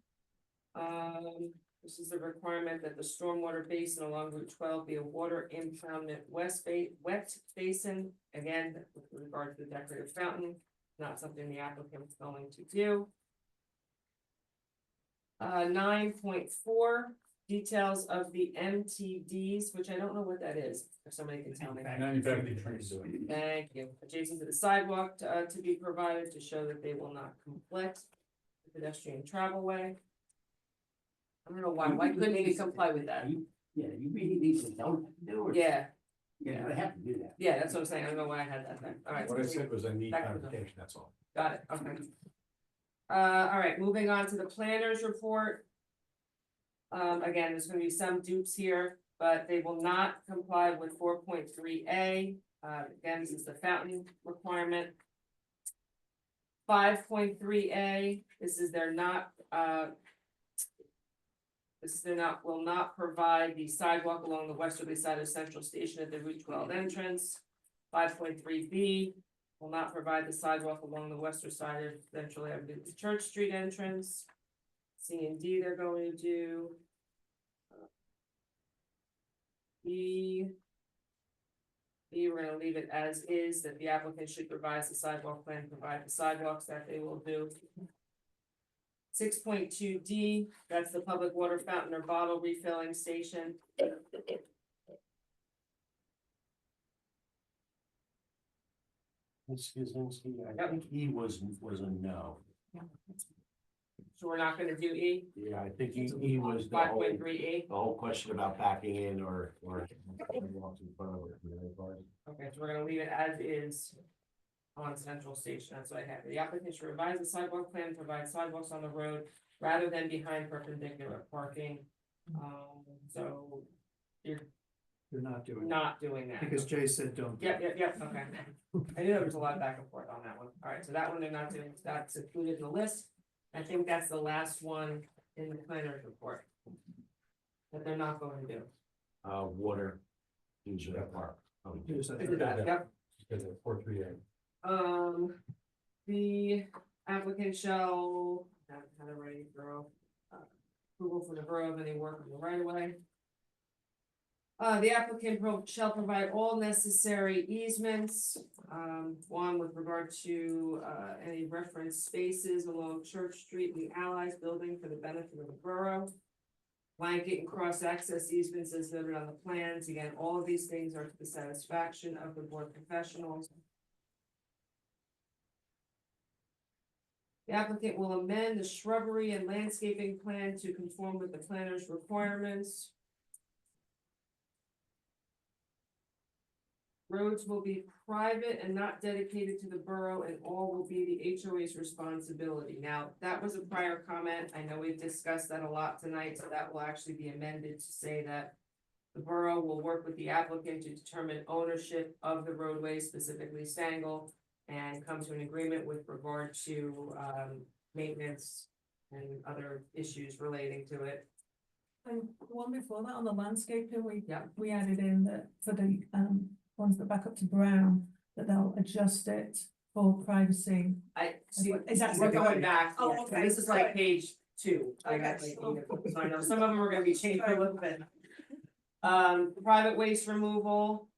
This is the requirement that the stormwater basin along Route 12 be a water impoundment wet basin. Again, with regard to the decorative fountain, not something the applicant is going to do. 9.4, details of the MTDs, which I don't know what that is, if somebody can tell me. Thank you. Adjacent to the sidewalk to be provided to show that they will not conflict with pedestrian travel way. I don't know why couldn't they comply with that? Yeah, you really need to know what to do. Yeah. Yeah, they have to do that. Yeah, that's what I'm saying. I don't know why I had that there. All right. What I said was I need back to the- clarification, that's all. Got it, okay. All right, moving on to the planner's report. Again, there's gonna be some dupes here, but they will not comply with 4.3A. Again, this is the fountain requirement. 5.3A, this is their will not provide the sidewalk along the westerly side of Central Station at the Route 12 entrance. 5.3B will not provide the sidewalk along the western side of Central Avenue to Church Street entrance. C and D they're going to do. B, we're gonna leave it as is, that the applicant should revise the sidewalk plan, provide the sidewalks that they will do. 6.2D, that's the public water fountain or bottle refilling station. Excuse me, I think E was a no. So we're not gonna do E? Yeah, I think E was the 5.3E? whole question about backing in or. Okay, so we're gonna leave it as is on Central Station, that's what I have. The applicant should revise the sidewalk plan, provide sidewalks on the road rather than behind perpendicular parking. So you're You're not doing. it. not doing that. Because Jay said don't. do Yep, it. yep, yep, okay. I knew there was a lot of back and forth on that one. All right, so that one they're not doing, that's included in the list. I think that's the last one in the planner's report. That they're not going to do. Water. Usually park. Use that. Is it that? Yep. Because of 438. The applicant shall have a ready borough. Approval from the borough of any work on the right of way. The applicant shall provide all necessary easements, one with regard to, any reference spaces along Church Street and the Allies building for the benefit of the borough. Blanket and cross-access easements as noted on the plans, again, all of these things are to the satisfaction of the board professionals. The applicant will amend the shrubbery and landscaping plan to conform with the planner's requirements. Roads will be private and not dedicated to the borough, and all will be the HOA's responsibility. Now, that was a prior comment. I know we've discussed that a lot tonight, so that will actually be amended to say that the borough will work with the applicant to determine ownership of the roadway, specifically Stangle, and come to an agreement with regard to maintenance and other issues relating to it. And one before that on the landscaping, we added in that for the ones that back up to brown, that they'll adjust it for privacy. I see, Is that we're going back, Oh, yeah, so okay, this is like sorry. page 2. I Okay. got, like, so I know some of them are gonna be changed a little bit. Private waste removal.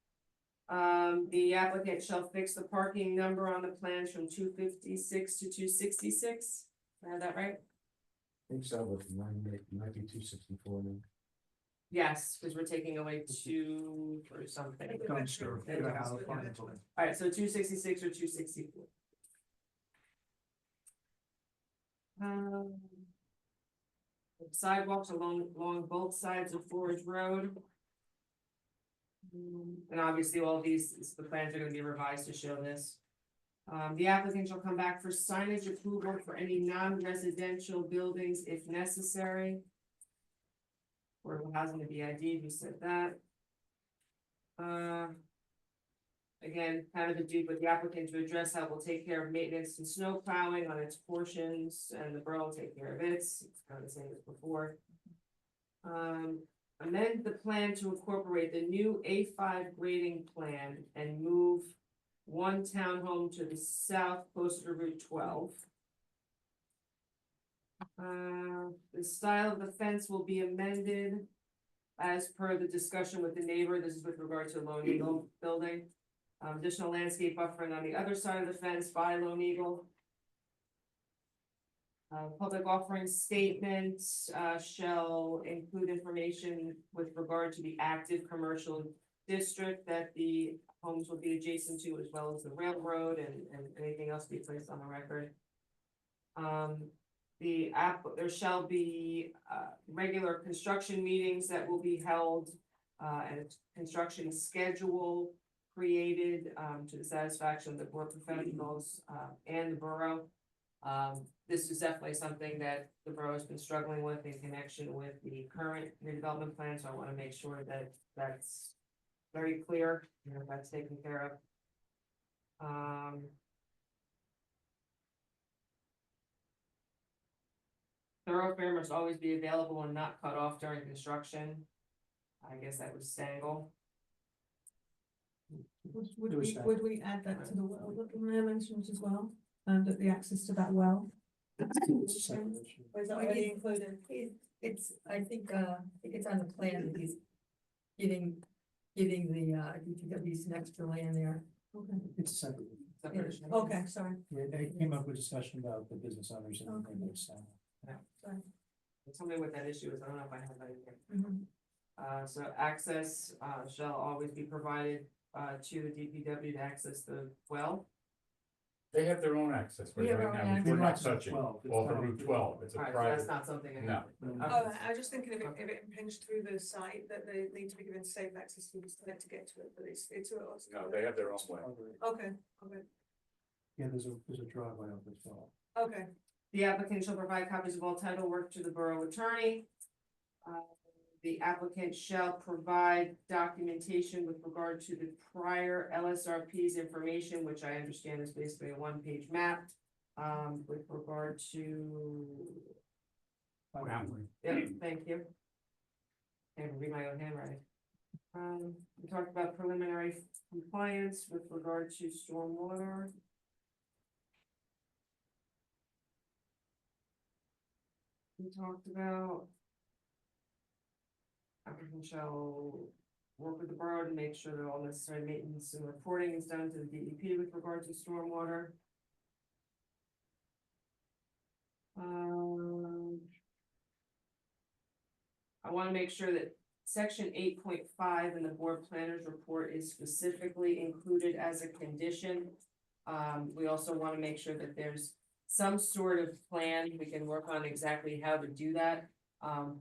The applicant shall fix the parking number on the plans from 256 to 266. I have that right? I think so, but might be 264 now. Yes, because we're taking away 2 or something. Dumpster. And Yeah, dumpster, I'll yeah. find it. Alright, so 266 or 264. Sidewalks along both sides of Forge Road. And obviously all these, the plans are gonna be revised to show this. The applicant shall come back for signage approval for any non-residential buildings if necessary. Affordable housing to be ID, we said that. Again, kind of a dude with the applicant to address how we'll take care of maintenance and snow plowing on its portions, and the borough will take care of its, it's kind of the same as before. Amend the plan to incorporate the new A5 grading plan and move one townhome to the south closer to Route 12. The style of the fence will be amended as per the discussion with the neighbor. This is with regard to Lone Eagle building. Additional landscape buffering on the other side of the fence by Lone Eagle. Public offering statements shall include information with regard to the active commercial district that the homes will be adjacent to, as well as the railroad and anything else be placed on the record. There shall be regular construction meetings that will be held and a construction schedule created to the satisfaction of the board professionals and the borough. This is definitely something that the borough has been struggling with in connection with the current redevelopment plan, so I want to make sure that that's very clear, that's taken care of. Thoroughfare must always be available and not cut off during construction. I guess that was Stangle. Would we add that to the well that the mayor mentioned as well, and that the access to that well? Or is that already included? I think it's on the plan that he's giving the DPW some extra land there. Okay. It's a separate. Okay, sorry. They came up with discussion about the business owners and everything. Sorry. Tell me what that issue is, I don't know if I have that in here. Mhm. So access shall always be provided to the DPW to access the well. They have their own access We have right our now, own which we're not access. touching, Well, it's off of not- Route 12, it's a Alright, so private. that's not something. I No. have. Oh, I was just thinking if it impinged through the site, that they need to be given safe access to the site to get to it, but it's. No, they have their own way. Okay, okay, Yeah, there's a driveway up as well. okay. The applicant shall provide copies of all title work to the borough attorney. the applicant shall provide documentation with regard to the prior LSRP's information, which I understand is basically a one-page map. With regard to. Groundwork. Yeah, thank you. And read my own handwriting. We talked about preliminary compliance with regard to stormwater. We talked about. Applicant shall work with the borough to make sure that all necessary maintenance and reporting is done to the DEP with regard to stormwater. I want to make sure that section 8.5 in the board planners report is specifically included as a condition. We also want to make sure that there's some sort of plan. We can work on exactly how to do that.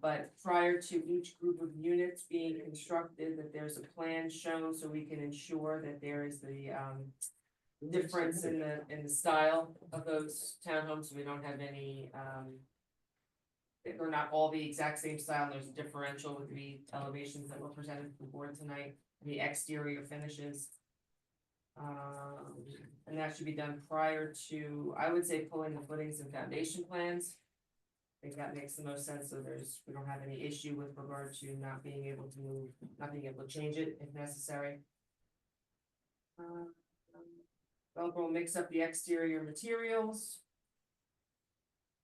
But prior to each group of units being constructed, that there's a plan shown so we can ensure that there is the difference in the style of those townhomes. So we don't have any they're not all the exact same style. And there's a differential with the elevations that were presented to the board tonight, the exterior finishes. And that should be done prior to, I would say, pulling the footings and foundation plans. I think that makes the most sense, so we don't have any issue with regard to not being able to move, not being able to change it if necessary. Developer will mix up the exterior materials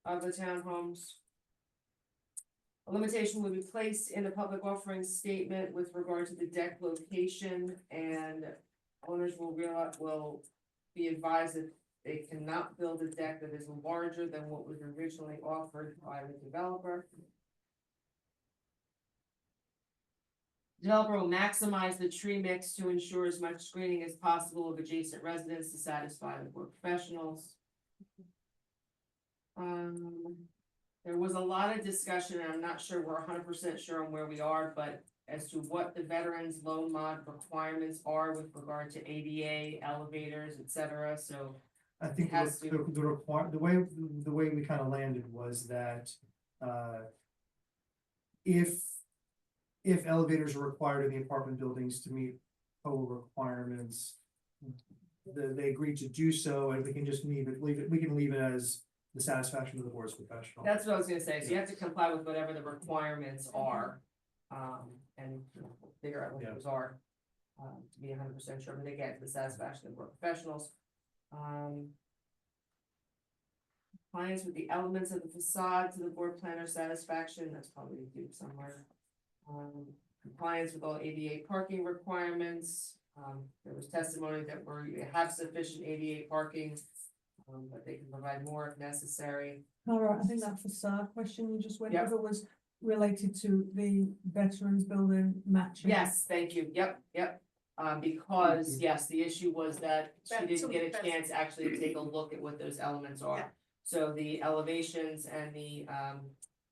of the townhomes. A limitation will be placed in the public offering statement with regard to the deck location, and owners will be advised that they cannot build a deck that is larger than what was originally offered by the developer. Developer will maximize the tree mix to ensure as much screening as possible of adjacent residents to satisfy the board professionals. There was a lot of discussion, and I'm not sure we're 100% sure on where we are, but as to what the veterans loan mod requirements are with regard to ADA, elevators, etc. So I think the way we kind of landed was that, if elevators are required in the apartment buildings to meet code requirements, they agreed to do so, and we can just leave it, we can leave it as the satisfaction of the board's professional. that's what I was gonna say. So you have to comply with whatever the requirements are, and figure out what those are. To be 100% sure, but they get the satisfaction of board professionals. Compliance with the elements of the facade to the board planner satisfaction, that's probably due somewhere. Compliance with all ADA parking requirements. There was testimony that we have sufficient ADA parking, but they can provide more if necessary. Laura, I think that facade question you just went Yep. over was related to the veterans building matching. Yes, thank you. Yep. Because, yes, the issue was that she didn't get a chance actually to take a look at what those elements are. Yeah. So the elevations and the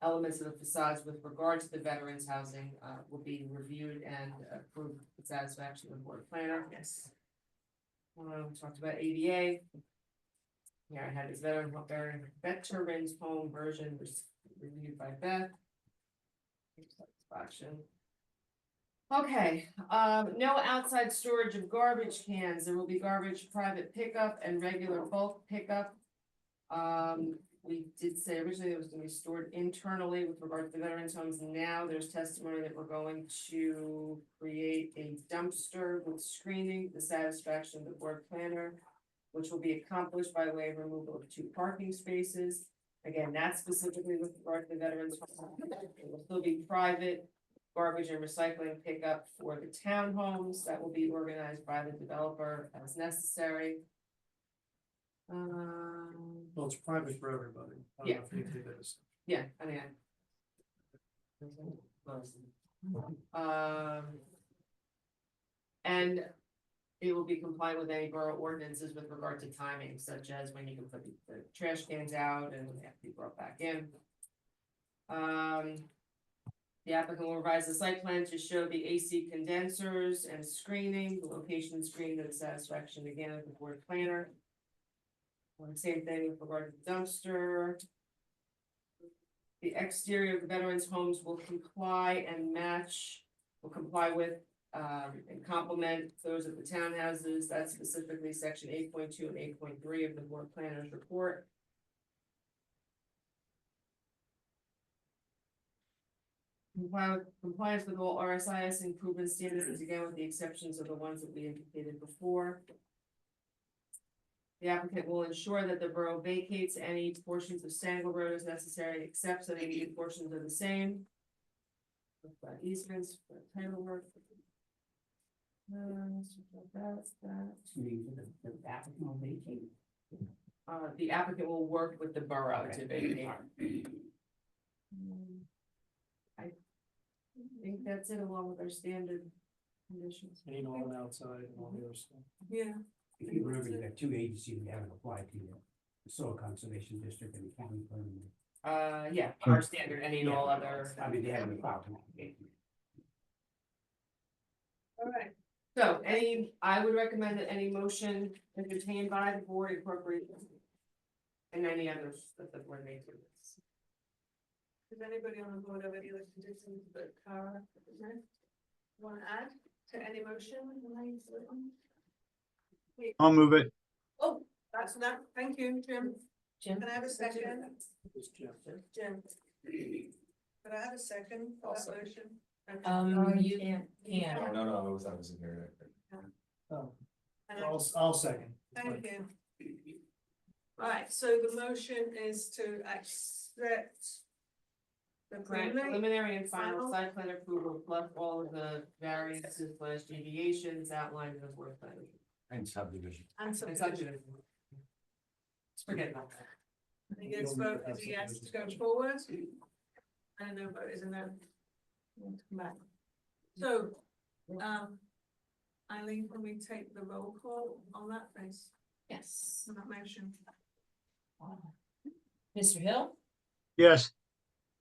elements of the facades with regard to the veterans housing will be reviewed and approved with satisfaction of the board planner. Yes. We talked about ADA. Yeah, I had this veterans home version was reviewed by Beth. Satisfaction. Okay, no outside storage of garbage cans. There will be garbage private pickup and regular bulk pickup. We did say originally it was gonna be stored internally with regard to the veterans homes. Now there's testimony that we're going to create a dumpster with screening, the satisfaction of the board planner, which will be accomplished by way of removal of 2 parking spaces. Again, that's specifically with regard to the veterans home. It will still be private garbage and recycling pickup for the townhomes that will be organized by the developer as necessary. Well, it's private for everybody. I don't know if you think that is. Yeah, I mean. And it will be compliant with any borough ordinances with regard to timing, such as when you can put the trash cans out and they have to be brought back in. The applicant will revise the site plan to show the AC condensers and screening, the location screening to the satisfaction again of the board planner. Same thing with regard to the dumpster. The exterior of the veterans' homes will comply with, and complement those of the townhouses. That's specifically section 8.2 and 8.3 of the board planners report. Compliance with all RSIS improvement standards, again, with the exceptions of the ones that we indicated before. The applicant will ensure that the borough vacates any portions of Stangle Road as necessary, except that any portions are the same. Easements for title work. The applicant will work with the borough to vacate. I think that's it, along with our standard conditions. Any all outside and all the other stuff. Yeah. If you remember, you have two agencies that haven't applied to you, the Soil Conservation District and the county planning. Yeah, our standard, any and all other. I mean, they haven't filed an application. All right, so I would recommend that any motion entertained by the board incorporate. And any others that the board may do. Does anybody on the board have any other conditions that Cara want to add to any motion? I'll move it. Oh, that's enough. Thank you, Jim. Jim? Can I have a second? Jim. Jim. Can I have a second for that motion? You can't. No, I was in here. Oh, And I'll second. Thank you. Right, so the motion is to accept the Preliminary and final site plan approval, plus all of the variances / deviations outlined in the board plan. And subdivision. And And subdivision. Let's forget about that. I think it's vote is a yes to go forward. And no vote is a no. Want to come back. So, Eileen, can we take the roll call on that, please? Yes. On that motion? Mr. Hill, Yes.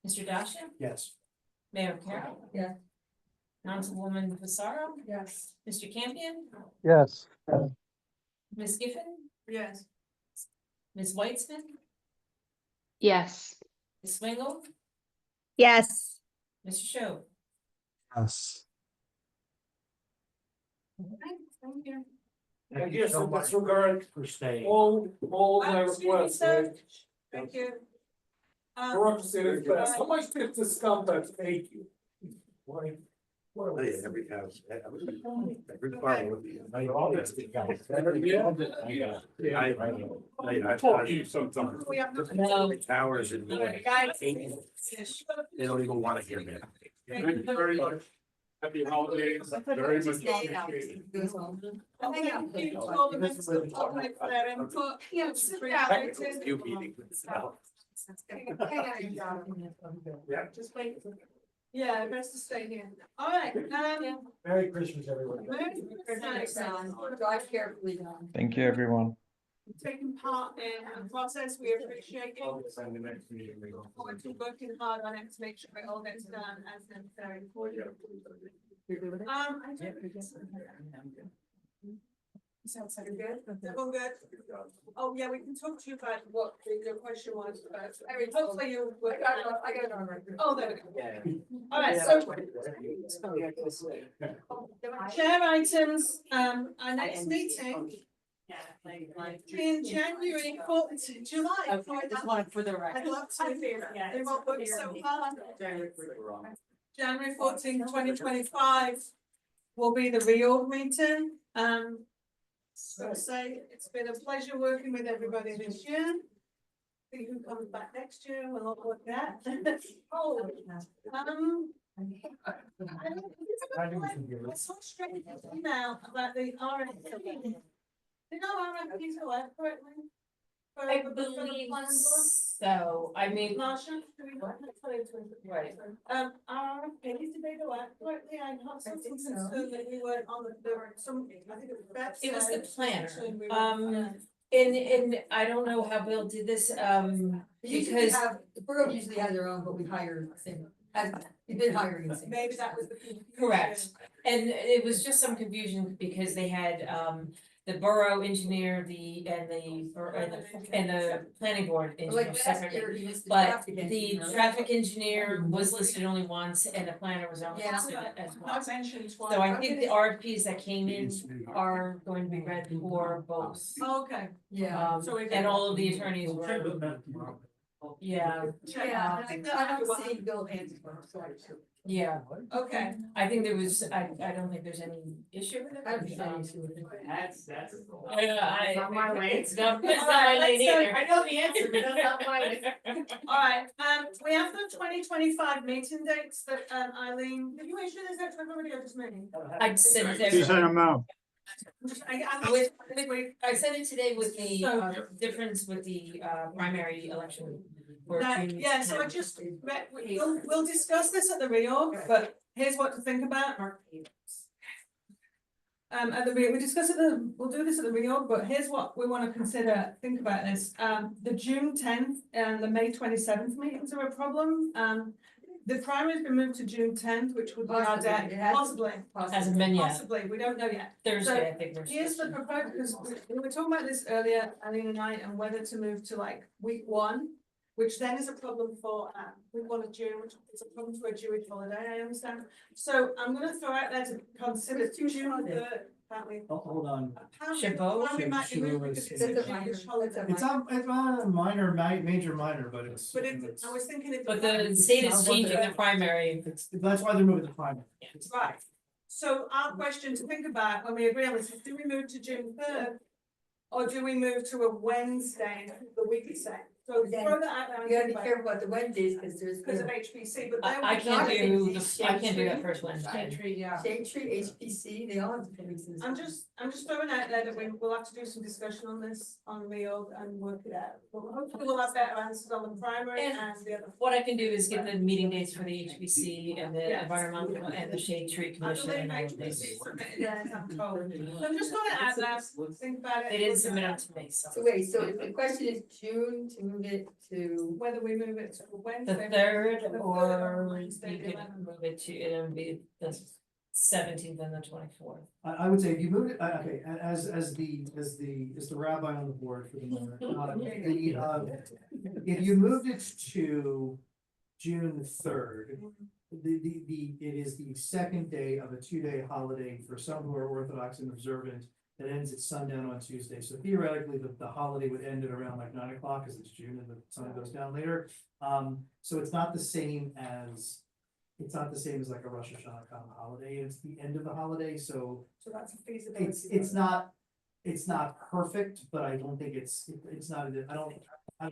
Mr. Dasha, Yes. Mayor Carroll. Yeah. Councilwoman Fasaro, Yes. Mr. Campion, Yes. Ms. Giffen, Yes. Ms. Weitzman, Yes. Ms. Swingle, Yes. Mr. Show. Yes. Thank you. Thank you so much for staying. All my Excuse me, requests, sir. right? Thank you. Representative Best, how much did this come back to take you? Why? Every house, every farm would be. I told you sometimes. We have nothing. No. Towers and. Guys. They don't even want to hear me. Thank you very much. Happy holidays, very much appreciated. I think you told them it's the public that input, you know, sit down. Few meetings. Yeah. Just wait. Yeah, best to stay here. All right, Merry Christmas, everyone. Merry Christmas. Drive carefully, Don. Thank you, everyone. Taking part in the process, we appreciate it. We're working hard on it to make sure it all gets done as necessary for you. I don't. Sounds like good. Everyone good? Oh, yeah, we can talk to you about what your question was, but hopefully you. I got it on record. Oh, there we go. All right, so. Chair items, our next meeting. In January, July. For the record. I'd love to hear it. They won't work so hard. January 14, 2025 will be the reorg meeting. So say it's been a pleasure working with everybody this year. See who comes back next year, we'll all look at. Oh, I saw straight email about the RFP. You know RFPs go out correctly? I believe so, I mean. Marsha, do we want to tell you to? Right. RFPs, did they go out correctly? I have some concern that we weren't on some, I think it was Beth It was the said, planner, actually, we were- and I don't know how Bill did this, because. The borough usually has their own, but we hire, we've been hiring the same. Maybe that was the confusion. Correct, and it was just some confusion because they had the borough engineer, and the planning board engineer Like last separately. year, he was the But traffic the engineer. traffic engineer was listed only once and the planner was only Yeah. listed as well. Not mentioned twice. So I think the RFPs that came in are going to be read for both. Okay. Yeah. So we And can- all of the attorneys were, yeah, Yeah, I don't see Bill answer. yeah. Okay, I think there was, I don't think there's any issue with it. I don't see any issue with it. That's. It's not my lane. It's not my Alright, lane let's either. I know the answer, but that's not mine. alright, we have the 2025 meeting dates that, Eileen, did you issue this out to everybody or just me? I sent it. She sent them out. I sent it today with the So- difference with the primary election. for That, June yeah, so I 10th. just, we'll discuss this at the reorg, but here's what to think about. At the we discuss it, we'll do this at the reorg, but here's what we wanna consider, think about this, the June 10th and the May 27th meetings are a problem, the primary's been moved to June 10th, which would be our Possibly, day, yeah. possibly. Hasn't been yet. Possibly, we don't know yet. Thursday, I think. Here's the proposal, because we were talking about this earlier, Eileen and I, and whether to move to like week 1, which then is a problem for, week 1 of June, which is a problem for a Jewish holiday, I understand. So I'm gonna throw out there to consider June 3rd, apparently. Oh, hold on. Chabot? Apparently might be moved because it's a Jewish holiday. It's on a minor, major minor, but it's. But it, I was thinking it. But the state is changing the primary. That's why they're moving the primary. Right, so our question to think about when we agree on this is, do we move to June 3rd? Or do we move to a Wednesday, the week is set? So Then throw that out there. and You gotta think be about it. careful about the Wednesdays, because there's. Because of HPC, but I then. can't do, I can't do that Shade first Wednesday. Tree, yeah. Shade Tree, HPC, they all have different reasons. I'm just throwing out there that we'll have to do some discussion on this, on reorg and work it out. But hopefully we'll have better answers on the primary And- and the other. What I can do is get the meeting dates for the HBC and the Yes. environmental and the shade tree I commission believe and all of HPC this. submitted theirs, I'm told. So I'm just gonna add that, think about it. They didn't submit them to me, so. So wait, so the question is June to move it to, Whether we move it to The Wednesday. third, the or Wednesday, you the could 11th. move it to, it'll be the 17th and the 24th. I would say if you move it, okay, as the rabbi on the board for the moment, if you moved it to June 3rd, it is the second day of a 2-day holiday for some who are Orthodox and observant that ends at sundown on Tuesday. So theoretically, the holiday would end at around like 9 o'clock, because it's June and the sun goes down later. So it's not the same as like a Rosh Hashanah kind of holiday. It's the end of the holiday, so So that's a feasibility. it's not perfect, but I don't think it's not, I don't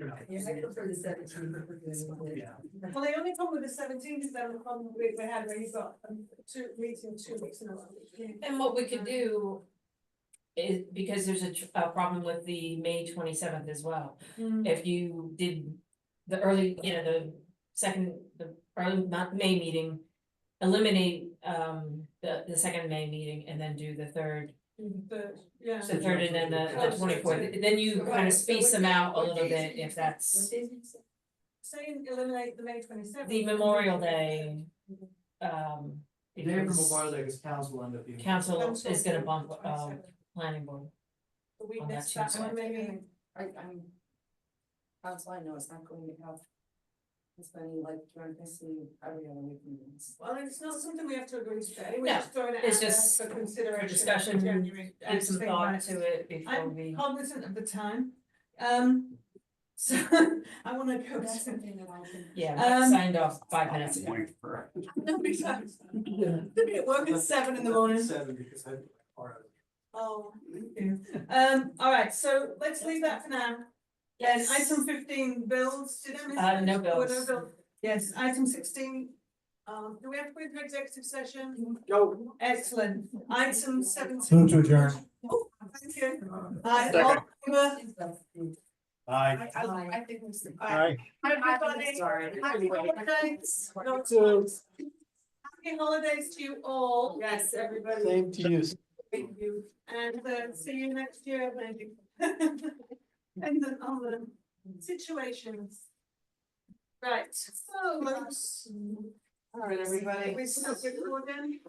know. yeah, I prefer the 17th. Yeah. Well, the only problem with the 17th is that the problem we had where you've got 2 meetings 2 weeks in a row. And what we could do is, because there's a problem with the May 27th as well. If you did the early, the early, not May meeting, eliminate the second May meeting and then do the third, Yeah. the third and then the 24th, then you kind of space them out a little bit if that's Saying eliminate the May 27th. the Memorial Day. The day for Because Memorial Day, because council will end up being. council is gonna bump planning board. We on that missed that Tuesday. one, maybe. I'm. Council, I know it's not going to have. As many like joint every other week meetings. Well, it's not something we have to agree to, we're No, just throwing it it's out there just for consideration. For discussion, January, and give some think thought about to it before I'm we. cognizant of the time, so I wanna go. That's something that I can. Yeah, I Um, signed off 5 minutes ago. No, because to be at work at 7 in the morning. 7 because I part of it. Oh, thank you. All right, so let's leave that for now. Then item 15, bills, did I miss? No it? Oh, bills. Yes, item 16, do we have to go into executive session? No. Excellent. Item 17. Move to adjourn. Oh, thank you. All in favor? Aye. I think it's. Aye. Everybody, Sorry. happy holidays. Happy holidays to you all. Yes, everybody. Same to you. Thank you, and see you next year, maybe. And then on the situations. Right, so let's. All right, everybody. We stop recording.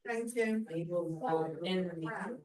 Thank you. In the meeting.